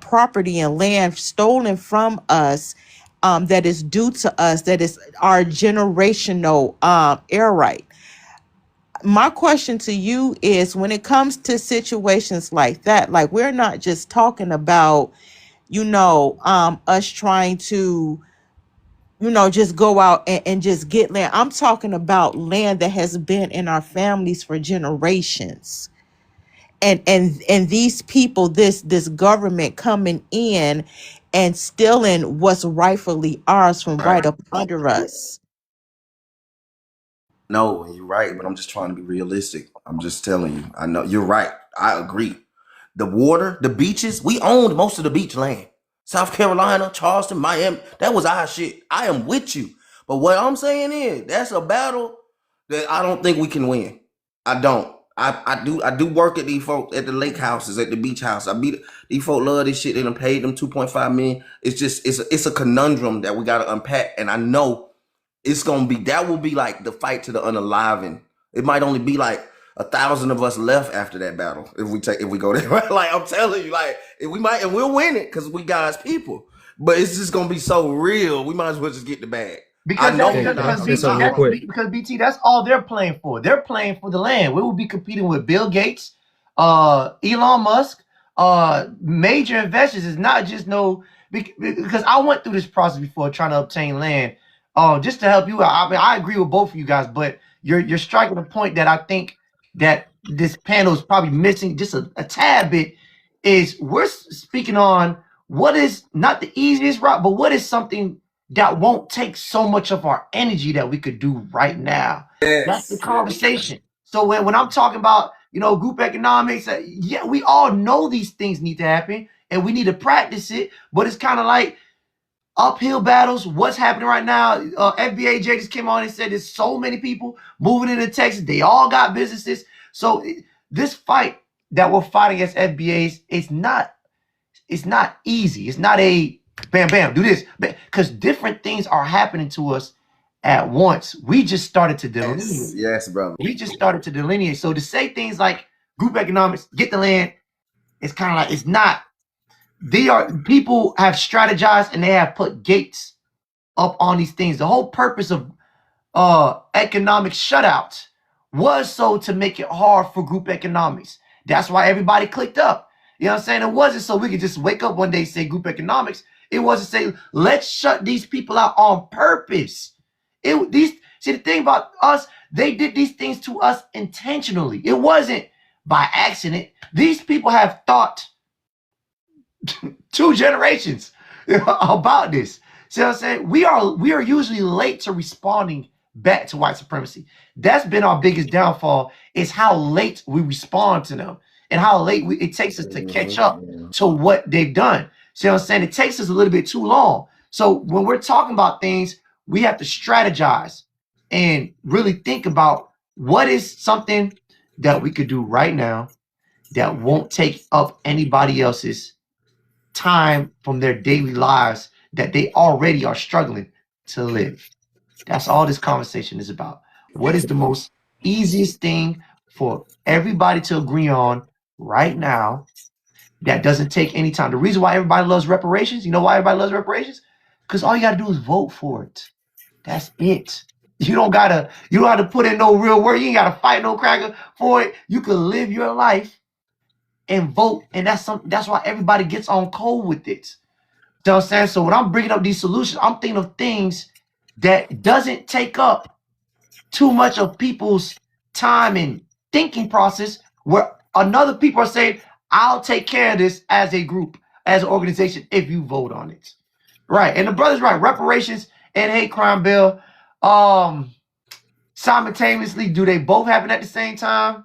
S4: property and land stolen from us that is due to us, that is our generational air right. My question to you is, when it comes to situations like that, like we're not just talking about, us trying to, just go out and just get land. I'm talking about land that has been in our families for generations. And these people, this government coming in and stealing what's rightfully ours from right up under us.
S12: No, you're right, but I'm just trying to be realistic. I'm just telling you. I know you're right. I agree. The water, the beaches, we owned most of the beach land. South Carolina, Charleston, Miami, that was our shit. I am with you. But what I'm saying is that's a battle that I don't think we can win. I don't. I do work at these folks at the lake houses, at the beach house. These folks love this shit. They done paid them 2.5 million. It's just it's a conundrum that we gotta unpack. And I know it's gonna be that will be like the fight to the unalive. It might only be like 1,000 of us left after that battle if we go there. Like I'm telling you, like if we might and we'll win it because we God's people. But it's just gonna be so real. We might as well just get the bag. I
S1: Because
S12: know
S1: that,
S12: we're
S1: because
S12: not
S10: Okay,
S1: BT,
S10: so
S12: gonna
S10: real
S1: that's,
S12: win.
S10: quick.
S1: because BT, that's all they're playing for. They're playing for the land. We will be competing with Bill Gates, Elon Musk, major investors. Is not just no because I went through this process before trying to obtain land. Just to help you out. I mean, I agree with both of you guys, but you're striking a point that I think that this panel is probably missing just a tad bit. Is we're speaking on what is not the easiest route, but what is something that won't take so much of our energy that we could do right now. That's the
S12: Yes.
S1: conversation. So when I'm talking about, group economics, yeah, we all know these things need to happen and we need to practice it, but it's kind of like uphill battles. What's happening right now? FBA just came on and said there's so many people moving into Texas. They all got businesses. So this fight that we're fighting against FBAs, it's not easy. It's not a bam, bam, do this. Because different things are happening to us at once. We just started to delineate.
S12: Yes, brother.
S1: We just started to delineate. So to say things like group economics, get the land, it's kind of like it's not. People have strategized and they have put gates up on these things. The whole purpose of economic shutouts was so to make it hard for group economics. That's why everybody clicked up. You know what I'm saying? It wasn't so we could just wake up one day and say group economics. It wasn't say let's shut these people out on purpose. See the thing about us, they did these things to us intentionally. It wasn't by accident. These people have thought 2 generations about this. See what I'm saying? We are usually late to responding back to white supremacy. That's been our biggest downfall is how late we respond to them and how late it takes us to catch up to what they've done. See what I'm saying? It takes us a little bit too long. So when we're talking about things, we have to strategize and really think about what is something that we could do right now that won't take up anybody else's time from their daily lives that they already are struggling to live. That's all this conversation is about. What is the most easiest thing for everybody to agree on right now that doesn't take any time? The reason why everybody loves reparations, you know why everybody loves reparations? Because all you gotta do is vote for it. That's it. You don't gotta put in no real work. You ain't gotta fight no cracker for it. You can live your life and vote, and that's why everybody gets on cold with it. You know what I'm saying? So when I'm bringing up these solutions, I'm thinking of things that doesn't take up too much of people's time and thinking process where another people are saying, I'll take care of this as a group, as an organization, if you vote on it. Right. And the brother's right. Reparations and hate crime bill, simultaneously, do they both happen at the same time?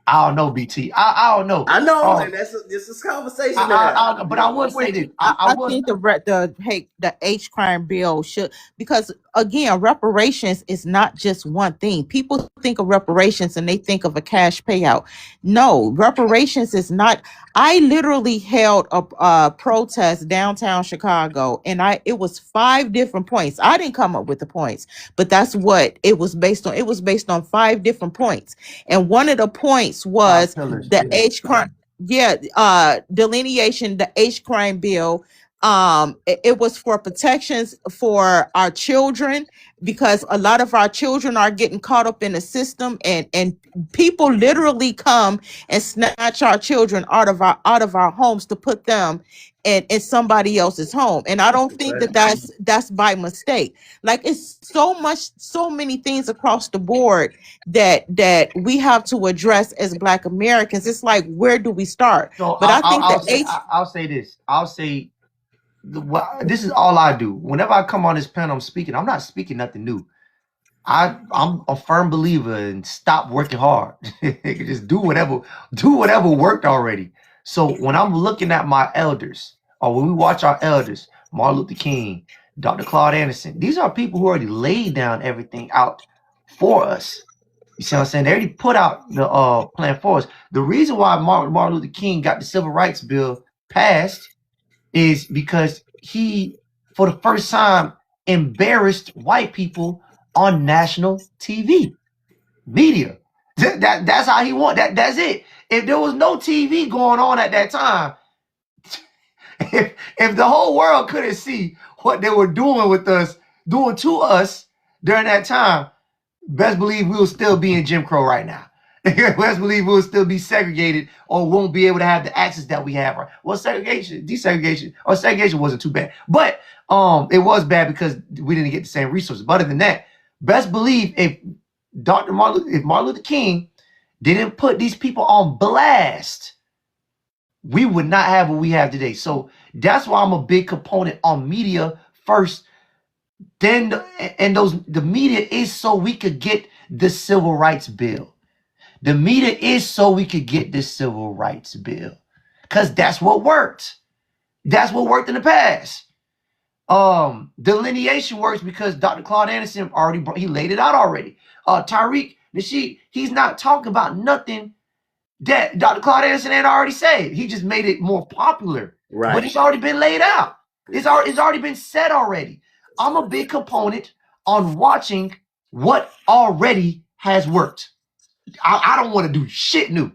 S1: I don't know, BT. I don't know.
S12: I know, and this is conversation now.
S1: But I will say this.
S4: I think the H crime bill should, because again, reparations is not just one thing. People think of reparations and they think of a cash payout. No, reparations is not. I literally held a protest downtown Chicago, and it was 5 different points. I didn't come up with the points, but that's what it was based on. It was based on 5 different points, and one of the points was the H crime. Yeah, delineation, the H crime bill. It was for protections for our children, because a lot of our children are getting caught up in the system, and people literally come and snatch our children out of our homes to put them in somebody else's home. And I don't think that's by mistake. Like, it's so many things across the board that we have to address as Black Americans. It's like, where do we start?
S1: So
S4: But I think
S1: I'll say this. I'll say this is all I do. Whenever I come on this panel, I'm speaking. I'm not speaking nothing new. I'm a firm believer in stop working hard. Just do whatever worked already. So when I'm looking at my elders, or when we watch our elders, Martin Luther King, Dr. Claude Anderson, these are people who already laid down everything out for us. You see what I'm saying? They already put out the plan for us. The reason why Martin Luther King got the Civil Rights Bill passed is because he, for the first time, embarrassed white people on national TV, media. That's how he won. That's it. If there was no TV going on at that time, if the whole world couldn't see what they were doing with us, doing to us during that time, best believe we will still be in Jim Crow right now. Best believe we'll still be segregated or won't be able to have the access that we have. Well, desegregation, or segregation wasn't too bad, but it was bad because we didn't get the same resources. But other than that, best believe if Martin Luther King didn't put these people on blast, we would not have what we have today. So that's why I'm a big component on media first. Then the media is so we could get the civil rights bill. The media is so we could get this civil rights bill, because that's what worked. That's what worked in the past. Delineation works because Dr. Claude Anderson he laid it out already. Tariq Nasheed, he's not talking about nothing that Dr. Claude Anderson had already said. He just made it more popular.
S12: Right.
S1: But it's already been laid out. It's already been said already. I'm a big component on watching what already has worked. I don't want to do shit new.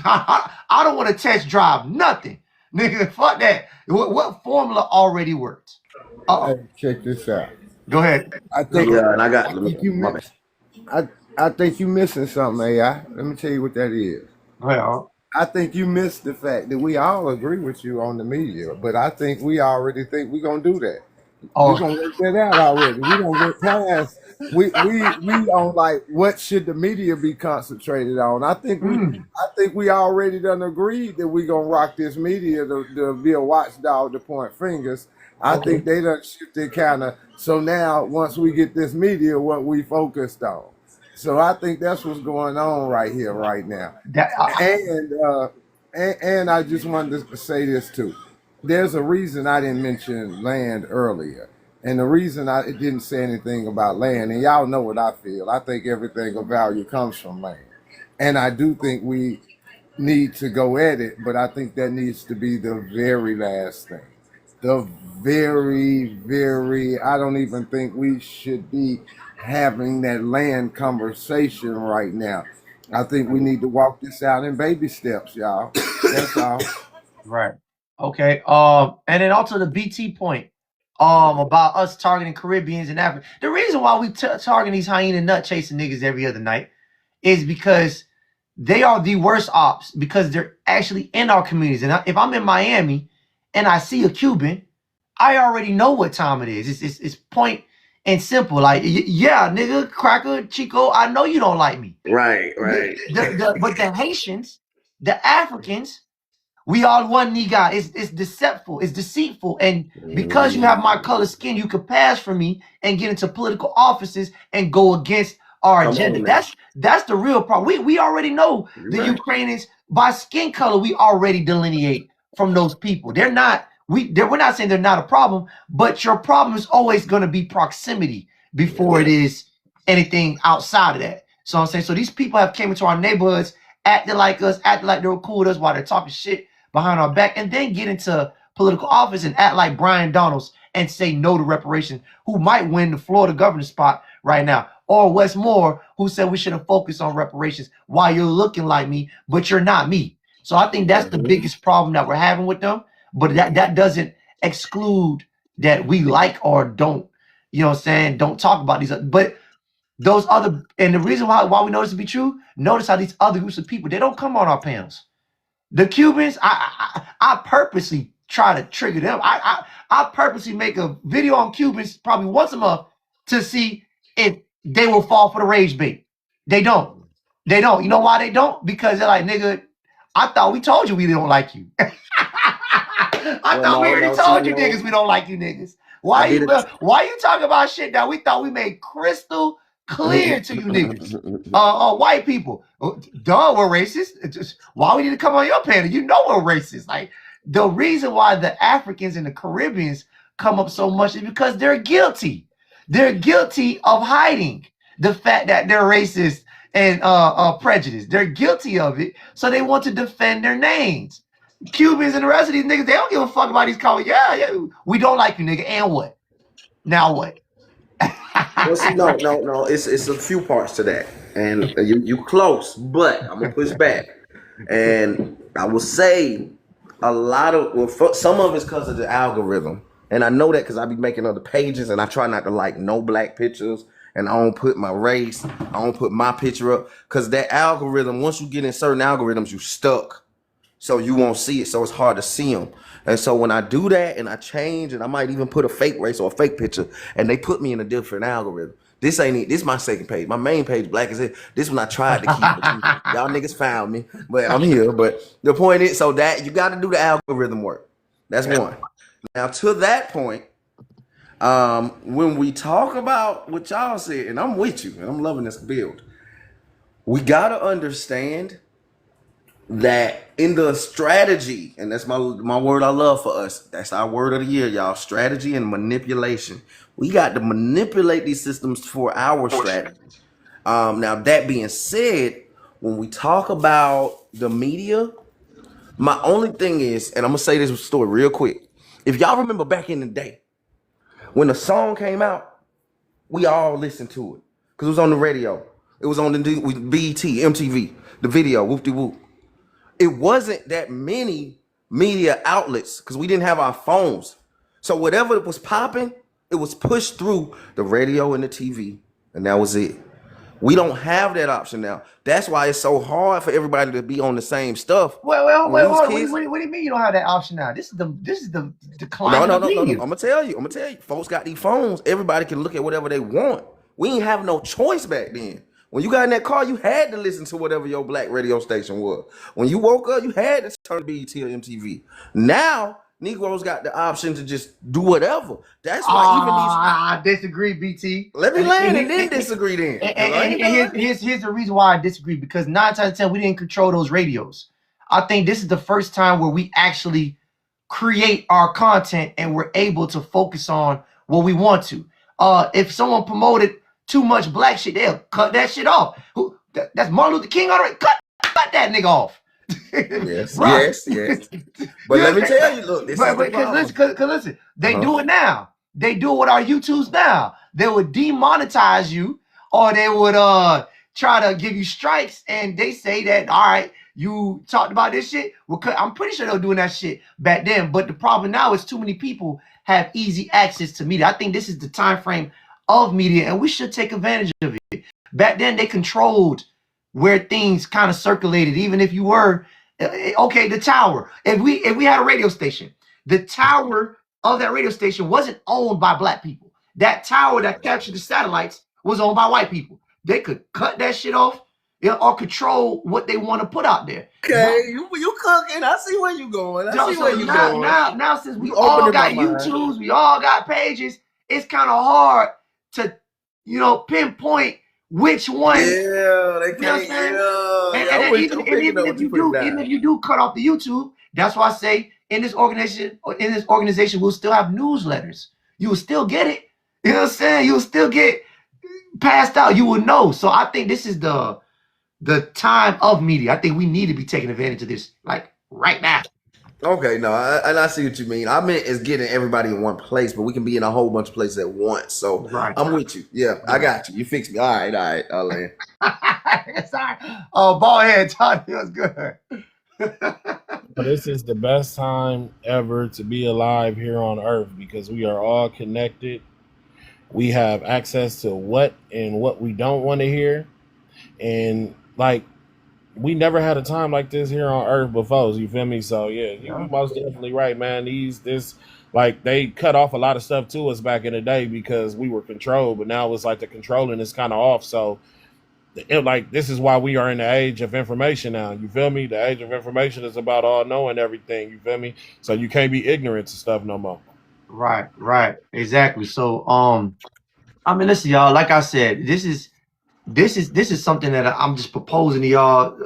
S1: I don't want to test drive nothing. Nigga, fuck that. What formula already worked?
S3: Hey, check this out.
S1: Go ahead.
S3: I think
S12: Yeah, and I got.
S3: I think you missing something, AI. Let me tell you what that is.
S1: Well,
S3: I think you missed the fact that we all agree with you on the media, but I think we already think we're gonna do that. We're gonna work that out already. We don't get past. We on like what should the media be concentrated on? I think we already done agreed that we gonna rock this media to be a watchdog to point fingers. I think they done shifted kind of. So now once we get this media, what we focused on. So I think that's what's going on right here, right now. And I just wanted to say this too. There's a reason I didn't mention land earlier. And the reason I didn't say anything about land, and y'all know what I feel. I think everything of value comes from land. And I do think we need to go at it, but I think that needs to be the very last thing. The very, I don't even think we should be having that land conversation right now. I think we need to walk this out in baby steps, y'all. That's all.
S1: right. Okay. And then also the BT point. About us targeting Caribbeans and Africa. The reason why we targeting these hyena nut chasing niggas every other night is because they are the worst ops, because they're actually in our communities. And if I'm in Miami and I see a Cuban, I already know what time it is. It's point and simple. Like, yeah, nigga, cracker, Chico, I know you don't like me.
S12: Right.
S1: But the Haitians, the Africans, we all one nigga. It's deceitful. And because you have my color skin, you could pass for me and get into political offices and go against our agenda. That's the real problem. We already know the Ukrainians by skin color. We already delineate from those people. We're not saying they're not a problem, but your problem is always going to be proximity before it is anything outside of that. So I'm saying, so these people have came into our neighborhoods, acting like us, acting like they were cool with us while they're talking shit behind our back, and then get into political office and act like Brian Donalds and say no to reparations, who might win the Florida governor spot right now. Or Wes Moore, who said we shouldn't focus on reparations while you're looking like me, but you're not me. So I think that's the biggest problem that we're having with them. But that doesn't exclude that we like or don't, you know what I'm saying, don't talk about these. But those other, and the reason why we know this to be true, notice how these other groups of people, they don't come on our panels. The Cubans, I purposely try to trigger them. I purposely make a video on Cubans probably once a month to see if they will fall for the rage bait. They don't. You know why they don't? Because they're like, nigga, I thought we told you we don't like you. I thought we already told you niggas we don't like you niggas. Why you talking about shit that we thought we made crystal Clear to you niggas. White people. Duh, we're racist. Why we need to come on your panel? You know we're racist. Like, the reason why the Africans and the Caribbeans come up so much is because they're guilty. They're guilty of hiding the fact that they're racist and prejudiced. They're guilty of it, so they want to defend their names. Cubans and the rest of these niggas, they don't give a fuck about these colors. Yeah, we don't like you, nigga. And what? Now what?
S12: Well, see, no. It's a few parts to that, and you close, but I'm gonna push back, and I will say a lot of some of it's because of the algorithm, and I know that because I be making other pages, and I try not to like no black pictures, and I don't put my race, I don't put my picture up, because that algorithm, once you get in certain algorithms, you stuck. So you won't see it, so it's hard to see them. And so when I do that and I change, and I might even put a fake race or a fake picture, and they put me in a different algorithm. This ain't it. This is my second page. My main page, black as it. This one I tried to keep. Y'all niggas found me, but I'm here. But the point is, so that you got to do the algorithm work. That's one. Now to that point, when we talk about what y'all said, and I'm with you, and I'm loving this build, we got to understand that in the strategy, and that's my word I love for us. That's our word of the year, y'all. Strategy and manipulation. We got to manipulate these systems for our strategy. Now, that being said, when we talk about the media, my only thing is, and I'm gonna say this story real quick. If y'all remember back in the day, when the song came out, we all listened to it because it was on the radio. It was on the BET, MTV, the video, whoop de whoop. It wasn't that many media outlets because we didn't have our phones. So whatever was popping, it was pushed through the radio and the TV, and that was it. We don't have that option now. That's why it's so hard for everybody to be on the same stuff.
S1: Well, wait, what do you mean you don't have that option now? This is the decline of the media.
S12: I'm gonna tell you. Folks got these phones. Everybody can look at whatever they want. We ain't have no choice back then. When you got in that car, you had to listen to whatever your black radio station was. When you woke up, you had to turn BET or MTV. Now, Negroes got the option to just do whatever. That's why even these.
S1: I disagree, BT.
S12: Let me land and then disagree then.
S1: And here's the reason why I disagree, because 9 times out of 10 we didn't control those radios. I think this is the first time where we actually create our content and we're able to focus on what we want to. If someone promoted too much black shit, they'll cut that shit off. That's Martin Luther King already. Cut that nigga off.
S12: Yes. But let me tell you, look,
S1: listen, they do it now. They do it with our YouTubes now. They would demonetize you, or they would try to give you strikes, and they say that, all right, you talked about this shit. Well, I'm pretty sure they were doing that shit back then. But the problem now is too many people have easy access to media. I think this is the time frame of media, and we should take advantage of it. Back then, they controlled where things kind of circulated, even if you were okay. The tower. If we had a radio station, the tower of that radio station wasn't owned by black people. That tower that captured the satellites was owned by white people. They could cut that shit off, or control what they want to put out there.
S12: Okay, you cooking. I see where you going.
S1: Now, since we all got YouTubes, we all got pages, it's kind of hard to, pinpoint which one.
S12: Yeah, they can't.
S1: And even if you do cut off the YouTube, that's why I say in this organization, we'll still have newsletters. You will still get it. You know what I'm saying? You will still get passed out. You will know. So I think this is the time of media. I think we need to be taking advantage of this, like right now.
S12: Okay, no, I see what you mean. I meant is getting everybody in one place, but we can be in a whole bunch of places at once. So I'm with you. Yeah, I got you. You fixed me. All right, I'll land.
S1: Sorry. Oh, ball head, Todd feels good.
S13: This is the best time ever to be alive here on Earth because we are all connected. We have access to what we don't want to hear. And we never had a time like this here on Earth before. You feel me? So yeah, you're most definitely right, man. They cut off a lot of stuff to us back in the day because we were controlled, but now it's like the controlling is kind of off. So this is why we are in the age of information now. You feel me? The age of information is about all knowing everything. You feel me? So you can't be ignorant to stuff no more.
S1: Right. Exactly. So listen, y'all, like I said, this is this is something that I'm just proposing to y'all.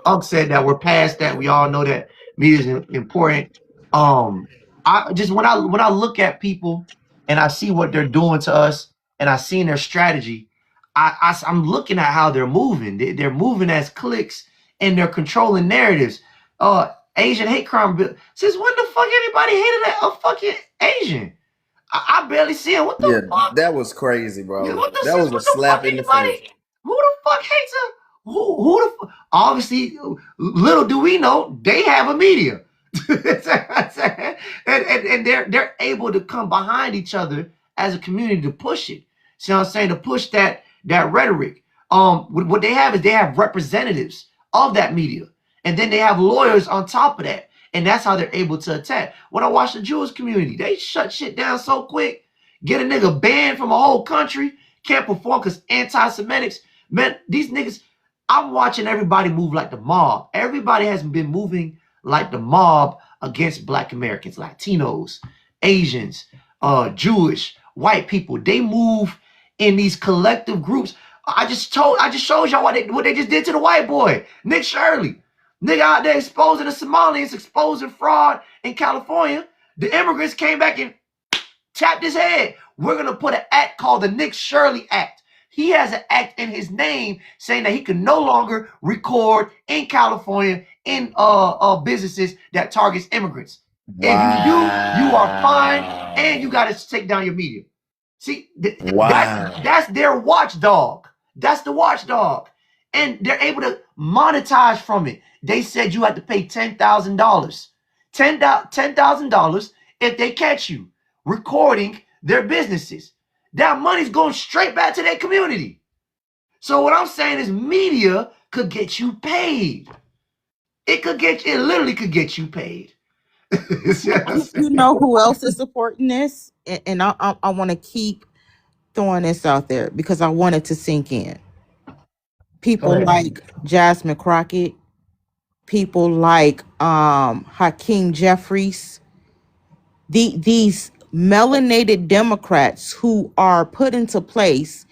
S1: Unc said that we're past that. We all know that media is important. I just when I look at people and I see what they're doing to us and I seen their strategy, I'm looking at how they're moving. They're moving as cliques and they're controlling narratives. Asian hate crime bill. Since when the fuck anybody hated a fucking Asian? I barely see it. What the
S12: Yeah,
S1: fuck?
S12: that was crazy,
S1: Yeah,
S12: bro.
S1: what the
S12: That
S1: sis?
S12: was a
S1: What the fuck?
S12: slap in the face.
S1: Anybody? Who the fuck hates him? Who the fuck? Obviously, little do we know, they have a media, and they're able to come behind each other as a community to push it. See what I'm saying? To push that rhetoric. What they have is they have representatives of that media, and then they have lawyers on top of that, and that's how they're able to attack. When I watch the Jewish community, they shut shit down so quick. Get a nigga banned from a whole country, can't perform because anti-Semitics. Man, these niggas, I'm watching everybody move like the mob. Everybody has been moving like the mob against Black Americans, Latinos, Asians, Jewish, white people. They move in these collective groups. I just showed y'all what they just did to the white boy, Nick Shirley. Nigga out there exposing the Somalians, exposing fraud in California. The immigrants came back and tapped his head. We're going to put an act called the Nick Shirley Act. He has an act in his name saying that he can no longer record in California in businesses that targets immigrants. If you do, you are fined and you got to take down your media. See, that's their watchdog. That's the watchdog. And they're able to monetize from it. They said you had to pay $10,000. $10,000 if they catch you recording their businesses. That money's going straight back to their community. So what I'm saying is media could get you paid. It literally could get you paid.
S4: You know who else is supporting this? And I want to keep throwing this out there because I want it to sink in. People like Jasmine Crockett, people like Hakeem Jeffries, these melanated Democrats who are put into place,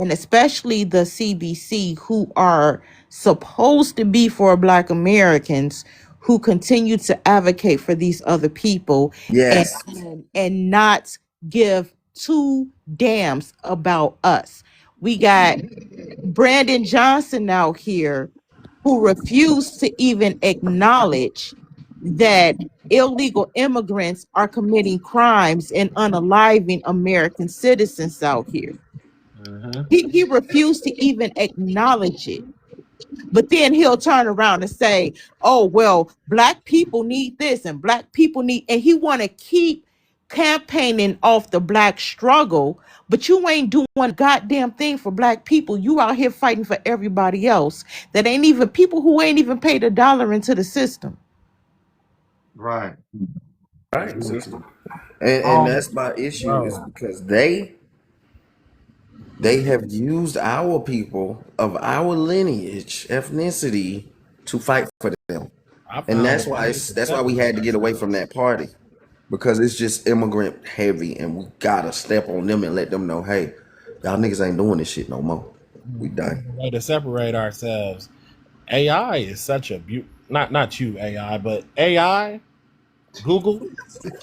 S4: and especially the CBC, who are supposed to be for Black Americans, who continue to advocate for these other people
S12: Yes.
S4: and not give two damns about us. We got Brandon Johnson out here who refused to even acknowledge that illegal immigrants are committing crimes and unaliving American citizens out here. He refused to even acknowledge it. But then he'll turn around and say, oh, well, Black people need this and Black people need, and he want to keep campaigning off the Black struggle, but you ain't doing a goddamn thing for Black people. You out here fighting for everybody else that ain't even people who ain't even paid $1 into the system.
S1: Right.
S12: Right, sister. And that's my issue is because they have used our people of our lineage, ethnicity, to fight for them. And that's why we had to get away from that party. Because it's just immigrant heavy and we gotta step on them and let them know, hey, y'all niggas ain't doing this shit no more. We done.
S13: Way to separate ourselves. AI is such a not you AI, but AI, Google,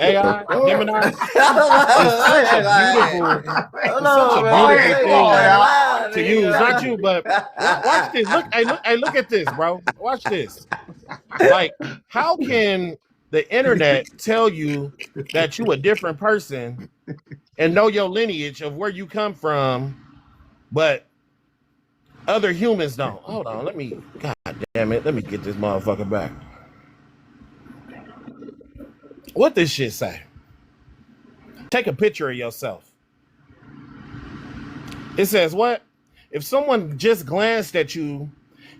S13: AI, Gemini. It's such a beautiful thing to use. Not you, but watch this. Look at this, bro. Watch this. Like, how can the internet tell you that you a different person and know your lineage of where you come from, but other humans don't? Hold on, God damn it, let me get this motherfucker back. What this shit say? Take a picture of yourself. It says what? If someone just glanced at you,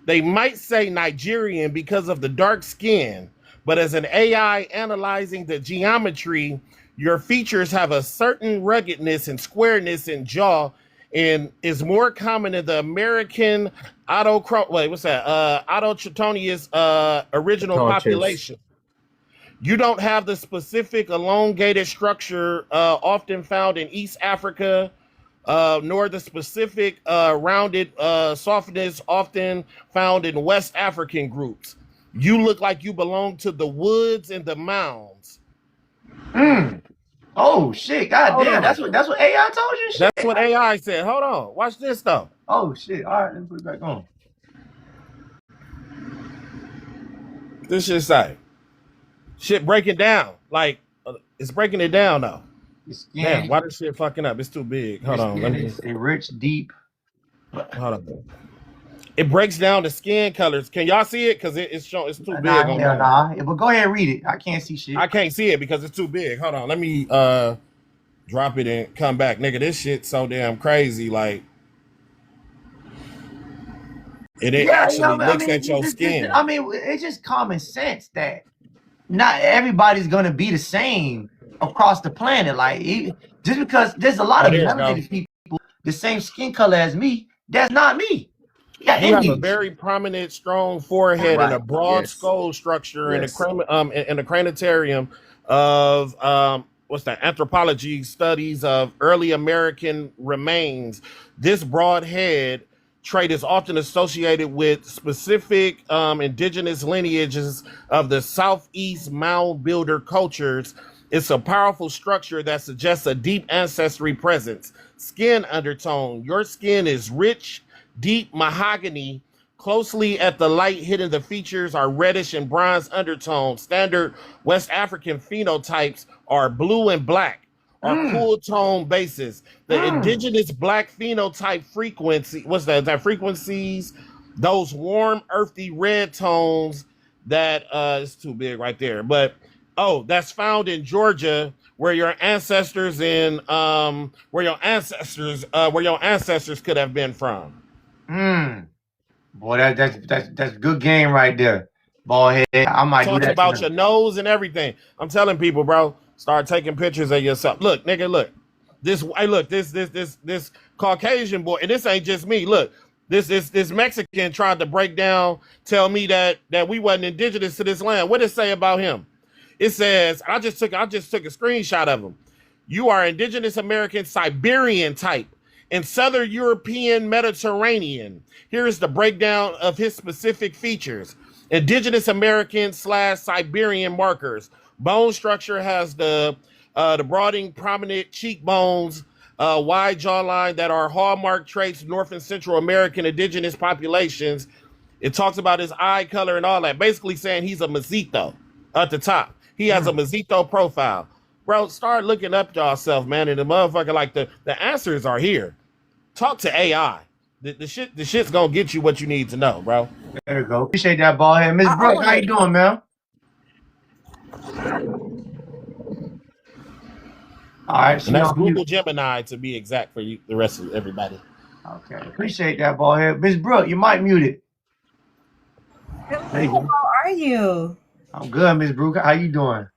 S13: they might say Nigerian because of the dark skin, but as an AI analyzing the geometry, your features have a certain ruggedness and squareness in jaw and is more common in the American autochthonous original population. You don't have the specific elongated structure often found in East Africa, nor the specific rounded softness often found in West African groups. You look like you belong to the woods and the mounds.
S1: Oh shit! God
S13: Hold
S1: damn,
S13: on.
S1: that's what AI told you. Shit.
S13: That's what AI said. Hold on. Watch this though.
S1: Oh shit! All right, let me put it back on.
S13: This shit say shit breaking down. Like it's breaking it down though.
S1: Your skin,
S13: Damn, why this shit fucking up? It's too big. Hold on. Let me
S1: is a rich, deep.
S13: hold on. It breaks down the skin colors. Can y'all see it? Because it's too big
S1: Nah,
S13: on
S1: hell
S13: mine.
S1: nah. But go ahead and read it. I can't see shit.
S13: I can't see it because it's too big. Hold on. Let me drop it and come back. Nigga, this shit's so damn crazy. Like it actually looks at your skin.
S1: I mean, it's just common sense that not everybody's gonna be the same across the planet. Like just because there's a lot of melanated people the same skin color as me, that's not me.
S13: You have a very prominent, strong forehead and a broad skull structure and a cranitarium of what's that? Anthropology studies of early American remains. This broad head trait is often associated with specific indigenous lineages of the Southeast mound builder cultures. It's a powerful structure that suggests a deep ancestry presence. Skin undertone. Your skin is rich, deep mahogany. Closely at the light hidden, the features are reddish and bronze undertones. Standard West African phenotypes are blue and black, or cool tone bases. The indigenous black phenotype frequency, what's that? That frequencies, those warm, earthy red tones that is too big right there. But that's found in Georgia, where your ancestors where your ancestors could have been from.
S1: Boy, that's good game right there. Ball head. I might do that.
S13: Talks about your nose and everything. I'm telling people, bro, start taking pictures of yourself. Look, nigga, look. This Caucasian boy, and this ain't just me. Look, this Mexican tried to break down, tell me that we wasn't indigenous to this land. What does it say about him? It says, I just took a screenshot of him. You are indigenous American Siberian type and Southern European Mediterranean. Here is the breakdown of his specific features. Indigenous American / Siberian markers. Bone structure has the broadening prominent cheekbones, wide jawline that are hallmark traits North and Central American indigenous populations. It talks about his eye color and all that. Basically saying he's a mezquito at the top. He has a mezquito profile. Bro, start looking up yourself, man. And the motherfucker, like the answers are here. Talk to AI. The shit's gonna get you what you need to know, bro.
S1: There we go. Appreciate that, ball head. Miss Brooke, how you doing, man? All right.
S13: And that's Google Gemini to be exact for you, the rest of everybody.
S1: Okay. Appreciate that, ball head. Miss Brooke, you might mute it.
S14: Hello, how are you?
S1: I'm good, Miss Brooke. How you doing?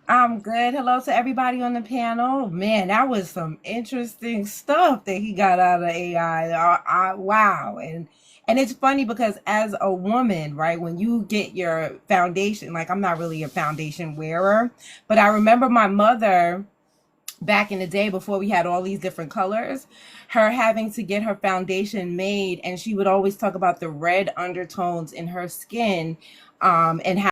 S14: I'm good. Hello to everybody on the panel. Man, that was some interesting stuff that he got out of AI. Wow. And it's funny because as a woman, right, when you get your foundation, like I'm not really a foundation wearer, but I remember my mother back in the day before we had all these different colors, her having to get her foundation made, and she would always talk about the red undertones in her skin and how